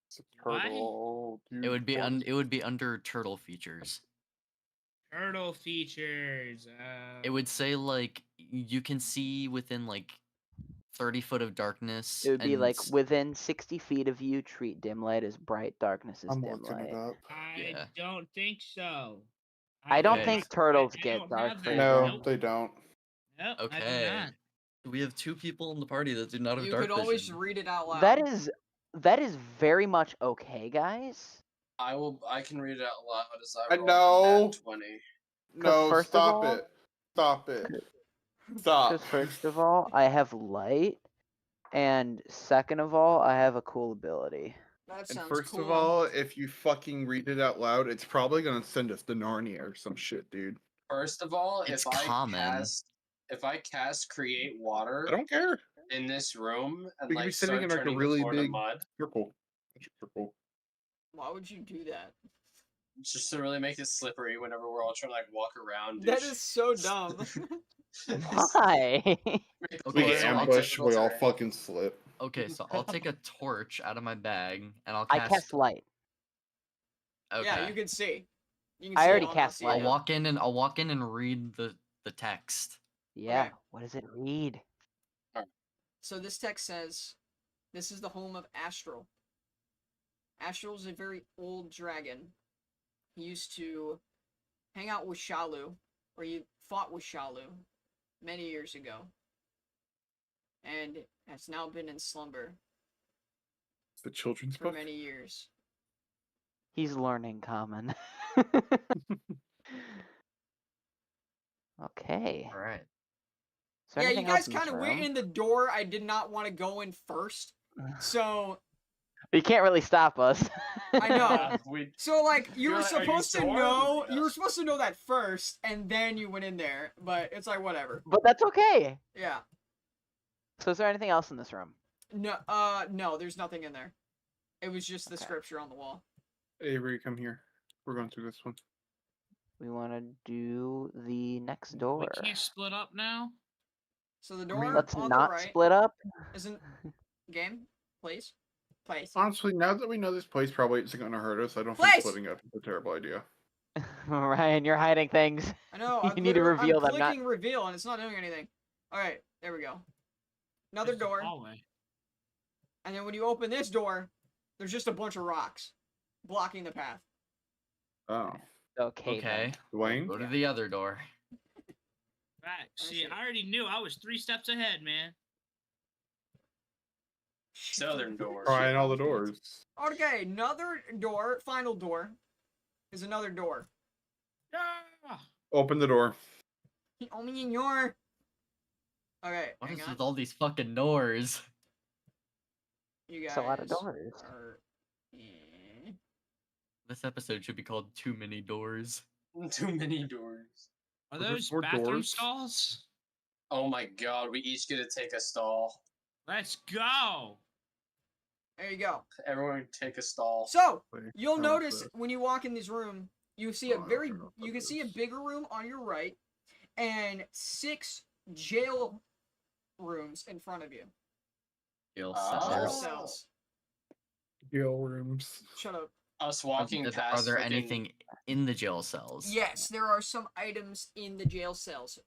It's a turtle. It would be under turtle features. Turtle features. It would say like you can see within like 30 foot of darkness. It would be and like within 60 feet of you, treat dim light as bright, darkness is I'm dim looking light. it up. I Yeah. don't think so. I don't Okay. think turtles I get don't dark have that. vision. No, Nope. they don't. Nope, I do Okay. not. We have 2 people in the party that do not have You dark could always vision. read it out loud. That is very much okay, guys. I can read it out loud as I roll No. nat 20. No, first of stop all- it. Stop it. Stop. Because first of all, I have light, and second of all, I have a cool ability. That And sounds first cool. of all, if you fucking read it out loud, it's probably gonna send us to Narnia or some shit, dude. First of all, It's if I common. cast create water I don't care. in this room and We could be like sitting start in like a turning the really floor to big mud, circle. Circle. Why would you do that? just to really make it slippery whenever we're all trying to like walk around. That is so dumb. Why? We Okay, get so I'll ambushed, we all Sorry. fucking slip. Okay, so I'll take a torch out of my bag and I'll I cast. cast light. Okay. Yeah, you can see. You can I see already all cast Nazi I'll light. now. walk in and read the text. Yeah. Okay. What does it read? So this text says, "This is the home of Astral. Astral is a very old dragon. He used to hang out with Shalu, or he fought with Shalu many years ago, and has now been in slumber It's the children's for book. many years." He's learning common. Okay. All right. Is there Yeah, you anything guys else in this kind of went room? in the door. I did not want to go in first, so You can't really stop us. I know. Yeah, we like you You're were like, "Are you supposed to sure?" know. You Yeah. were supposed to know that first, and then you went in there. But it's like whatever. But that's okay. Yeah. So is there anything else in this room? No, there's nothing in there. It was just the Okay. scripture on the wall. Avery, come here. We're going through this one. We want to do the next door. We can't split up now. So the I mean, door Let's on not the right split up. isn't game, please. Place. Honestly, now that we know this place probably isn't going to hurt us, I don't Place! think splitting up is a terrible idea. Ryan, you're hiding things. I know. You need to reveal them, I'm not- clicking reveal, and it's not doing anything. All right, there we go. Another There's the door, hallway. and then when you open this door, there's just a bunch of rocks blocking the path. Oh. Okay. Okay. Dwayne? Go to the other door. Right. I See, see. I already knew I was 3 steps ahead, man. southern door. Trying all the doors. Okay, another door. Final door is another door. Ah! Open the door. Open your. Okay, What hang is on. with all these fucking doors? You guys It's a lot of doors. are. This episode should be called Too Many Doors. Too many doors. Are Are there those 4 bathroom doors? stalls? Oh my god, we each get to take a stall. Let's go. There you go. Everyone take a stall. So Wait, you'll how is notice this? when you walk in this room, you see a Oh, I very, don't know you what can see a this- bigger room on your right, and 6 jail rooms in front of you. Jail Oh. Jail cells. cells. Jail rooms. Shut up. Us walking past. Are there freaking- anything in the jail cells? Yes, there are some items in the jail cells.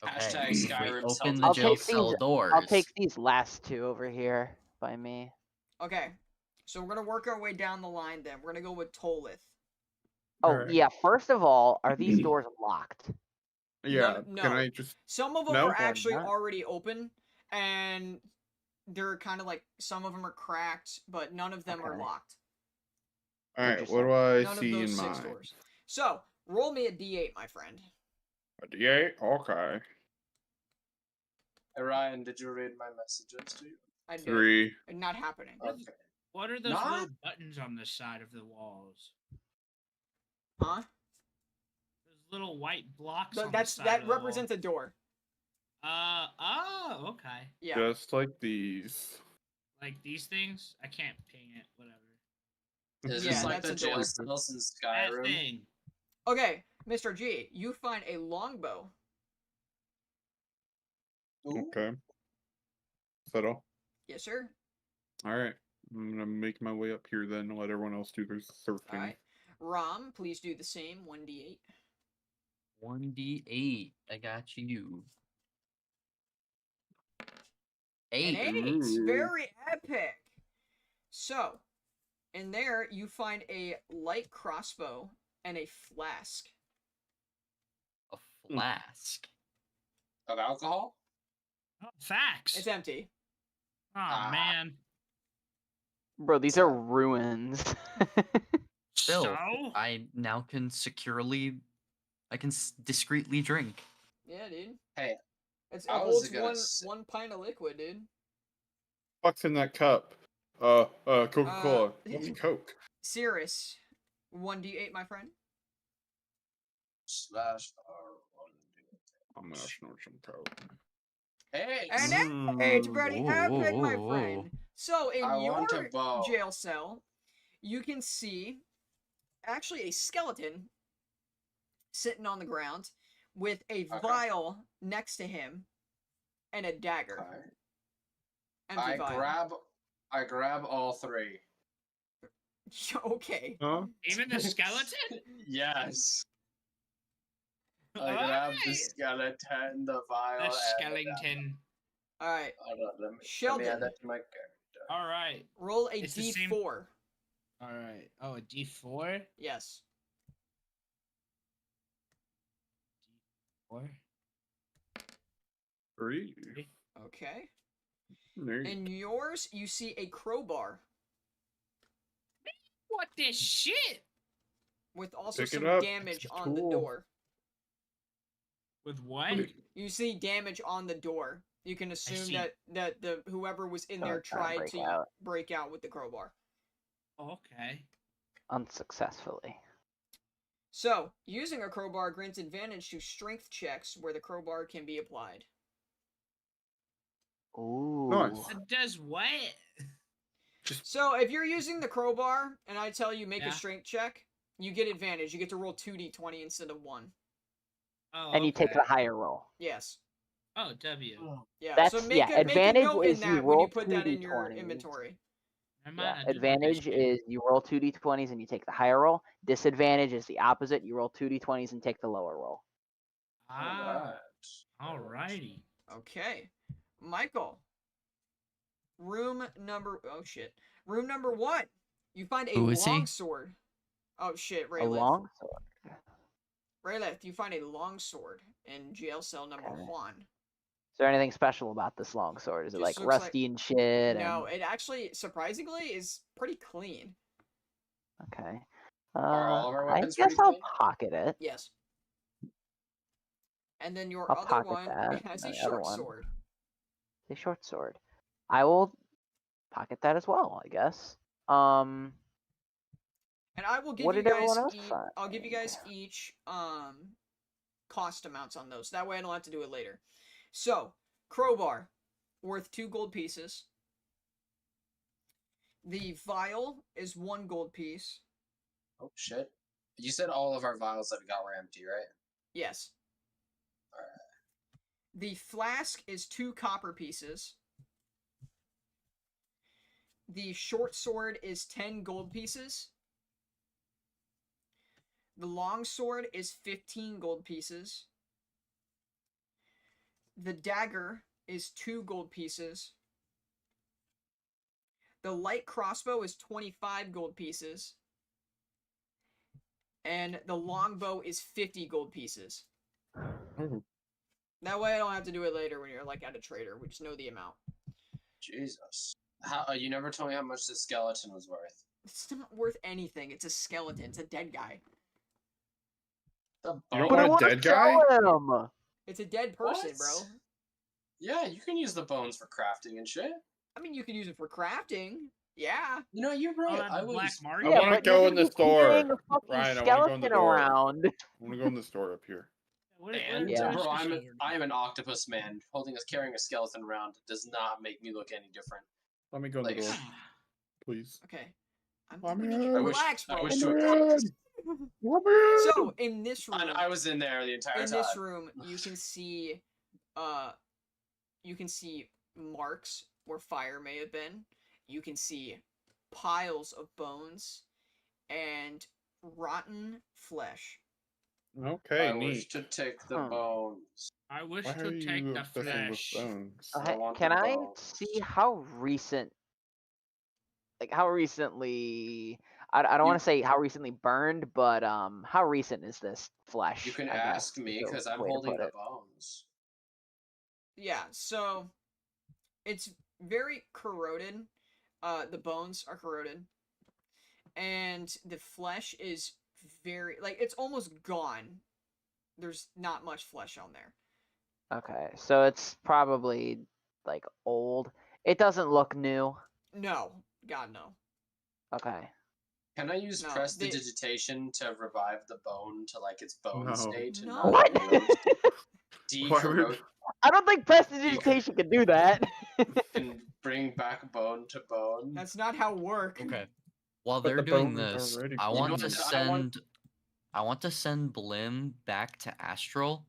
Hashtag We Skyrim open Celtics. the I'll jail take cell these- doors. I'll take these last 2 over here by me. Okay, so we're gonna work our way down the line. Then we're gonna go with Tolith. Oh, Alright. yeah. First of all, are these doors locked? Yeah, no. can I just... Some of them No, are they're actually not. already open, and they're kind of like some of them are cracked, but none of them are Okay. locked. Alright, what do I None of see those in 6 mine? doors. So roll me a d8, my friend. A D8? Okay. Hey Ryan, did you read my messages to you? I did. 3. Not happening. Okay. What are those Not- little buttons on the side of the walls? Huh? Those little white blocks. Th- on that's the side that of the wall. represents a door. Oh, okay. Yeah. Just like these. Like these things? I can't ping it. Whatever. Is Yeah, this like that's the a door. jail cells in That Skyrim? thing. Okay, Mr. G, you find a longbow. Ooh. Okay. Is that all? Yes, sir. Alright. I'm gonna make my way up here then and let everyone else do their surfing. All right. Rom, please do the same. 1d8. 1d8. I got you. An 8. 8. Ooh. Very epic. So, in there, you find a light crossbow and a flask. A flask. Of alcohol? Oh, facts. It's empty. Oh Ah. man. Bro, these are ruins. Still, So? I now can securely, I can discreetly drink. Yeah, dude. Hey, It I was holds gonna one say- one pint of liquid, dude. What's in that cup? Coca-Cola. What's Coke? Cirrus, 1d8, my friend. Slash R1. I'm gonna snort some Coke. Hey, And it's very epic, my friend. So in I your want a bow. jail cell, you can see actually a skeleton sitting on the ground with a vial next to him and a dagger. Okay. Empty vial. I grab all three. Okay. Huh? Even the skeleton? Yes. I grab the skeleton, the vial, The skeleton. All right. let me Sheldon. add that to my character. All right. Roll a It's the same- d4. All right. Oh, a D4. Yes. D4. 3. Okay. Neat. In yours, you see a crowbar What this shit? with also Pick it some up. damage It's a on the tool. door. With what? You see damage on the door. You can assume see. that the whoever was in there Trying tried to to break break out with the crowbar. Okay. Unsuccessfully. So, using a crowbar grants advantage to strength checks where the crowbar can be applied. Ooh. Nice. It does what? So, if you're using the crowbar and I tell you make a Yeah. strength check, you get advantage. You get to roll 2d20 instead of 1. Oh, And you take okay. the higher roll. Yes. Oh, W. Yeah. That's so make a advantage note is in you that when you roll put that in your 2d20s. inventory. Never Yeah, mind, I do want this advantage shit. is you roll 2d20s and you take the higher roll. Disadvantage is the opposite. You roll 2d20s and take the lower roll. Ah. Alrighty. Okay. Michael. Room number... Oh, shit. Room number 1. You find a Who is he? longsword. Oh, shit. A Raylith. long sword. Raylith, you find a longsword in jail cell number Okay. 1. Is there anything special about this long sword? Is it Just like looks like- rusty and shit? No, And... it actually, surprisingly, is pretty clean. Okay. Are all of our I weapons guess pretty I'll clean? pocket it. Yes. And then your I'll other pocket one that, has and a the other short one. sword. The short sword. I will pocket that as well, I guess. And I will give What you did guys everyone else I'll give you find? guys each cost amounts on those. That way I don't have to do it later. So, crowbar worth 2 gold pieces. The vial is 1 gold piece. Oh shit! You said all of our vials that we got were empty, right? Yes. Alright. The flask is 2 copper pieces. The short sword is 10 gold pieces. The long sword is 15 gold pieces. The dagger is 2 gold pieces. The light crossbow is 25 gold pieces. And the longbow is 50 gold pieces. Oh. That way I don't have to do it later when you're like at a trader. We just know the amount. Jesus. How you never told me how much this skeleton was worth. It's not worth anything. It's a skeleton. It's a dead guy. The You don't But I want a want to dead guy? sell him. It's a dead person, What? bro. Yeah, you can use the bones for crafting and shit. I mean, you can use it for crafting. Yeah. You know, you're Oh, right. that I black was. market. I Yeah, wanna but go you're in the gonna be store. carrying a fucking Ryan, I wanna go in the skeleton door. around. I want to go in the store up here. And Yeah. bro, I'm an octopus man. Carrying a skeleton around does not make me look any different. Let me go in the Like, door, please. Okay. I'm Let me telling you, in. relax, bro. I wish Let to me have. in. Let me in. So in this room, I was in there the entire in time. this room, you can see marks where fire may have been. You can see piles of bones and rotten flesh. Okay, I wish neat. to take the Huh. bones. I wish Why to are take you the obsessing with flesh. bones? I want Can the I bones. see how recent, like how recently? I don't You- want to say how recently burned, but how recent is this flesh? You can I guess, ask me is the because I'm way to holding put the it. bones. Yeah, so it's very corroded. The bones are corroded. And the flesh is very, like, it's almost gone. There's not much flesh on there. Okay, so it's probably like old. It doesn't look new. No, God, no. Okay. Can I use No, prestidigitation to revive the bone to like its bone No. state and No. not What? decorrode I don't think prestidigitation can do that. and bring back bone to bone? That's not how work. Okay. While But they're the doing bones are this, ready I for want you. to send I want to send Blim back to Astral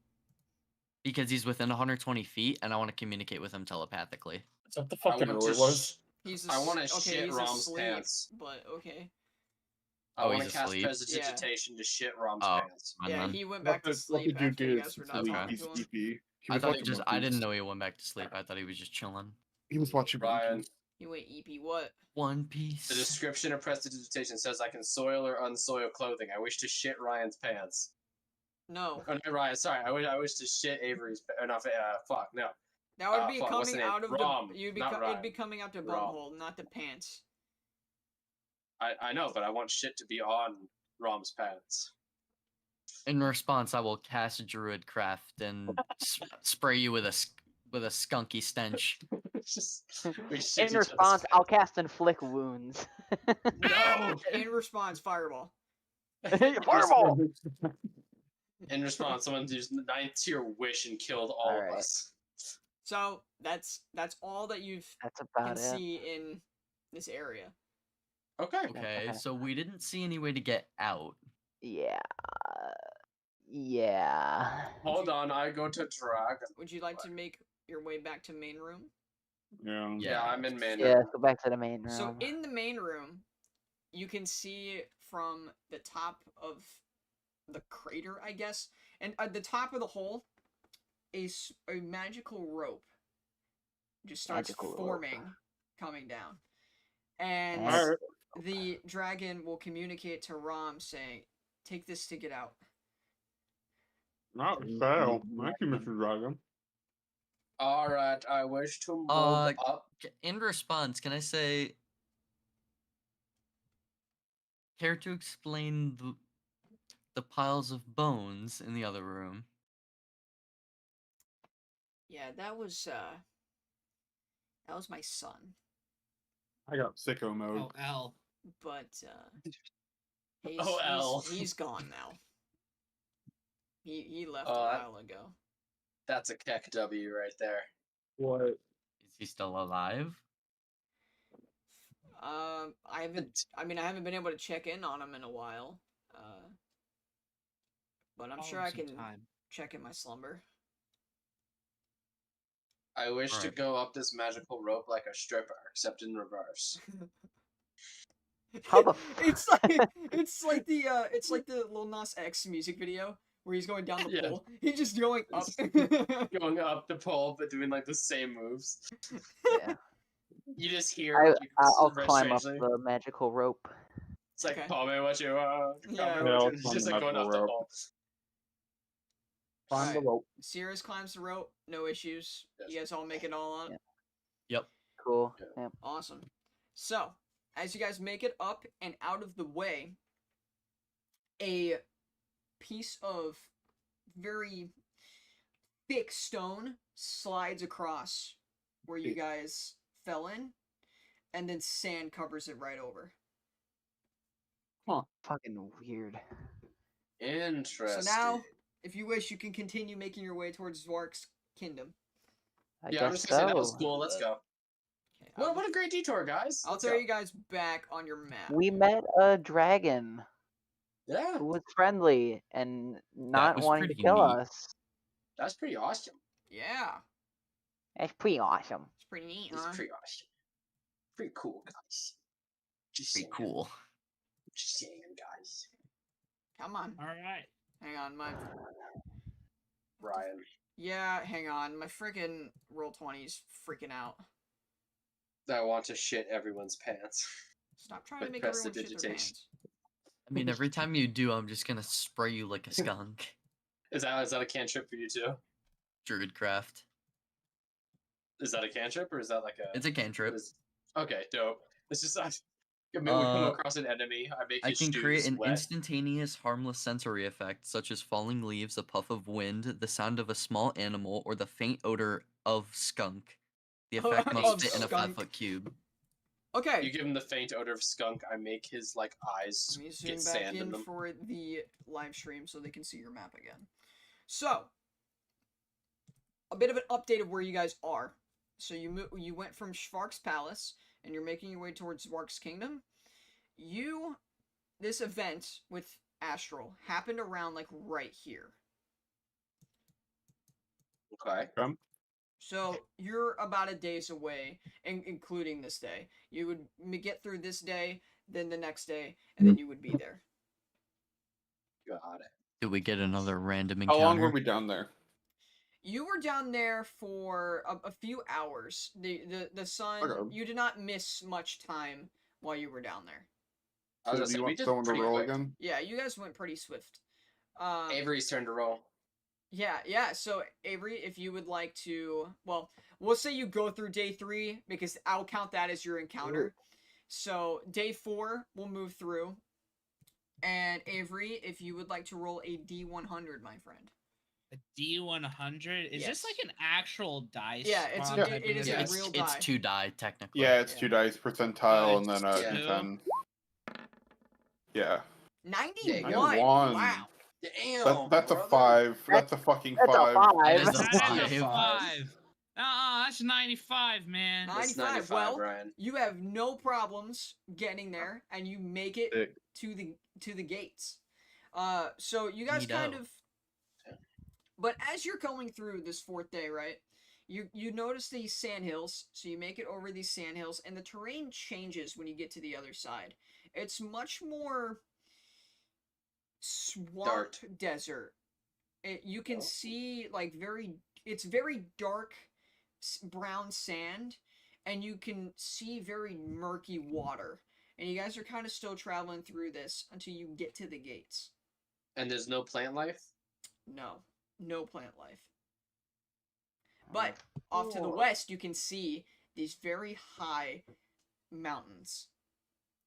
because he's within 120 feet, and I want to communicate with him telepathically. Is that the I fucking want word to was? He's I wanna okay, shit he's Rom's asleep, pants. but okay. I Oh, want to he's cast asleep? prestidigitation to shit Rom's Oh, pants. fine Yeah, then. he went back to What sleep did you after do? you guys were done Okay. talking He's to him. sleepy. He I was thought he watching just I monkeys. didn't know he went back to sleep. I thought he was just chilling. He was watching Ryan. monkeys. You wait, EP, what? One The Piece. description of prestidigitation says I can soil or unsoil clothing. I wish to shit Ryan's pants. No. Oh, not Ryan. Sorry, I wish to shit Avery's. No, fuck no. That would be Fuck, what's the coming name? out of Rom, the. You'd be not it'd Ryan. be coming out the Rom. bumhole, not the pants. I know, but I want shit to be on Rom's pants. In response, I will cast Druidcraft and spray you with a skunky stench. Just, we shit In each other's response, I'll pants. cast inflict wounds. No. In response, fireball. Horrible. In response, someone used 9th tier wish and killed all of Alright. us. So that's all that you That's can about it. see in this area. Okay. Okay, Okay. so we didn't see any way to get out. Yeah. Yeah. Hold on, I go to Dragon. Would you like to make your way back to main room? Yeah. Yeah, I'm in main Yeah, room. let's go back to the main room. So in the main room, you can see from the top of the crater, I guess, and at the top of the hole, a magical rope just starts Magical rope. forming, coming down, and Alright. the dragon will communicate to Rom saying, "Take this to get out." Not fail. Thank you, Mr. Dragon. Alright, I wish to move up. In response, can I say, care to explain the piles of bones in the other room? Yeah, that was my son, I got sicko mode. Oh, L. but he's, Oh, L. he's gone now. He left Oh, a that- while ago. That's a keck W right there. What? Is he still alive? I haven't been able to check in on him in a while. But I'm sure I can check in my slumber. I wish to Alright. go up this magical rope like a stripper, except in reverse. How the it's like the Lil Nas X music video where he's going down the Yeah. pole. He's just going up. Going up the pole, but doing like the same moves. Yeah. You just hear. I'll climb up strangely. the magical rope. It's like, Okay. call me what you want. Yeah. Call me Yeah, what I'll you-" It's climb just the like going up magical the rope. pole. Find the Alright. rope. Sirius climbs the rope, no issues. Yes. You guys all make it all on. Yeah. Yep. Cool. Yeah. Yep. Awesome. So, as you guys make it up and out of the way, a piece of very thick stone slides across where you Thick. guys fell in, and then sand covers it right over. Fucking weird. Interesting. So now, if you wish, you can continue making your way towards ZWARK's kingdom. I Yeah, I'm guess just gonna say that was so. cool. Let's go. Okay, What a great detour, guys. I'll Let's throw go. you guys back on your map. We met a dragon Yeah, who was friendly and not was wanting to pretty kill neat. us. that's pretty awesome. Yeah, That's pretty awesome. it's pretty neat, It's huh? pretty awesome. Pretty cool, guys. Just Pretty saying. cool. Just saying, guys. Come on. All right. Hang on, my... Ryan. Yeah, hang on. My freaking Roll20's freaking out. I want to shit everyone's pants. Stop trying With to make everyone shit their prestidigitation. pants. I mean, every time you do, I'm just gonna spray you like a skunk. Is that a cantrip for you too? Druidcraft. Is that a cantrip or is that like a? It's a cantrip. Okay, dope. It's just when we come across an enemy, I make I his can create stews an wet. instantaneous, harmless sensory effect, such as falling leaves, a puff of wind, the sound of a small animal, or the faint odor of skunk. The effect Of must fit in a skunk. 5-foot cube. Okay. You give him the faint odor of skunk. I make his like eyes Let me zoom get back sand in in them. for the live stream so they can see your map again. So, a bit of an update of where you guys are. So you went from ZWARK's palace and you're making your way towards ZWARK's kingdom. This event with Astral happened around like right here. Okay. So you're about a day's away, including this day. You would get through this day, then the next day, and then you would be there. Got it. Did we get another random How encounter? long were we down there? You were down there for a few hours. The sun. Okay. You did not miss much time while you were down there. I was So gonna do say, you we want did someone to pretty roll quick. again? Yeah, you guys went pretty swift. Avery's turn to roll. Yeah. So Avery, if you would like to, well, we'll say you go through day 3 because I'll count that as your encounter. So day 4 we'll move through, and Avery, if you would like to roll a D100, my friend. A D100? Is Yes. this like an actual dice? Yeah, it's bomb a- type it of is event? a real It's die. 2 die technically. Yeah, it's Yeah. 2 dice percentile and then a Yeah. D10. Yeah. 91. 91. Wow. Damn. That's a brother. 5. That's a fucking That's a 5. five. That is a That is a 5. 5. That's 95, man. Nice. That's 95. 95, Well, Ryan. You have no problems getting there, and you make it Sick. to the gates. So you guys Neato. kind of. But as you're going through this 4th day, right? You notice these sandhills, so you make it over these sandhills, and the terrain changes when you get to the other side. It's much more swamp desert. You can see like it's very dark brown sand, and you can see very murky water. And you guys are kind of still traveling through this until you get to the gates. And there's no plant life? No plant life. But off to the west, you can see these very high mountains.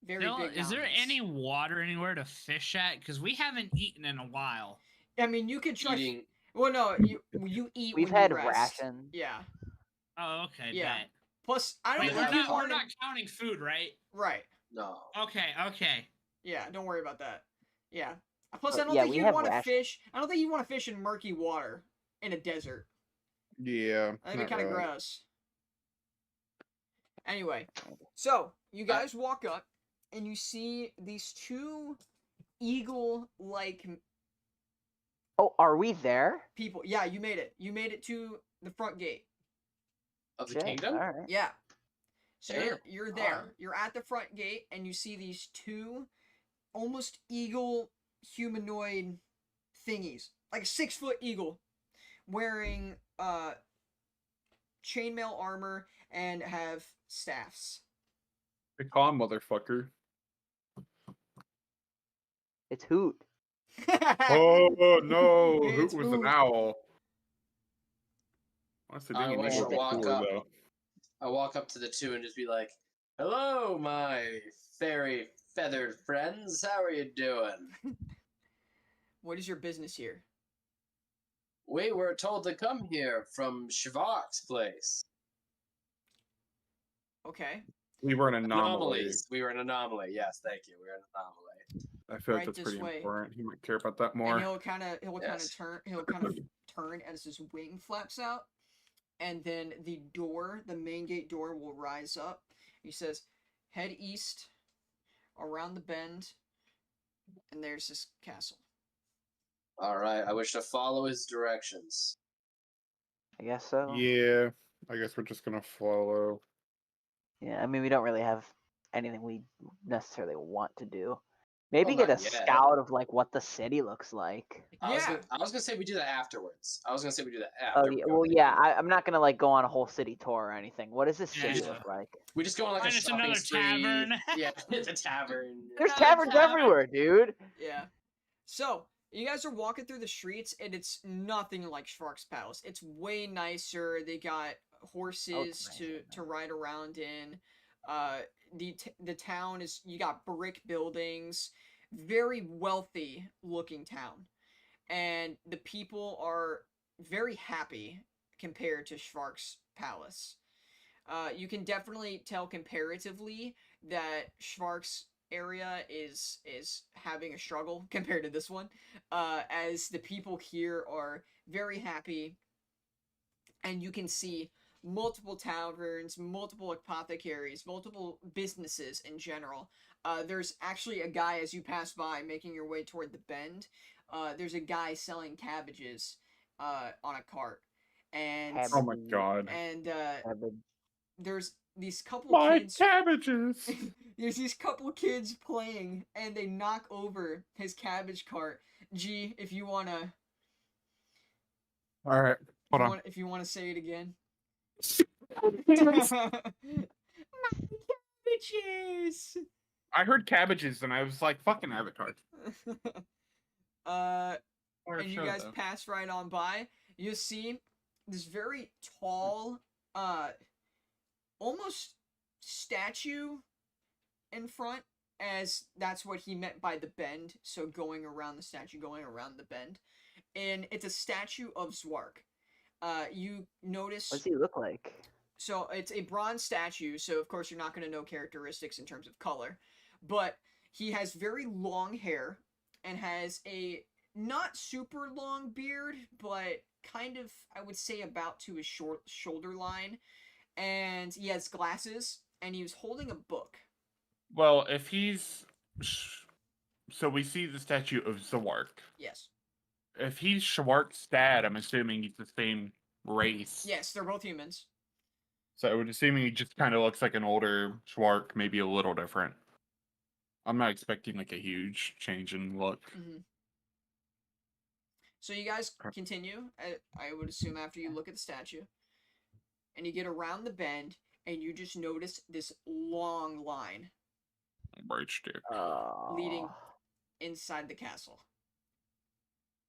Very Dylan, big mountains. is there any water anywhere to fish at? Because we haven't eaten in a while. I mean, you could try. Eating. Well, no, you eat. We've when you had rest. rations. Yeah. Oh, okay. Yeah. Bet. Plus, I don't Wait, think we're you not, want we're not counting food, right? Right. No. Okay. Yeah. Don't worry about that. Yeah. Plus, I don't Yeah, think we you'd have want to rations. fish. I don't think you want to fish in murky water in a desert. Yeah. That'd be not kind of really. gross. Anyway, so you guys walk up and you see these 2 eagle-like Oh, are we there? people. Yeah, you made it. You made it to the front gate. Of the Shit, kingdom? All right. Yeah. So Damn. you're there. Alright. You're at the front gate, and you see these 2 almost eagle humanoid thingies, like a 6-foot eagle, wearing chainmail armor and have staffs. Hey, calm, motherfucker. It's Hoot. Oh no, It's Hoot was Hoot. an owl. Honestly, I didn't wish even to look walk cooler, up. though. I walk up to the 2 and just be like, "Hello, my fairy feathered friends. How are you doing? What is your business here? We were told to come here from ZWARK's place. Okay. We were an anomaly. Anomalies. We were an anomaly. Yes, thank you. We were an anomaly. I feel Right like that's this pretty way. important. He might care about that And more. he'll kind of Yes. turn as his wing flaps out, and then the main gate door will rise up. He says, "Head east, around the bend, and there's this castle." All right. I wish to follow his directions. I guess so. Yeah, I guess we're just gonna follow. Yeah, I mean, we don't really have anything we necessarily want to do. Maybe Well, get a not yet. scout of like what the city looks like. I was Yeah. gonna say we do that afterwards. I was gonna say we do that Oh, after. yeah, we go well, to the yeah. kingdom. I'm not gonna like go on a whole city tour or anything. What does this city Yeah. look like? We just go on like Find a us shopping another spree. tavern. Yeah, the tavern. There's Another taverns tavern. everywhere, dude. Yeah. So, you guys are walking through the streets, and it's nothing like ZWARK's palace. It's way nicer. They got horses nicer, to ride around in. The town is, you got brick buildings, very wealthy looking town, and the people are very happy compared to ZWARK's palace. You can definitely tell comparatively that Schwark's area is having a struggle compared to this one, as the people here are very happy, and you can see multiple taverns, multiple apothecaries, multiple businesses in general. There's actually a guy as you pass by making your way toward the bend. There's a guy selling cabbages on a cart, and Oh my god. Cabbage. there's these couple My kids. cabbages! There's these couple kids playing, and they knock over his cabbage cart. G, if you wanna, Alright, hold on. if you wanna say it again. Cabbages. I heard cabbages and I was like, fucking Avatar. And you guys pass right on by. You see this very tall, almost statue in front, as that's what he meant by the bend. So going around the statue, going around the bend, and it's a statue of ZWARK. You notice. What does he look like? So it's a bronze statue, so of course you're not going to know characteristics in terms of color, but he has very long hair and has a not super long beard, but kind of, I would say, about to his shoulder line, and he has glasses, and he was holding a book. Well, if he's... So we see the statue of ZWARK. Yes. If he's Schwark's dad, I'm assuming he's the same race. Yes, they're both humans. So I would assume he just kind of looks like an older Schwark, maybe a little different. I'm not expecting like a huge change in look. Mm-hmm. So you guys continue, I would assume, after you look at the statue. And you get around the bend, and you just notice this long line leading inside the castle.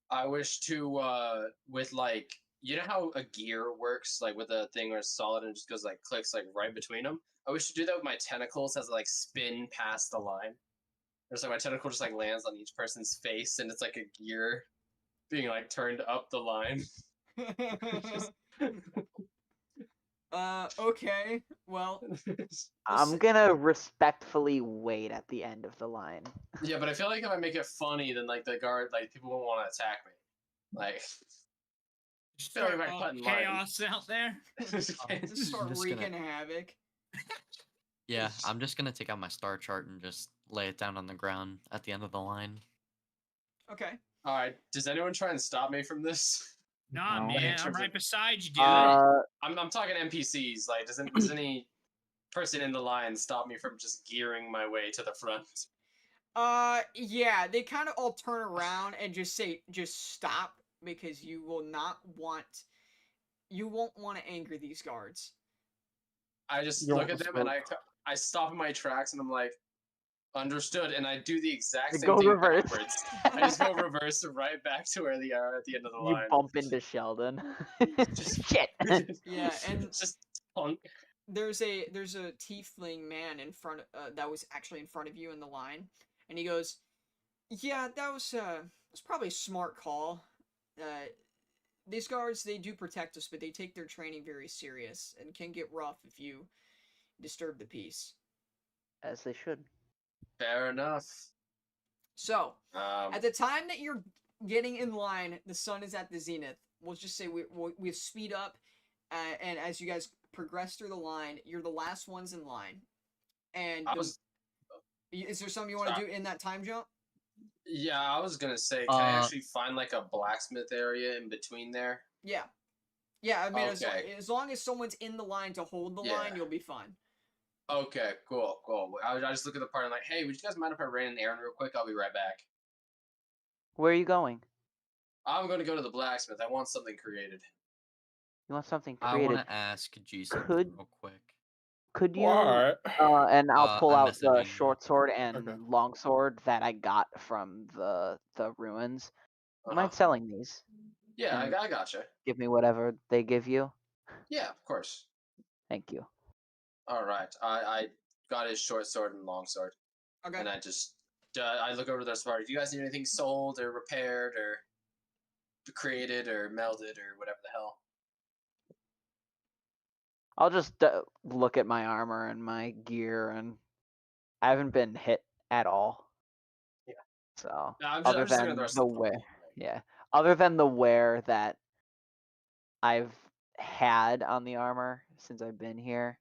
I wish to, with like, you know how a gear works, like with a thing where it's solid and it just goes like clicks like right between them? I wish to do that with my tentacles as like spin past the line. There's like my tentacle just like lands on each person's face and it's like a gear being like turned up the line. Okay, well. I'm gonna respectfully wait at the end of the line. Yeah, but I feel like if I make it funny, then like the guard, like people won't want to attack me. Like, Start all chaos out there. Just start wreaking havoc. Yeah, I'm just gonna take out my star chart and just lay it down on the ground at the end of the line. Okay. All right. Does anyone try and stop me from this? Nah, No. man, I'm right beside you, dude. I'm talking NPCs. Like, does any person in the line stop me from just gearing my way to the front? Yeah, they kind of all turn around and just say, just stop, because you won't want to anger these guards. I just look at them and I stop in my tracks and I'm like, understood, and I do the exact same thing reverse. backwards. I just go reverse right back to where they are at the end of the You line. bump into Sheldon. Just Shit. Yeah, and just punk. there's a tiefling man in front that was actually in front of you in the line, and he goes, "Yeah, that was probably a smart call. These guards, they do protect us, but they take their training very serious and can get rough if you disturb the peace." As they should. Fair enough. So, at the time that you're getting in line, the sun is at the zenith. We'll just say we speed up, and as you guys progress through the line, you're the last ones in line. And is there something you want to do in that time jump? Yeah, I was gonna say, can I actually find like a blacksmith area in between there? Yeah. Yeah, I mean, Okay. as long as someone's in the line to hold the line, you'll be fine. Okay, cool. I just look at the party and like, hey, would you guys mind if I ran an errand real quick? I'll be right back. Where are you going? I'm gonna go to the blacksmith. I want something created. You want something I created? want to ask G something Could- real quick. Could you? What? And I'll pull I'm out the messaging you. short sword and Okay. long sword that I got from the ruins. You Uh-huh. mind selling these? Yeah, And I gotcha. give me whatever they give you. Yeah, of course. Thank you. All right. I got his short sword and long sword, Okay. and I just I look over to the rest of the party. Do you guys need anything sold or repaired or created or melded or whatever the hell? I'll just look at my armor and my gear, and I haven't been hit at all. Yeah. So No, I'm other just looking at than the rest the of the wear, party. yeah, other than the wear that I've had on the armor since I've been here,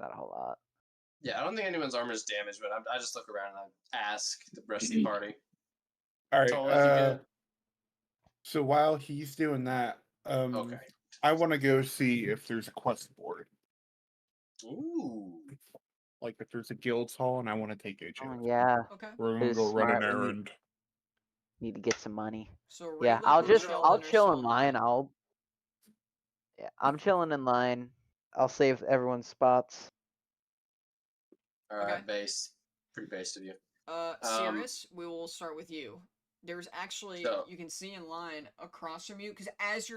not a whole lot. Yeah, I don't think anyone's armor is damaged, but I just look around and I ask the rest of the party. All right. Toll, if you good? So while he's doing that, Okay. I want to go see if there's a quest board. Ooh. Like if there's a guild's hall, and I want to take AJ. Oh, with me. yeah, Okay. We're it gonna is go run an smart. We errand. need to get some money. So Yeah, Raylan I'll and just Sheldon I'll are chill still in line. line. Yeah, I'm chilling in line. I'll save everyone's spots. All right, Okay. base. Pretty based of you. Sirius, we will start with you. There's actually So- you can see in line across from you because as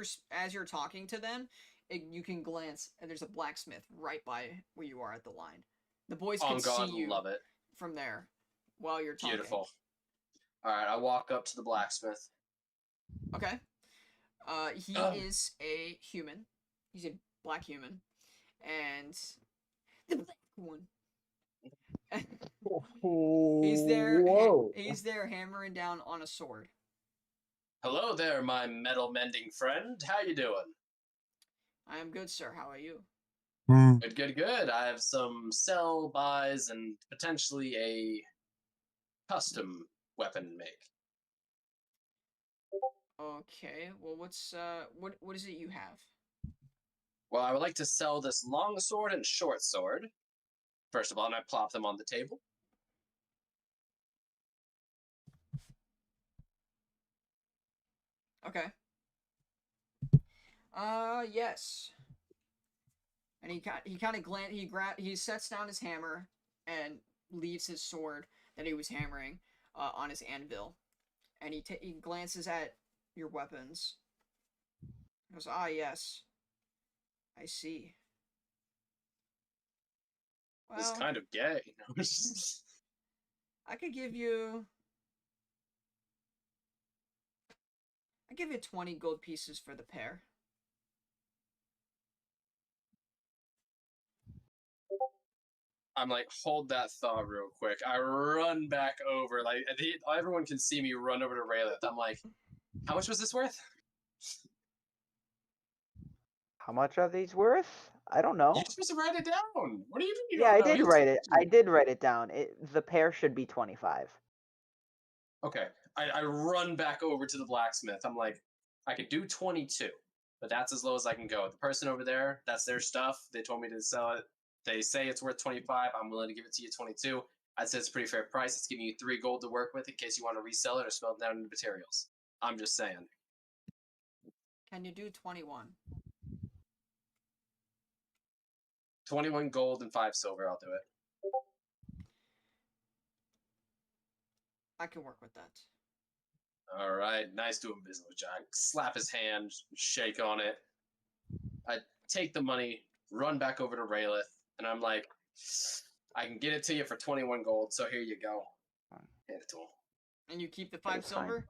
you're talking to them, you can glance and there's a blacksmith right by where you are at the line. The boys On can God, see you love it. from there while you're talking. Beautiful. All right, I walk up to the blacksmith. Okay. He Oh. is a human. He's a black human, and the black one. He's there. Whoa. He's there hammering down on a sword. Hello there, my metal mending friend. How you doing? I am good, sir. How are you? Good, good, good. I have some sell buys and potentially a custom weapon make. Okay. Well, what is it you have? Well, I would like to sell this long sword and short sword. First of all, and I plop them on the table. Okay. Yes. And he kind of he sets down his hammer and leaves his sword that he was hammering on his anvil, and he glances at your weapons. He goes, "Ah, yes. I see. This is Well, kind of gay. I could give you. I give you 20 gold pieces for the pair." I'm like, hold that thought real quick. I run back over, like, everyone can see me run over to Raylith. I'm like, how much was this worth? How much are these worth? I don't know. You're supposed to write it down. What do you mean you Yeah, don't I know? did He write told it. you. I did write it down. The pair should be 25. Okay. I run back over to the blacksmith. I'm like, I could do 22, but that's as low as I can go. The person over there, that's their stuff. They told me to sell it. They say it's worth 25. I'm willing to give it to you 22. I'd say it's a pretty fair price. It's giving you 3 gold to work with in case you want to resell it or smelt down into materials. I'm just saying. Can you do 21? 21 gold and 5 silver. I'll do it. I can work with that. All right, nice doing business with Jack. Slap his hand, shake on it. I take the money, run back over to Raylith, and I'm like, I can get it to you for 21 gold, so here you go. Hand it to him. And you keep the 5 That's fine. silver?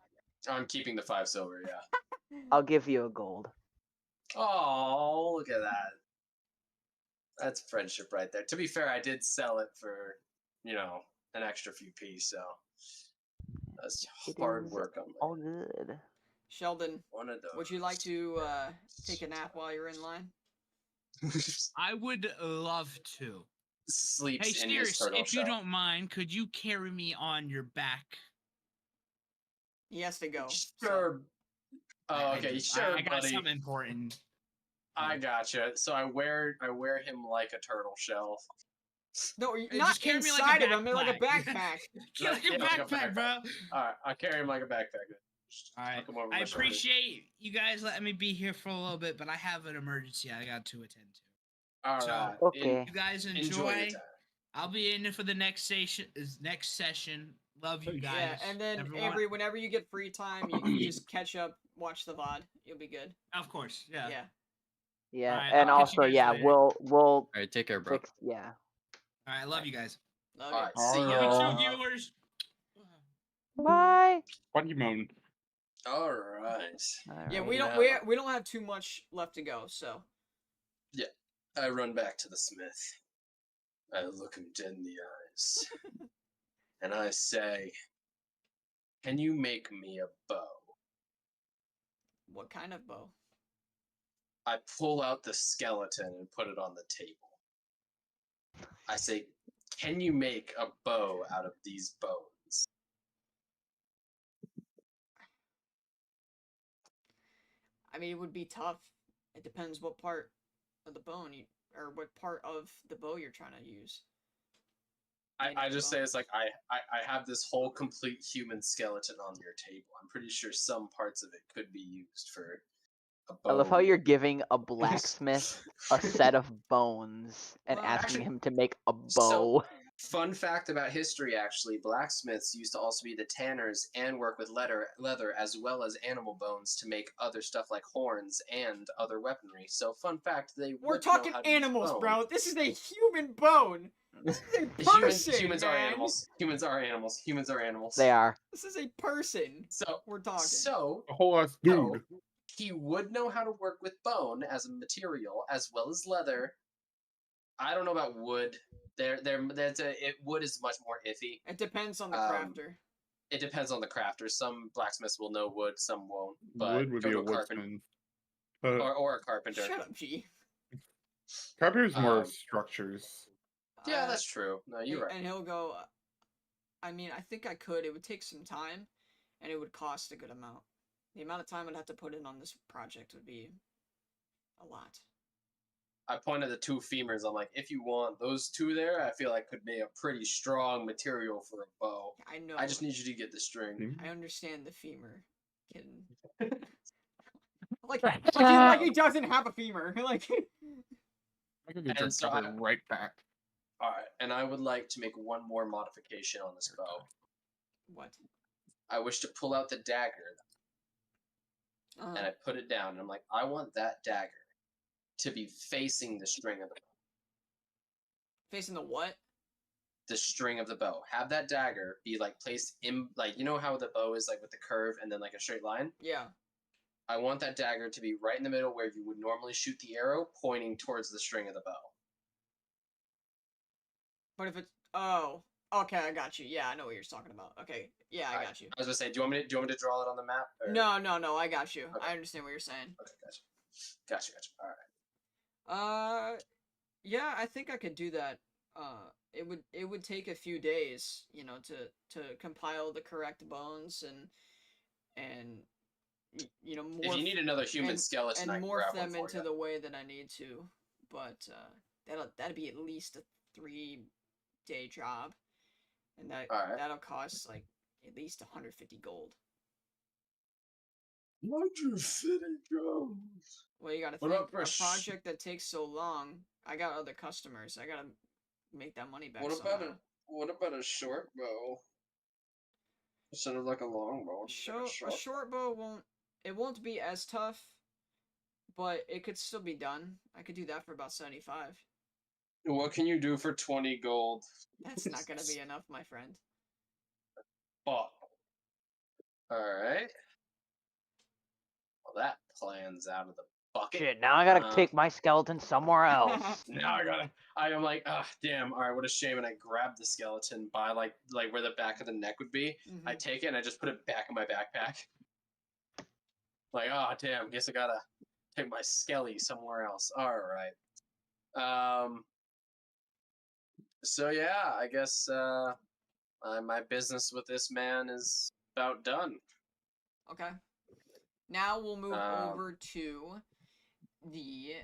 I'm keeping the 5 silver, yeah. I'll give you a gold. Oh, look at that. That's friendship right there. To be fair, I did sell it for, an extra few pieces, so that's It hard is work on all my good. Sheldon, one of those. would you like to take a nap while you're in line? I would love to. Sleeps Hey, in his Steers, turtle if you shell. don't mind, could you carry me on your back? He has to go. so- Sure. Oh, I okay, do. sure, I got buddy. something important. I gotcha. So I wear him like a turtle shell. No, Just not carry me inside like a of him, like a backpack. backpack. Like a Yeah, like a backpack, bro. All right, I carry him like a backpack. Just All right. hook him over I my shoulders. appreciate you guys letting me be here for a little bit, but I have an emergency I got to attend to. All So, right. Okay. You guys Enjoy your enjoy. time. I'll be in for the next session. Love you guys. Yeah, and then Everyone. Avery, whenever you get free time, you just catch up, watch the VOD. You'll be good. Of course, yeah. Yeah. Yeah, Alright, and I'll catch you also, guys yeah, later. we'll All right, take care, bro. fix. Yeah. All right, love you guys. Love All you. right, see You ya. too, viewers. Bye. What do you moan? All right. Yeah, Alrighty. we don't Yeah. we don't have too much left to go, so I run back to the smith. I look him dead in the eyes. And I say, can you make me a bow? What kind of bow? I pull out the skeleton and put it on the table. I say, can you make a bow out of these bones? I mean, it would be tough. It depends what part of the bone or what part of the bow you're trying to use. I just say it's like I have this whole complete human skeleton on your table. I'm pretty sure some parts of it could be used for a bow. I love how you're giving a blacksmith a set of bones and Well, asking actually- him to make a So- bow. Fun fact about history, actually, blacksmiths used to also be the tanners and work with leather as well as animal bones to make other stuff like horns and other weaponry. So, fun fact, We're would know talking how to use animals, bone. bro. This is a human bone. This is a person, Humans are man. animals. Humans are animals. Humans are animals. They are. This is a person. So, We're talking. so A whole ass so dude. he would know how to work with bone as a material as well as leather. I don't know about wood. Wood is much more iffy. It depends on the Um, crafter. It depends on the crafter. Some blacksmiths will know wood, some won't. But Wood would go be to a carpenter woodsman. But or a carpenter. Shut up, G. carpenter's more Um, structures. Yeah, that's true. No, you're right. And he'll go, I mean, I think I could. It would take some time, and it would cost a good amount. The amount of time I'd have to put in on this project would be a lot. I pointed the two femurs. I'm like, if you want those two there, I feel like could be a pretty strong material for a bow. I know. I just need you to get the string. I understand the femur can. like he doesn't have a femur. Like. I could get your And so cover I- right back. All right, and I would like to make one more modification on this bow. What? I wish to pull out the dagger, and I put it down, and I'm like, I want that dagger to be facing the string of the bow. Facing the what? The string of the bow. Have that dagger be like placed in, like, you know how the bow is like with the curve and then like a straight line? Yeah. I want that dagger to be right in the middle where you would normally shoot the arrow, pointing towards the string of the bow. But if it's okay, I got you. Yeah, I know what you're talking about. Okay, yeah, I got you. I was gonna say, do you want me to draw it on the map? Or? No, I got you. Okay. I understand what you're saying. Okay, gotcha. All right. Yeah, I think I could do that. It would take a few days, to compile the correct bones and morph, If you need another human skeleton, I and can morph grab one them for into you. the way that I need to. But that'd be at least a 3-day job, and Alright. that'll cost like at least 150 gold. 150 gold. Well, you gotta What think, about for a a sh- project that takes so long. I got other customers. I gotta make that money back. What about a short bow? Instead of like a long bow. A short bow won't be as tough, but it could still be done. I could do that for about 75. What can you do for 20 gold? That's not gonna be enough, my friend. Fuck. Alright. Well, that plan's out of the bucket. Shit, now I gotta take my skeleton somewhere else. Now I'm like, ah, damn, alright, what a shame. And I grab the skeleton by like where the back of the neck would be. Mhm. I take it and I just put it back in my backpack. Like, oh, damn, guess I gotta take my skelly somewhere else. Alright. So yeah, I guess my business with this man is about done. Okay. Now we'll move Um, over to the.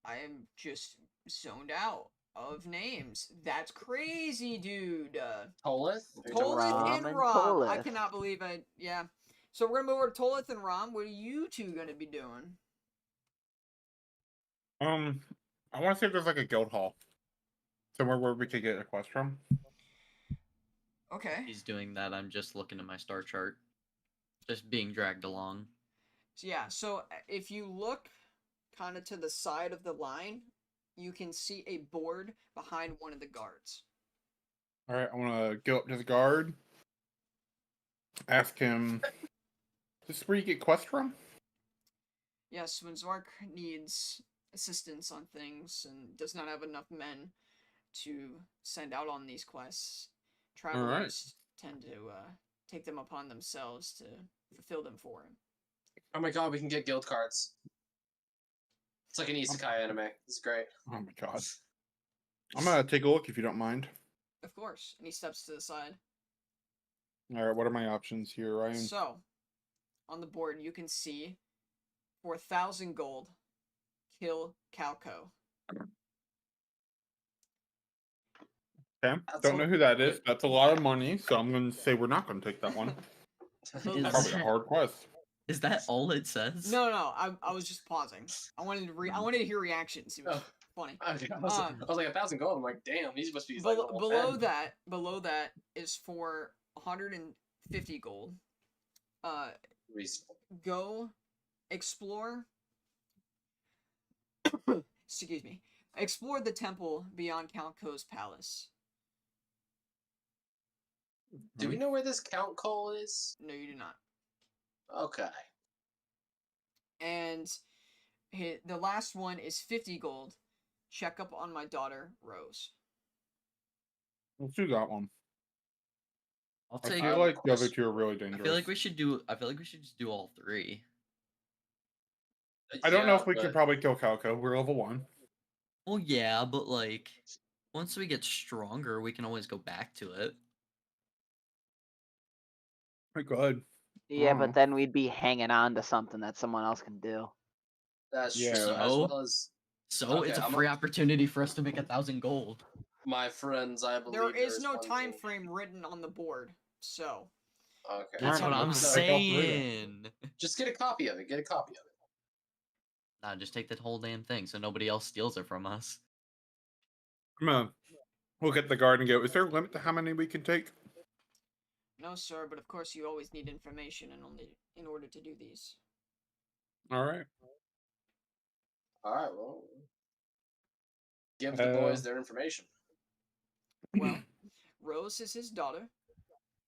I am just zoned out of names. That's crazy, dude. Tolith? Tolith Ram and and Rom. I Tolith. cannot believe it. Yeah. So we're gonna move over to Tolith and Rom. What are you two gonna be doing? I want to see if there's like a guild hall somewhere where we could get a quest from. Okay. He's doing that. I'm just looking at my star chart. Just being dragged along. So yeah. So if you look kind of to the side of the line, you can see a board behind one of the guards. All right, I want to go up to the guard, ask him, "This is where you get quests from?" Yes, when ZWARK needs assistance on things and does not have enough men to send out on these quests. Travelers tend to take them upon themselves to fulfill them for him. Oh my god, we can get guild cards. It's like an isekai anime. It's great. Oh my god. I'm gonna take a look if you don't mind. Of course. And he steps to the side. All right, what are my options here, Ryan? So, on the board, you can see for 1,000 gold, kill Calco. Okay, That's don't all- know who that is. That's a lot of money, so I'm gonna say we're not gonna take that one. Is- Probably a hard quest. Is that all it says? No, I was just pausing. I wanted to hear reactions. It was funny. Okay, I was like 1,000 gold. I'm like, damn, these must be like level Below 10. that is for 150 gold. Reasonable. Go explore. Excuse me. Explore the temple beyond Calco's palace. Do we know where this Count Cole is? No, you do not. Okay. And the last one is 50 gold. Check up on my daughter, Rose. Let's do that one. I'll I take. feel like the other two are really dangerous. I feel like we should do. I feel like we should just do all three. I don't know if we but could probably kill Calco. We're level 1. Well, yeah, but like, once we get stronger, we can always go back to it. My god. Yeah, Oh. but then we'd be hanging on to something that someone else can do. That's Yeah. true. As So? well as So Okay, it's a I'm free opportunity for us to make 1,000 gold. my friends, I believe There is there's no one time thing- frame written on the board, so Okay. That's what Alright, I'm let's take all three then. saying. Just get a copy of it. Get a copy of it. Nah, just take the whole damn thing so nobody else steals it from us. I'm gonna look at the guard and go, is there a limit to how many we can take? no, sir. But of course, you always need information, and only in order to do these. Alright. All right. Well, give the boys their information. Well, Rose is his daughter,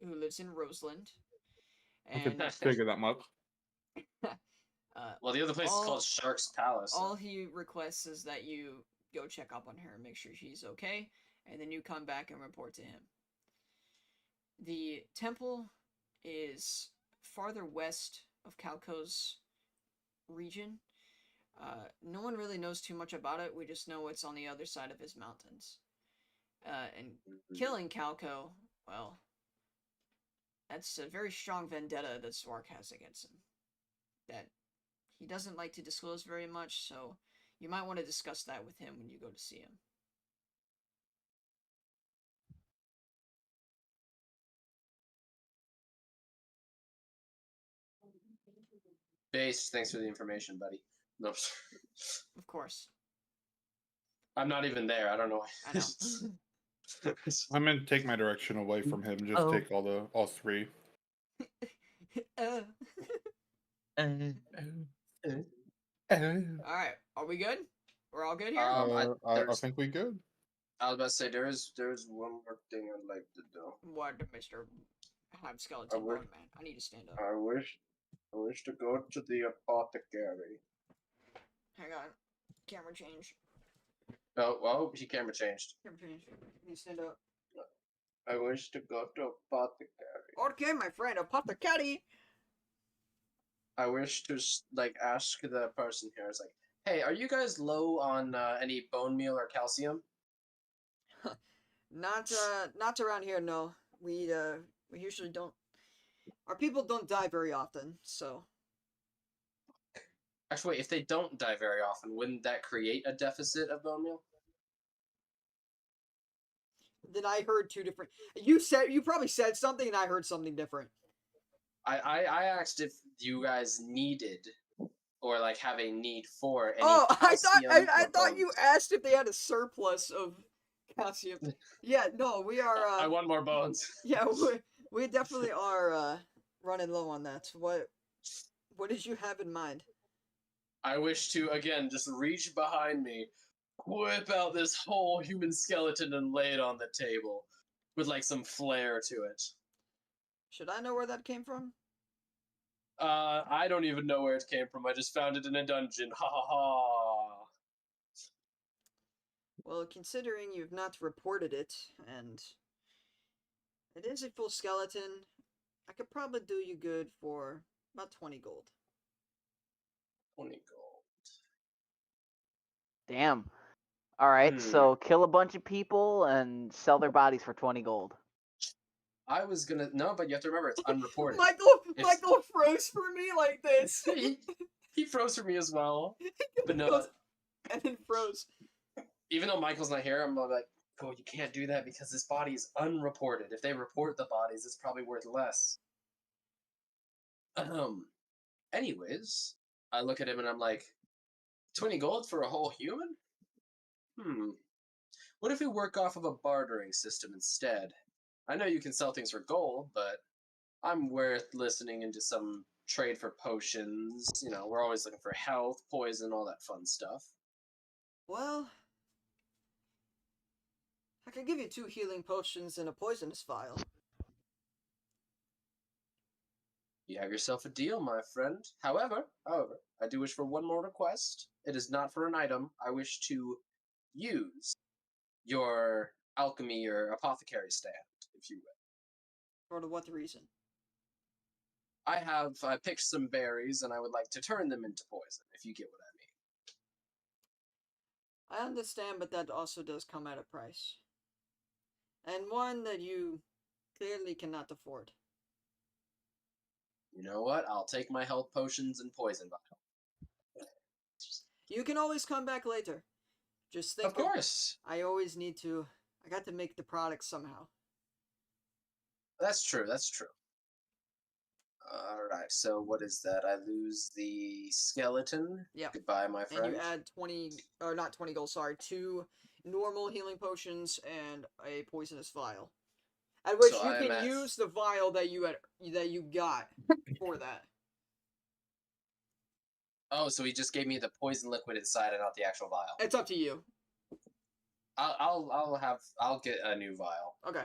who lives in Roseland, I could and figure that much. Well, the other place is all- called Shark's Palace. all he requests is that you go check up on her and make sure she's okay, and then you come back and report to him. The temple is farther west of Calco's region. No one really knows too much about it. We just know it's on the other side of his mountains. And killing Calco, well, that's a very strong vendetta that ZWARK has against him. That he doesn't like to disclose very much, so you might want to discuss that with him when you go to see him. Base, thanks for the information, buddy. No, Of course. I'm not even there. I don't know. I know. I'm gonna take my direction away from him. Just Oh. take all three. Alright, are we good? We're all good here? I there's- think we good. I was about to say there's one more thing I'd like to do. What, Mr. Have Skeleton would- Bone Man? I need to stand up. I wish to go to the apothecary. Hang on. Camera change. Oh, well, he camera changed. Camera change. I need to stand up. I wish to go to apothecary. Okay, my friend, apothecary! I wish to ask the person here. It's like, hey, are you guys low on any bone meal or calcium? Not around here, no. We usually don't. Our people don't die very often, so. Actually, wait, if they don't die very often, wouldn't that create a deficit of bone meal? Then I heard two different. You probably said something, and I heard something different. I asked if you guys needed or like have a need for any. Oh, I calcium thought or you bones. asked if they had a surplus of calcium. Yeah, no, we are. I want more bones. Yeah, we definitely are running low on that. What did you have in mind? I wish to again just reach behind me, whip out this whole human skeleton and lay it on the table, with like some flair to it. Should I know where that came from? I don't even know where it came from. I just found it in a dungeon. Ha ha ha. Well, considering you've not reported it, and it is a full skeleton, I could probably do you good for about 20 gold. 20 gold. Damn. All right, Hmm. so kill a bunch of people and sell their bodies for 20 gold. I was gonna no, but you have to remember it's unreported. If- Michael froze for me like this. he froze for me as well. But no, Goes- and then froze. even though Michael's not here, I'm like, oh, you can't do that because this body is unreported. If they report the bodies, it's probably worth less. Anyways, I look at him and I'm like, 20 gold for a whole human? What if we work off of a bartering system instead? I know you can sell things for gold, but I'm worth listening into some trade for potions. You know, we're always looking for health, poison, all that fun stuff. Well, I could give you 2 healing potions and a poisonous vial. You have yourself a deal, my friend. However, I do wish for one more request. It is not for an item. I wish to use your alchemy or apothecary stand, if you will. For what reason? I picked some berries and I would like to turn them into poison, if you get what I mean. I understand, but that also does come at a price. And one that you clearly cannot afford. You know what? I'll take my health potions and poison vial. You can always come back later. Just think Of course. I always need to... I got to make the product somehow. That's true, that's true. Alright, so what is that? I lose the skeleton. Yeah. Goodbye, my friend. And you add 20... Or not 20 gold, sorry. 2 normal healing potions and a poisonous vial. At which So you I am can at- use the vial that you got for that. Oh, so he just gave me the poison liquid inside and not the actual vial. It's up to you. I'll get a new vial. Okay.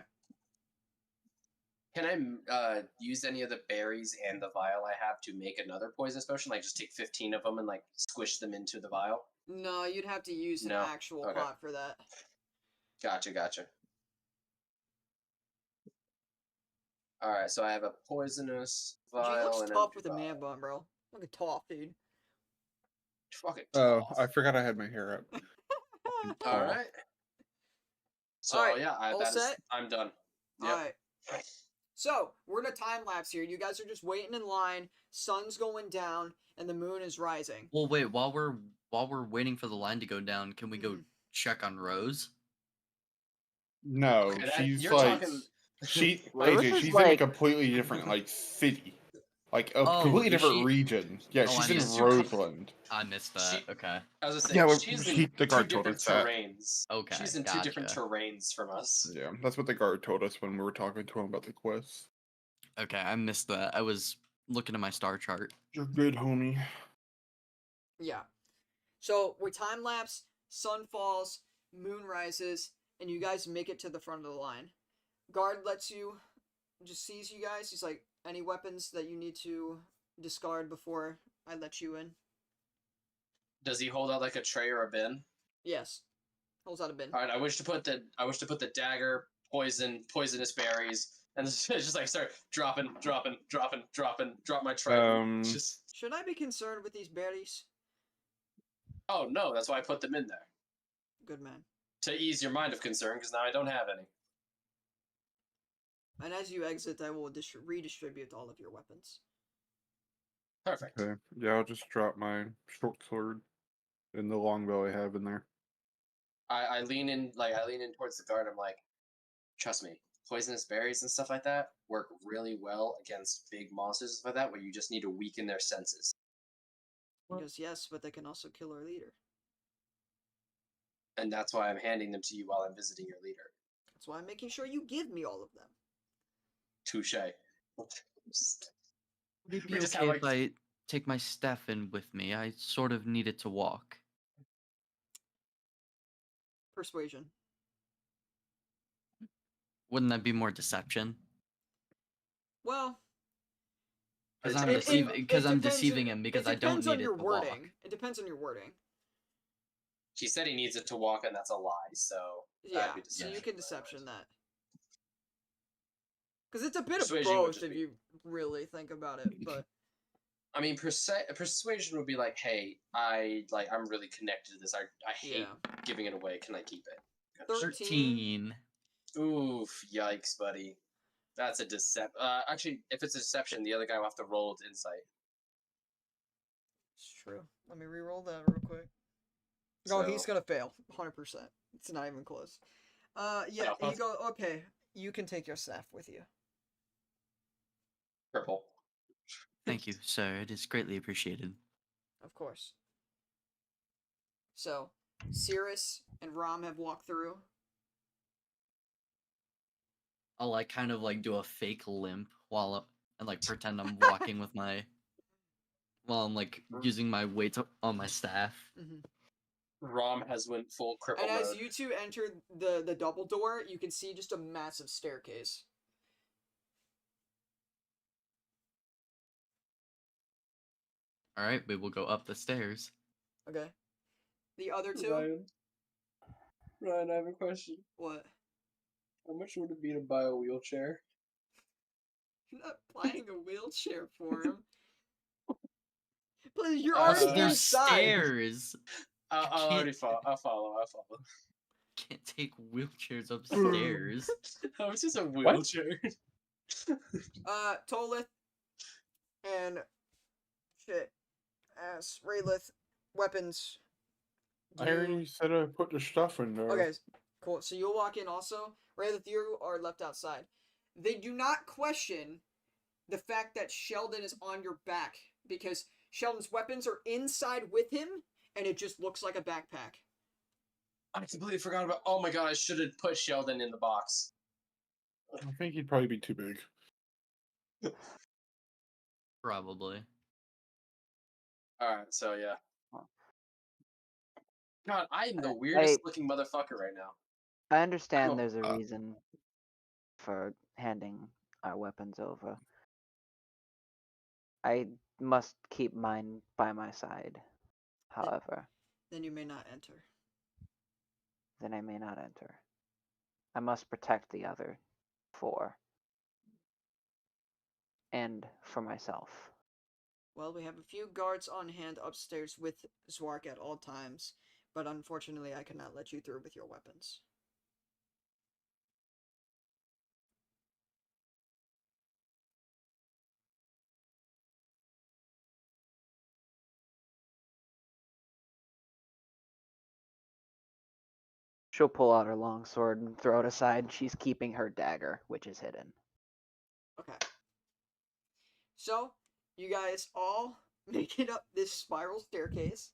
Can I use any of the berries and the vial I have to make another poisonous potion? Like just take 15 of them and like squish them into the vial? No, you'd have to use an No. actual Okay. pot for that. Gotcha. Alright, so I have a poisonous Gee, vial he looks and tough empty with a vial. man bun, bro. Look at tough, dude. Fucking Oh, tough. I forgot I had my hair up. Alright. So Alright, yeah, all set? I'm done. Yep. Alright. So, we're in a time lapse here. You guys are just waiting in line, sun's going down, and the moon is rising. Well, wait. While we're waiting for the line to go down, can we go Mhm. check on Rose? No, Okay, she's you're like talking. Rose AJ. is She's in a like- completely different like city, like a Oh, completely is different she? region. Yeah, Oh, I she's in missed- Roseland. I missed that. She- Okay. I was just Yeah, saying, well, she's the in two guard told different us that. terrains. Okay. She's in two different terrains from us. Yeah, that's what the guard told us when we were talking to him about the quest. Okay, I missed that. I was looking at my star chart. You're good, homie. Yeah. So, we time lapse, sun falls, moon rises, and you guys make it to the front of the line. Guard just sees you guys. He's like, any weapons that you need to discard before I let you in? Does he hold out like a tray or a bin? Yes. Holds out a bin. All right, I wish to put the dagger, poisonous berries, and just like start drop my tray. Just Should I be concerned with these berries? oh no, that's why I put them in there Good man. to ease your mind of concern because now I don't have any. And as you exit, I will redistribute all of your weapons. Perfect. Okay. Yeah, I'll just drop my short sword and the longbow I have in there. I lean in towards the guard. I'm like, trust me, poisonous berries and stuff like that work really well against big monsters and stuff like that, where you just need to weaken their senses. He goes, yes, but they can also kill our leader. And that's why I'm handing them to you while I'm visiting your leader. That's why I'm making sure you give me all of them. Touche. Would it We be just okay have, if I take my staff in with me? I sort of need it to walk. Persuasion. Wouldn't that be more deception? Well, Because It- I'm it- deceiving. Because I'm depends- deceiving him because it I don't depends on need it your to wording. walk. It depends on your wording. He said he needs it to walk, and that's a lie. So Yeah, that'd be so you deception. can deception that. Because it's a bit of Persuasion would both just if be- you really think about it, but I mean, persuasion would be like, hey, I'm really connected to this. I hate yeah. giving it away. Can I keep it? 13. 13. Oof, yikes, buddy. That's a deception. Actually, if it's a deception, the other guy will have to roll with insight. It's true. Let me re-roll that real quick. No, he's So- gonna fail. 100%. It's not even close. Yeah, Oh. he go, okay, you can take your staff with you. Purple. Thank you, sir. It is greatly appreciated. Of course. So, Cirrus and Rom have walked through. I'll like kind of like do a fake limp and like pretend I'm walking with my while I'm like using my weight on my staff. Mm-hmm. Rom has went full cripple And as mode. you two enter the double door, you can see just a massive staircase. All right, we will go up the stairs. Okay. The other two? Ryan, I have a question. What? How much would it be to buy a wheelchair? You're not buying a wheelchair for him. But you're Uh, already There's inside. stairs. I'll already follow. I'll follow. Can't take wheelchairs upstairs. How much is a wheelchair? Tolith and shit. Raylith, weapons. I already said I put the stuff in there. Okay, cool. So you'll walk in also. Raylith, you are left outside. They do not question the fact that Sheldon is on your back because Sheldon's weapons are inside with him and it just looks like a backpack. I completely forgot about. Oh my god! I should have put Sheldon in the box. I think he'd probably be too big. Probably. All right, so yeah. God, I am the I- weirdest looking motherfucker right now. I understand Oh, there's a reason for handing our weapons over. I must keep mine by my side. However, Then you may not enter. then I may not enter. I must protect the other 4. And for myself. Well, we have a few guards on hand upstairs with ZWARK at all times, but unfortunately I cannot let you through with your weapons. She'll pull out her long sword and throw it aside. She's keeping her dagger, which is hidden. Okay. So, you guys all make it up this spiral staircase.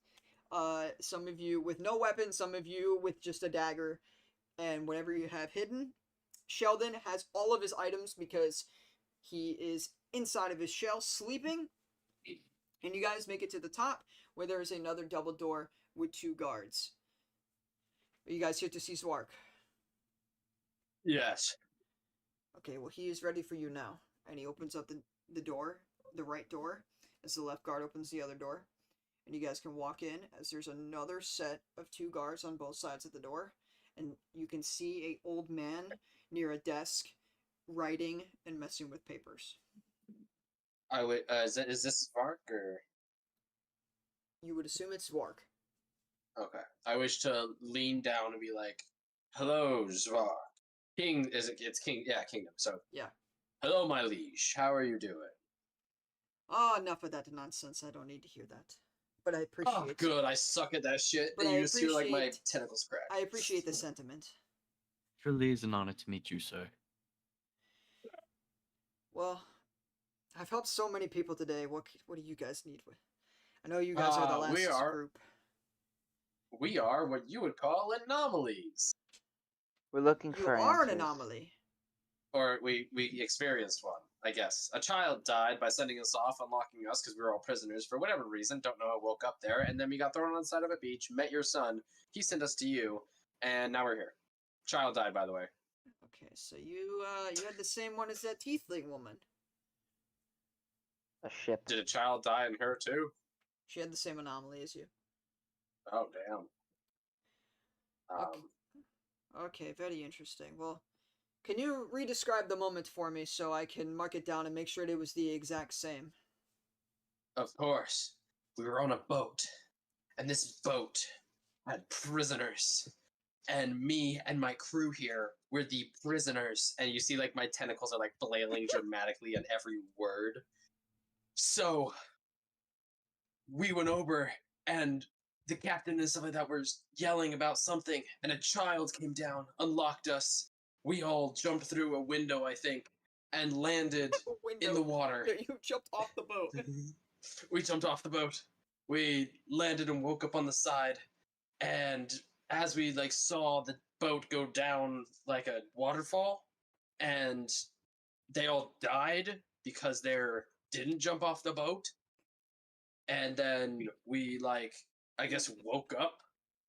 Some of you with no weapon, some of you with just a dagger, and whatever you have hidden. Sheldon has all of his items because he is inside of his shell sleeping. And you guys make it to the top where there is another double door with 2 guards. Are you guys here to see ZWARK? Yes. Okay, well, he is ready for you now. And he opens up the door, the right door, as the left guard opens the other door. And you guys can walk in as there's another set of 2 guards on both sides of the door. And you can see a old man near a desk writing and messing with papers. I would. Is this Spark or? You would assume it's ZWARK. Okay. I wish to lean down and be like, "Hello, Zvar. King is it? It's King. Yeah, Kingdom. So Yeah. hello, my liege. How are you doing? Oh, enough of that nonsense. I don't need to hear that. But I appreciate Oh, good. I suck at that shit. But And I you just hear like my appreciate- tentacles crack. I appreciate the sentiment. Truly is an honor to meet you, sir. Well, I've helped so many people today. What do you guys need? I know you guys are the last we are- group. We are what you would call anomalies, We're looking You for are an answers. anomaly. or we experienced one. I guess a child died by sending us off, unlocking us because we were all prisoners for whatever reason. Don't know. I woke up there, and then we got thrown on the side of a beach. Met your son. He sent us to you, and now we're here. Child died, by the way. Okay, so you had the same one as that tiefling woman. A ship. Did a child die in her too? She had the same anomaly as you. Oh damn. Okay, very interesting. Well, can you re-describe the moment for me so I can mark it down and make sure it was the exact same? Of course, we were on a boat, and this boat had prisoners. And me and my crew here were the prisoners. And you see, like, my tentacles are, like, flailing dramatically on every word. So, we went over, and the captain and stuff like that were yelling about something, and a child came down, unlocked us. We all jumped through a window, I think, and landed in the water. You jumped off the boat. We jumped off the boat. We landed and woke up on the side, and as we like saw the boat go down like a waterfall, and they all died because they didn't jump off the boat, and then we like I guess woke up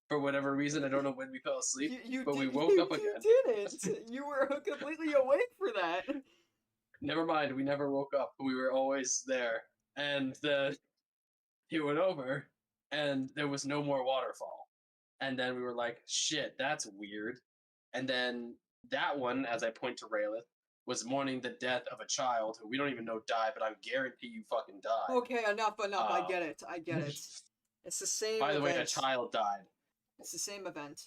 for whatever reason. I don't know when we fell asleep, but we woke up again. You didn't. You were completely awake for that. Never mind, we never woke up. We were always there, and he went over, and there was no more waterfall. And then we were like, shit, that's weird. And then that one, as I point to Raylith, was mourning the death of a child who we don't even know died, but I guarantee you fucking died. Okay, enough. I get it. It's the same By the way, a event. child died. It's the same event.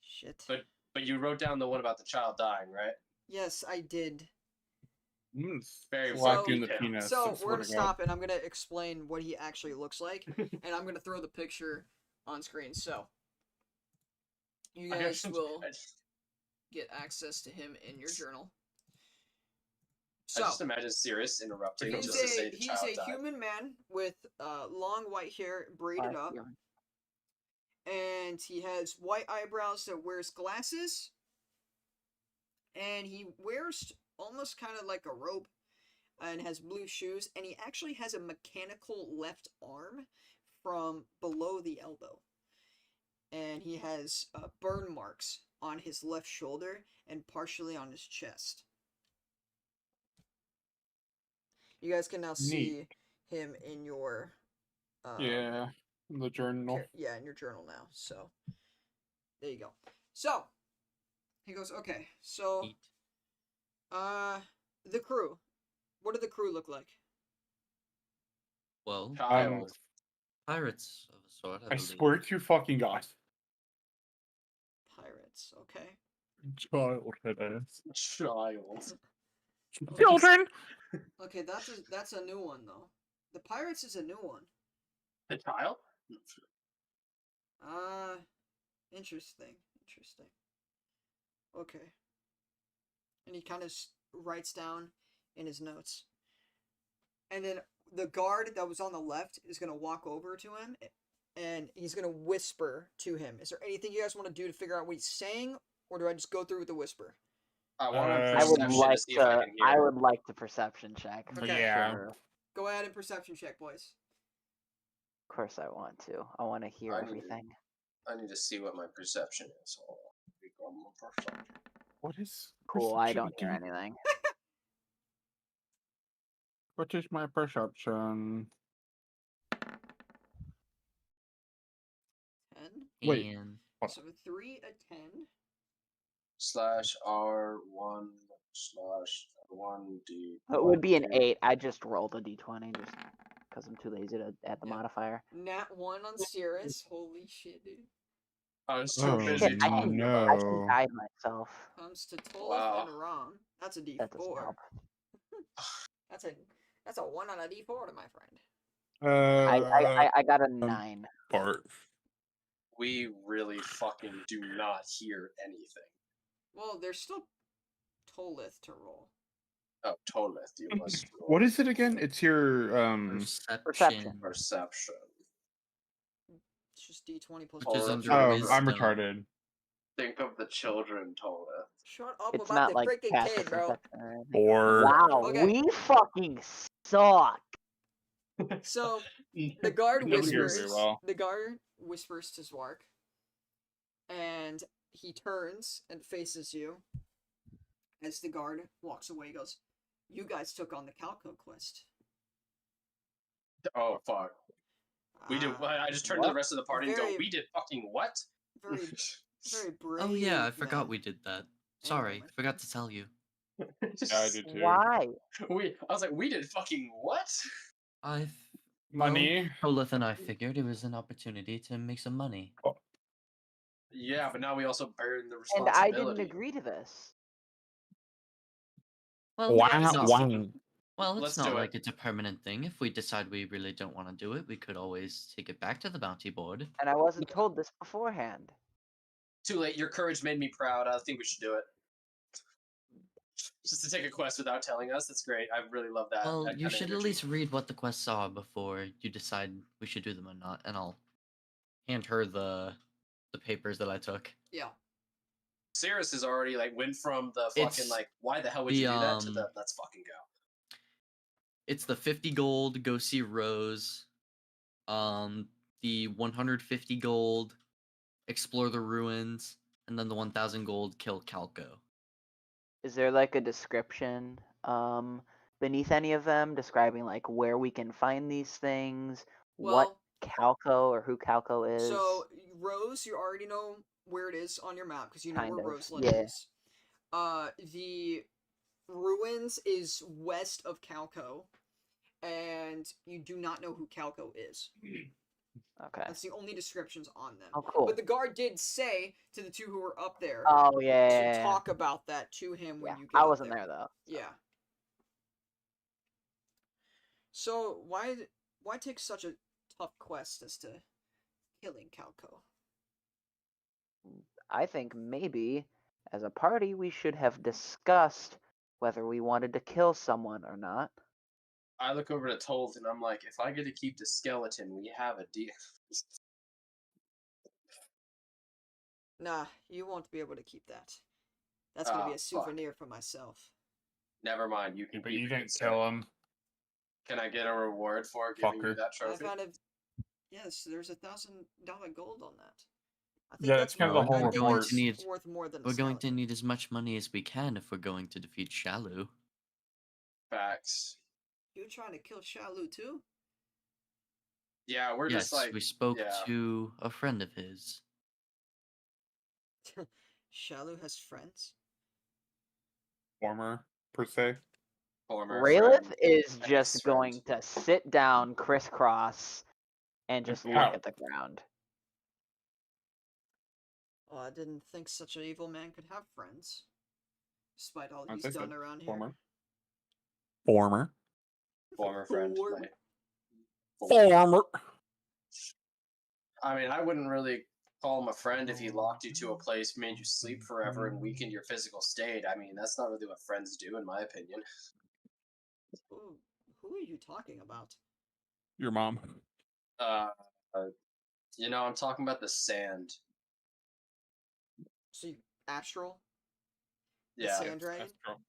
Shit. But you wrote down the one about the child dying, right? Yes, I did. Very Slap you in the detailed. penis. So I we're swear gonna to God. stop and I'm gonna explain what he actually looks like, and I'm gonna throw the picture on screen. So you guys will get access to him in your journal. So I just imagine Sirius interrupting he's just to say the child a died. human man with long white hair braided up, and he has white eyebrows that wears glasses, and he wears almost kind of like a robe, and has blue shoes, and he actually has a mechanical left arm from below the elbow, and he has burn marks on his left shoulder and partially on his chest. You guys can now see him in your Yeah, in the journal. yeah, in your journal now. So there you go. So he goes, okay, so the crew. What did the crew look like? Well, Child. pirates of a sort. I I believe. swear to fucking God. Pirates, okay. Child, it is. Child. Children! Okay, that's a new one though. The pirates is a new one. The child? Interesting. Okay. And he kind of writes down in his notes. And then the guard that was on the left is going to walk over to him, and he's going to whisper to him. Is there anything you guys want to do to figure out what he's saying, or do I just go through with the whisper? I want I would like see if I to. can hear. I would like to perception check. for Okay. Yeah. sure. Go ahead and perception check, boys. Of course, I want to. I want to hear I need to- everything. I need to see what my perception is. Hold on. What is Cool. I don't perception, hear dude? anything. What is my perception? 10. Wait. And So 3, a 10. /R1/1D. It would be an 8. I just rolled a d20 just because I'm too lazy to add the Yeah. modifier. Nat 1 on Cirrus. Holy shit, dude. I was too Oh, busy Shit, I talking can, about I it. can no. guide myself. Comes to Tolith Wow. and Rom. That's a D4. That doesn't help. That's a 1 on a D4 to my friend. I got a 9. Bart. We really fucking do not hear anything. Well, there's still Tolith to roll. Oh, Toneth, you must roll. What is it again? It's your perception. Perception. It's just D20 plus Which is Oh, under Oh, wisdom. I'm retarded. Think of the children, Toneth. Shut up It's about not the like freaking passive kid, bro. perception or anything. Or Wow, Okay. we fucking suck. So the guard Nobody hears whispers. very well. The guard whispers to ZWARK, and he turns and faces you. As the guard walks away, he goes, "You guys took on the Calco quest." Oh fuck. We did. I just turned to the rest of the party and go, very- "We did fucking what?" very, very brave. Oh yeah, I forgot man. we did that. Sorry, Anyway. forgot to tell you. Yeah, I did too. Why? I was like, we did fucking what? I've Money. Olith and I figured it was an opportunity to make some money. Yeah, but now we also bear the And responsibility. I didn't agree to this. Well, Wow. it's not, Wow. well, it's Let's not do like it. it's a permanent thing. If we decide we really don't want to do it, we could always take it back to the bounty board. And I wasn't told this beforehand. Too late. Your courage made me proud. I think we should do it. Just to take a quest without telling us, that's great. I really love that. Well, that you kind of should at energy. least read what the quests are before you decide we should do them or not, and I'll hand her the papers that I took. Yeah. Cirrus has already like went from the fucking It's like why the hell would the, you do that to the let's fucking go. It's the 50 gold, go see Rose. The 150 gold, explore the ruins, and then the 1000 gold, kill Calco. Is there like a description beneath any of them describing like where we can find these things, what Well, Calco or who Calco is? so Rose, you already know where it is on your map because you know Kind where of, Roseland yeah. is. The ruins is west of Calco, and you do not know who Calco is. Okay. That's the only descriptions on them. Oh, cool. But the guard did say to the two who were up there Oh yeah. to yeah, yeah. talk about that to him when Yeah, you get I up wasn't there though. Yeah. So why take such a tough quest as to killing Calco? I think maybe as a party we should have discussed whether we wanted to kill someone or not. I look over to Tolt and I'm like, if I get to keep the skeleton, we have a deal. Nah, you won't be able to keep that. That's gonna be a Fuck. souvenir for myself. Never mind, you can But keep you it, didn't instead. kill him. Can I get a reward for giving you Fucker. that I trophy? found it. Yes, there's $1,000 gold on that. I think Yeah, that's that's kind of the worth- whole I think report. it's Need- worth more than a We're going to skeleton. need as much money as we can if we're going to defeat Shalu. Facts. You trying to kill Shalu too? Yeah, we're Yes, just like we spoke yeah. to a friend of his. Shalu has friends. Former, per se. former Raylith friend, is just ex-friend. going to sit down crisscross and just look pout. at the ground. Oh, I didn't think such an evil man could have friends. Despite all I'd he's say done so. around here. Former. Former friend. Former. my- Former. I mean, I wouldn't really call him a friend if he locked you to a place, made you sleep forever, and weakened your physical state. I mean, that's not really what friends do, in my opinion. Who are you talking about? Your mom. You know, I'm talking about the sand. So you, Astral? The Yeah. sand dragon? That's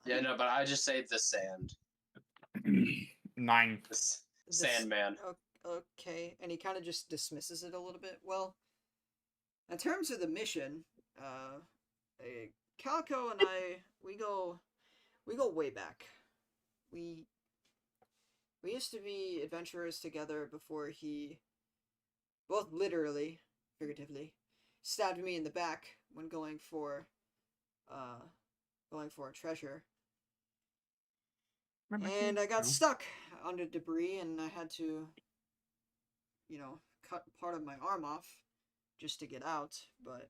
Yeah, no, but I just say the sand. true. 9. The The s- Sandman. Okay, and he kind of just dismisses it a little bit. Well, in terms of the mission, Calco and I, we go way back. We used to be adventurers together before he, both literally, figuratively, stabbed me in the back when going for a treasure. And I got stuck under debris, and I had to, cut part of my arm off just to get out. But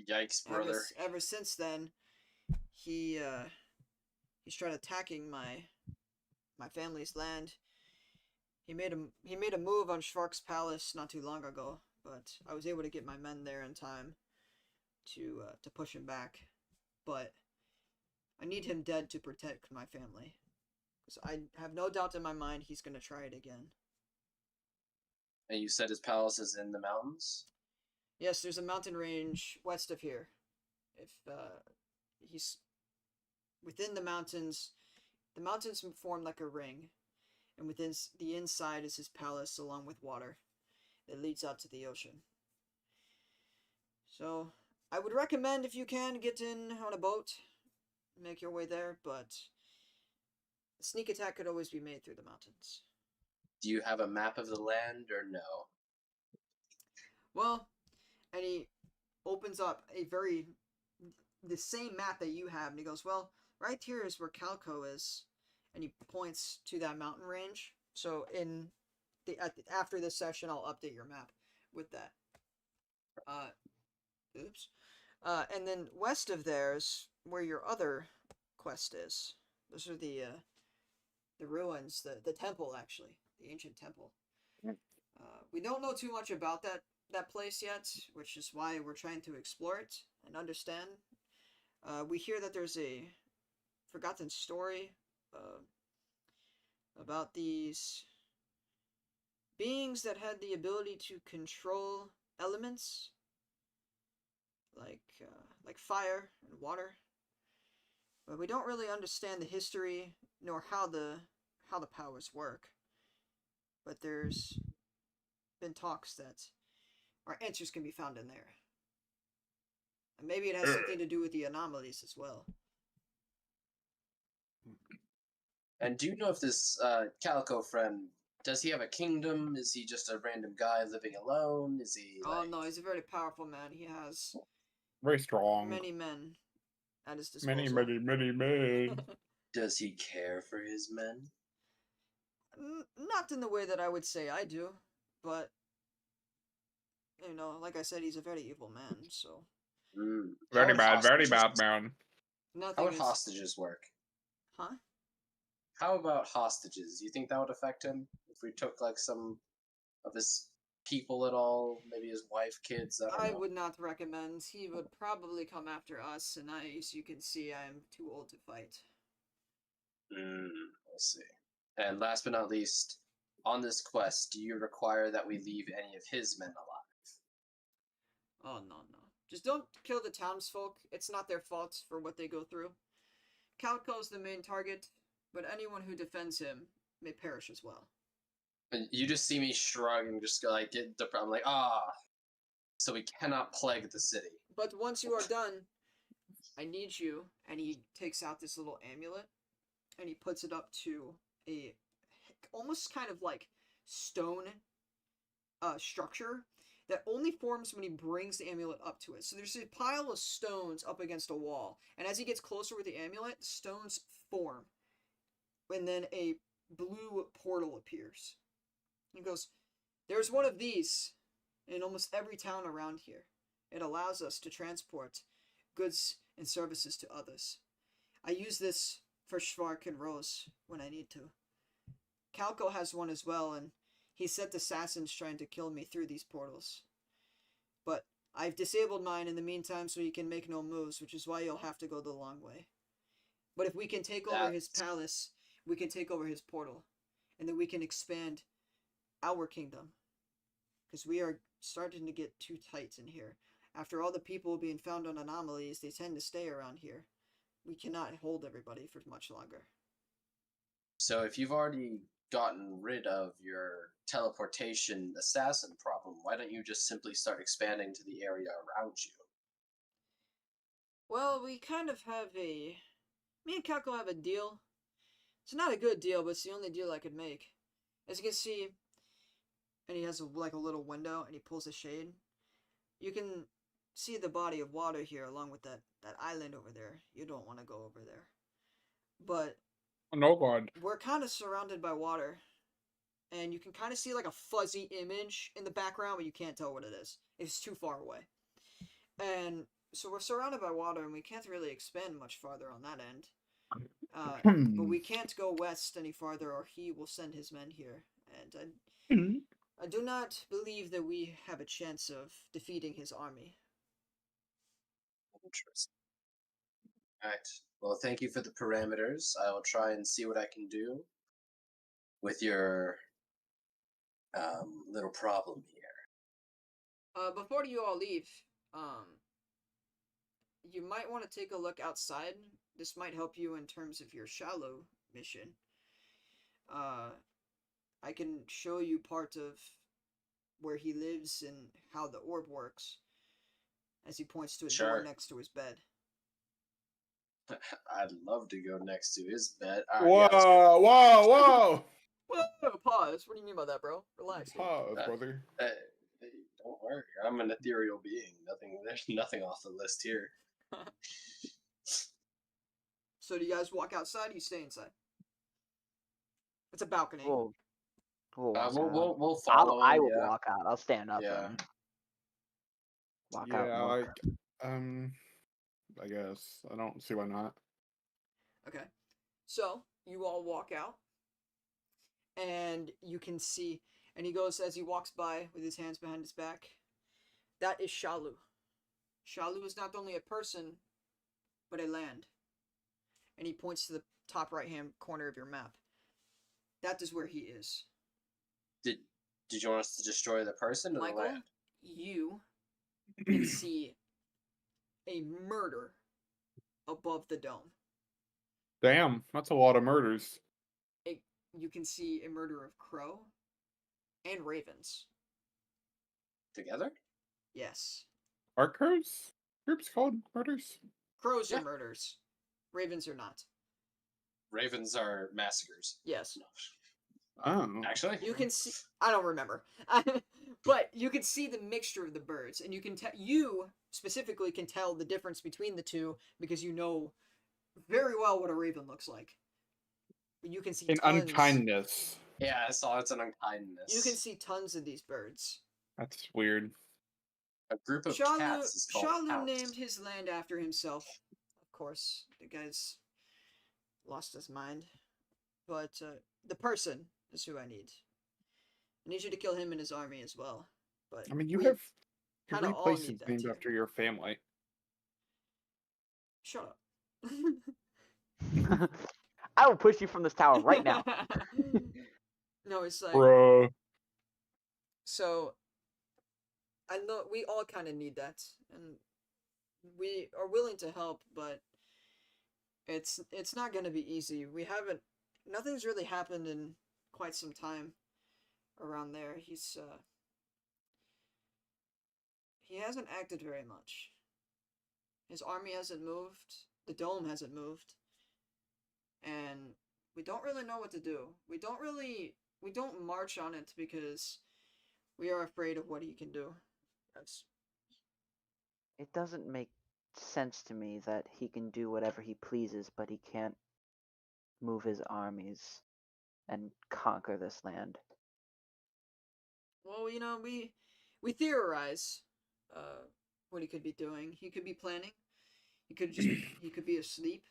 Yikes, brother. ever since then, he's tried attacking my family's land. He made a move on Schwark's palace not too long ago, but I was able to get my men there in time to push him back. But I need him dead to protect my family, because I have no doubt in my mind he's gonna try it again. And you said his palace is in the mountains? Yes, there's a mountain range west of here. If he's within the mountains form like a ring, and within the inside is his palace, along with water that leads out to the ocean. So I would recommend, if you can, get in on a boat, make your way there, but a sneak attack could always be made through the mountains. Do you have a map of the land or no? Well, and he opens up the same map that you have, and he goes, well, right here is where Calco is, and he points to that mountain range. So after this session, I'll update your map with that. Oops. And then west of there's where your other quest is. Those are the ruins, the temple, actually, the ancient temple. We don't know too much about that place yet, which is why we're trying to explore it and understand. We hear that there's a forgotten story about these beings that had the ability to control elements like fire and water, but we don't really understand the history nor how the powers work. But there's been talks that our answers can be found in there, and maybe it has something to do with the anomalies as well. And do you know if this Calico friend, does he have a kingdom? Is he just a random guy living alone? Is he Oh no, he's a very powerful man. He has Very strong. many men at his disposal. Many men. Does he care for his men? Not in the way that I would say I do, but you know, like I said, he's a very evil man. So Very bad man. nothing. How would hostages work? Huh? How about hostages? Do you think that would affect him if we took like some of his people at all?Maybe his wife, kids. I don't know. would not recommend. He would probably come after us, and as you can see, I am too old to fight. I see. And last but not least, on this quest, do you require that we leave any of his men alive? Oh no. Just don't kill the townsfolk. It's not their fault for what they go through. Calco's the main target, but anyone who defends him may perish as well. And you just see me shrug and just go like, get the problem, like, so we cannot plague the city. But once you are done, I need you, and he takes out this little amulet, and he puts it up to a almost kind of like stone structure that only forms when he brings the amulet up to it. So there's a pile of stones up against a wall, and as he gets closer with the amulet, stones form, and then a blue portal appears. He goes, there's one of these in almost every town around here. It allows us to transport goods and services to others. I use this for ZWARK and Rose when I need to. Calco has one as well, and he sent assassins trying to kill me through these portals. But I've disabled mine in the meantime so he can make no moves, which is why you'll have to go the long way. But if we can take over his palace, we can take over his portal, and then we can expand our kingdom. Because we are starting to get too tight in here. After all the people being found on anomalies, they tend to stay around here. We cannot hold everybody for much longer. So if you've already gotten rid of your teleportation assassin problem, why don't you just simply start expanding to the area around you? Well, we kind of have me and Calco have a deal. It's not a good deal, but it's the only deal I could make. As you can see, and he has like a little window, and he pulls a shade. You can see the body of water here along with that island over there. You don't want to go over there. But No god. we're kind of surrounded by water. And you can kind of see like a fuzzy image in the background, but you can't tell what it is. It's too far away. And so we're surrounded by water, and we can't really expand much farther on that end. But we can't go west any farther, or he will send his men here. And I do not believe that we have a chance of defeating his army. Interesting. Alright. Well, thank you for the parameters. I will try and see what I can do with your little problem here. Before you all leave, you might want to take a look outside. This might help you in terms of your shallow mission. I can show you part of where he lives and how the orb works, as he points to a door next to his bed. I'd love to go next to his bed. Whoa, whoa, whoa! Whoa, pause. What do you mean by that, bro? Relax. Pause, brother. Hey, don't worry, I'm an ethereal being. There's nothing off the list here. So do you guys walk outside or you stay inside? It's a balcony. We'll walk out. We'll follow I him, will yeah. walk out. I'll stand up Yeah. and walk out. Yeah, And look. I guess I don't see why not. Okay. So you all walk out, and you can see, and he goes as he walks by with his hands behind his back. That is Shalu. Shalu is not only a person, but a land. And he points to the top right-hand corner of your map. That is where he is. Did you want us to destroy the person or the Michael, land? you can see a murder above the dome. Damn, that's a lot of murders. You can see a murder of crow and ravens. Together? Yes. Are crows groups called murders? Crows Yeah. are murders. Ravens are not. Ravens are massacres. Yes. Oh, Actually? You can see. I don't remember, but you can see the mixture of the birds, and you can tell. You specifically can tell the difference between the two because you know very well what a raven looks like. You can see in tons. unkindness. Yeah, I saw it's an unkindness. You can see tons of these birds. That's weird. A group of Shalu, cats is called Shalu hounds. named his land after himself. Of course, the guy's lost his mind. But the person is who I need. I need you to kill him and his army as well. But I mean, you we have kinda 3 all places need that named too. after your family. Shut up. I will push you from this tower right now. No, it's like Bruh. so. I know we all kind of need that, and we are willing to help, but it's not gonna be easy. We haven't. Nothing's really happened in quite some time around there. He hasn't acted very much. His army hasn't moved. The dome hasn't moved. And we don't really know what to do. We don't march on it because we are afraid of what he can do. It doesn't make sense to me that he can do whatever he pleases, but he can't move his armies and conquer this land. Well, we theorize what he could be doing. He could be planning. He could be asleep.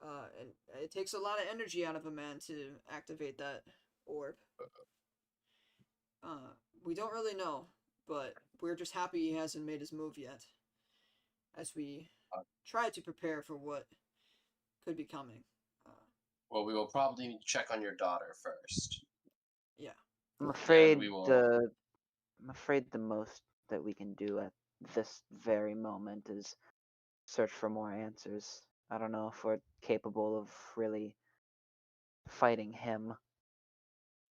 And it takes a lot of energy out of a man to activate that orb. We don't really know, but we're just happy he hasn't made his move yet. As we try to prepare for what could be coming. Well, we will probably need to check on your daughter first. Yeah. I'm afraid we will- I'm afraid the most that we can do at this very moment is search for more answers. I don't know if we're capable of really fighting him.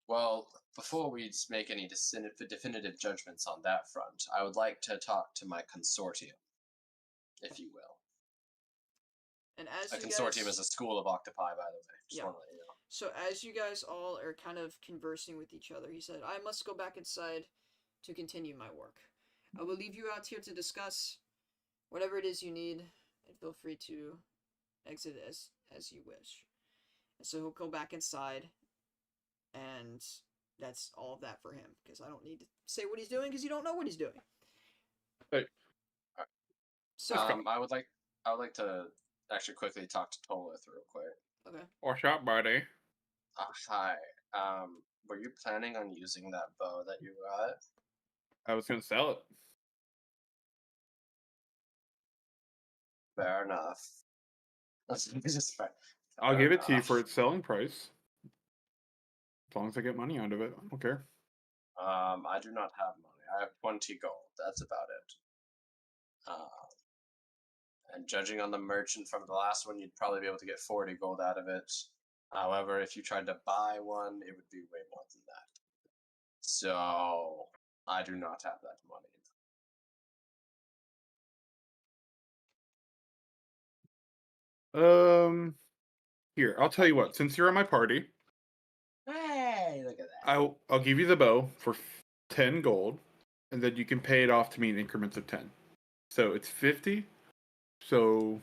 Well, before we make any definitive judgments on that front, I would like to talk to my consortium, if you will. And as A you consortium guys, is a school of octopi, by the way. Just Yeah. want to let you know. So as you guys all are kind of conversing with each other, he said, "I must go back inside to continue my work. I will leave you out here to discuss whatever it is you need, and feel free to exit as you wish." And so he'll go back inside, and that's all of that for him, because I don't need to say what he's doing, because you don't know what he's doing. Hey. So, I would like to actually quickly talk to Tolith real quick. okay. Watch out, buddy. Hi. Were you planning on using that bow that you got? I was gonna sell it. Fair enough. That's just fair. I'll Fair give it to you enough. for its selling price. As long as I get money out of it, I don't care. I do not have money. I have 20 gold. That's about it. And judging on the merchant from the last one, you'd probably be able to get 40 gold out of it. However, if you tried to buy one, it would be way more than that. So, I do not have that money. Here, I'll tell you what. Since you're in my party, Hey, look at that. I'll give you the bow for 10 gold. and then you can pay it off to me in increments of 10. So it's 50. So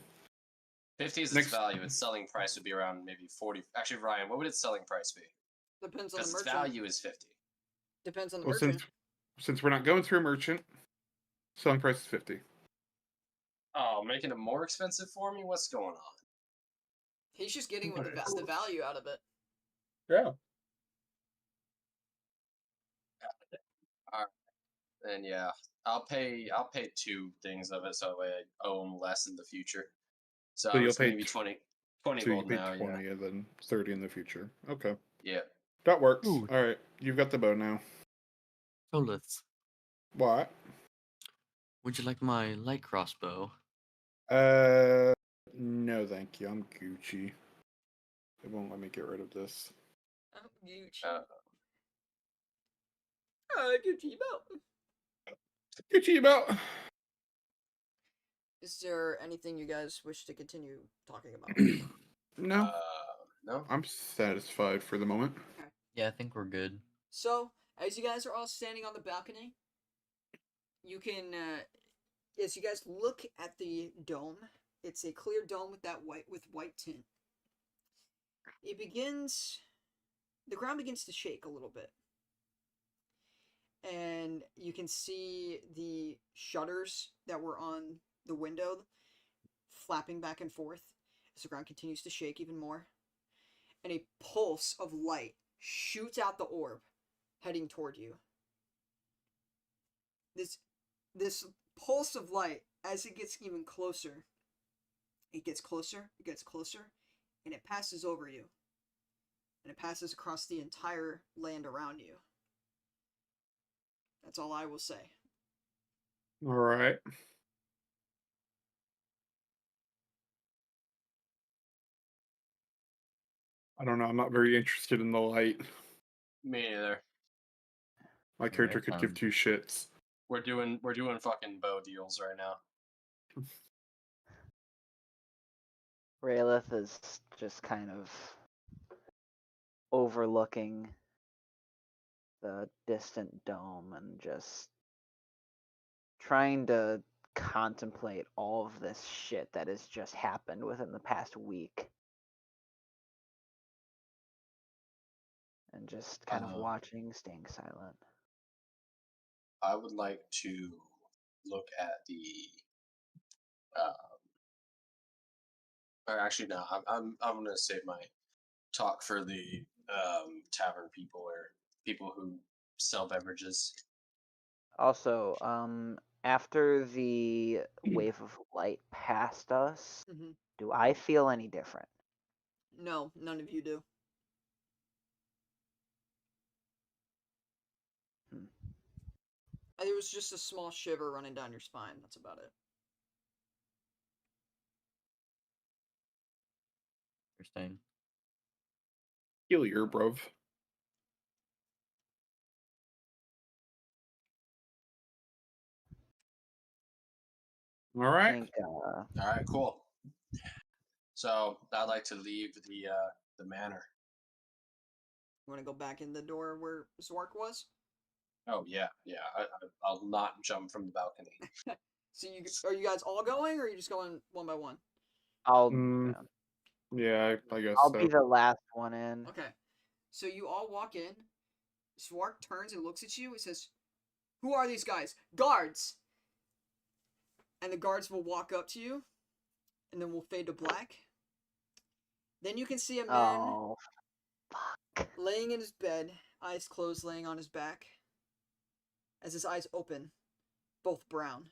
50 is its Next- value. Its selling price would be around maybe 40. Actually, Ryan, what would its selling price be? Depends on the Because its merchant. value is 50. Depends on the well, merchant. since we're not going through a merchant, selling price is 50. Oh, making it more expensive for me? What's going on? He's just getting the value out of it. Yeah. Then yeah, I'll pay 2 things of it so that way I own less in the future. So, So you'll it's gonna pay be tw- 20 So you gold pay now. 20 and then 30 in the future. Okay. Yeah. That works. Ooh. All right. You've got the bow now. Solith, What? would you like my light crossbow? No, thank you. I'm Gucci. It won't let me get rid of this. Oh, Gucci. Uh, Gucci belt. Gucci bow. Is there anything you guys wish to continue talking about? No, no. I'm satisfied for the moment. Yeah, I think we're good. So, as you guys are all standing on the balcony, you can, as you guys look at the dome, it's a clear dome with white tint. The ground begins to shake a little bit. And you can see the shutters that were on the window flapping back and forth as the ground continues to shake even more. And a pulse of light shoots out the orb, heading toward you. This pulse of light, as it gets even closer, it gets closer, and it passes over you. And it passes across the entire land around you. That's all I will say. All right. I don't know. I'm not very interested in the light. Me neither. My character could give sounds- 2 shits. We're doing fucking bow deals right now. Raylith is just kind of overlooking the distant dome and just trying to contemplate all of this shit that has just happened within the past week. And just kind of watching, staying silent. I would like to look at the. Or actually, no. I'm gonna save my talk for the tavern people or people who sell beverages. Also, after the wave of light passed us, Mhm. do I feel any different? No, none of you do. Hmm. There was just a small shiver running down your spine. That's about it. Interesting. Heal your bruv. All I right. think, All right, cool. So I'd like to leave the manor. You want to go back in the door where ZWARK was? Oh yeah. I'll not jump from the balcony. So are you guys all going, or are you just going one by one? I'll Yeah, I guess I'll so. be the last one in. Okay. So you all walk in. ZWARK turns and looks at you and says, "Who are these guys? Guards!" And the guards will walk up to you, and then we'll fade to black. Then you can see a man Oh, laying in his bed, eyes closed, laying on his back. As his eyes open, both brown.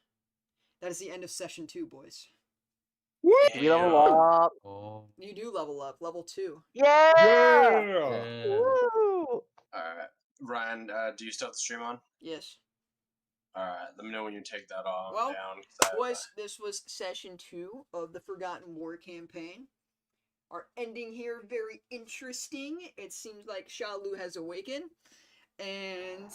That is the end of session 2, boys. we level up. Oh. You do level up, level 2. Yeah! Yeah. Woo! All right, Ryan. Do you still have the stream on? Yes. All right. Let me know when you take that off Well, down. 'Cause boys, this was session 2 of the Forgotten War campaign. Our ending here, very interesting. It seems like Shalu has awakened. And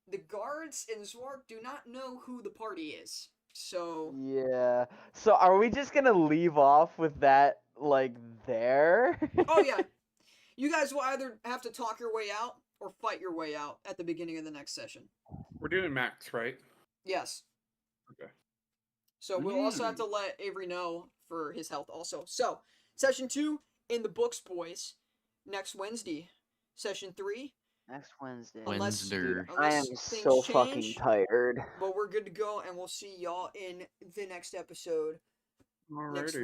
the guards and ZWARK do not know who the party is. So, Yeah. So are we just gonna leave off with that, like, there? oh yeah. You guys will either have to talk your way out or fight your way out at the beginning of the next session. We're doing max, right? Yes. Okay. So we'll also have to let Avery know for his health also. So, session 2 in the books, boys. Next Wednesday. Session 3. Next Wednesday. Unless, Wednesday. I unless am things so change, fucking tired. but we're good to go, and we'll see y'all in the next episode next Alrighty. Wednesday.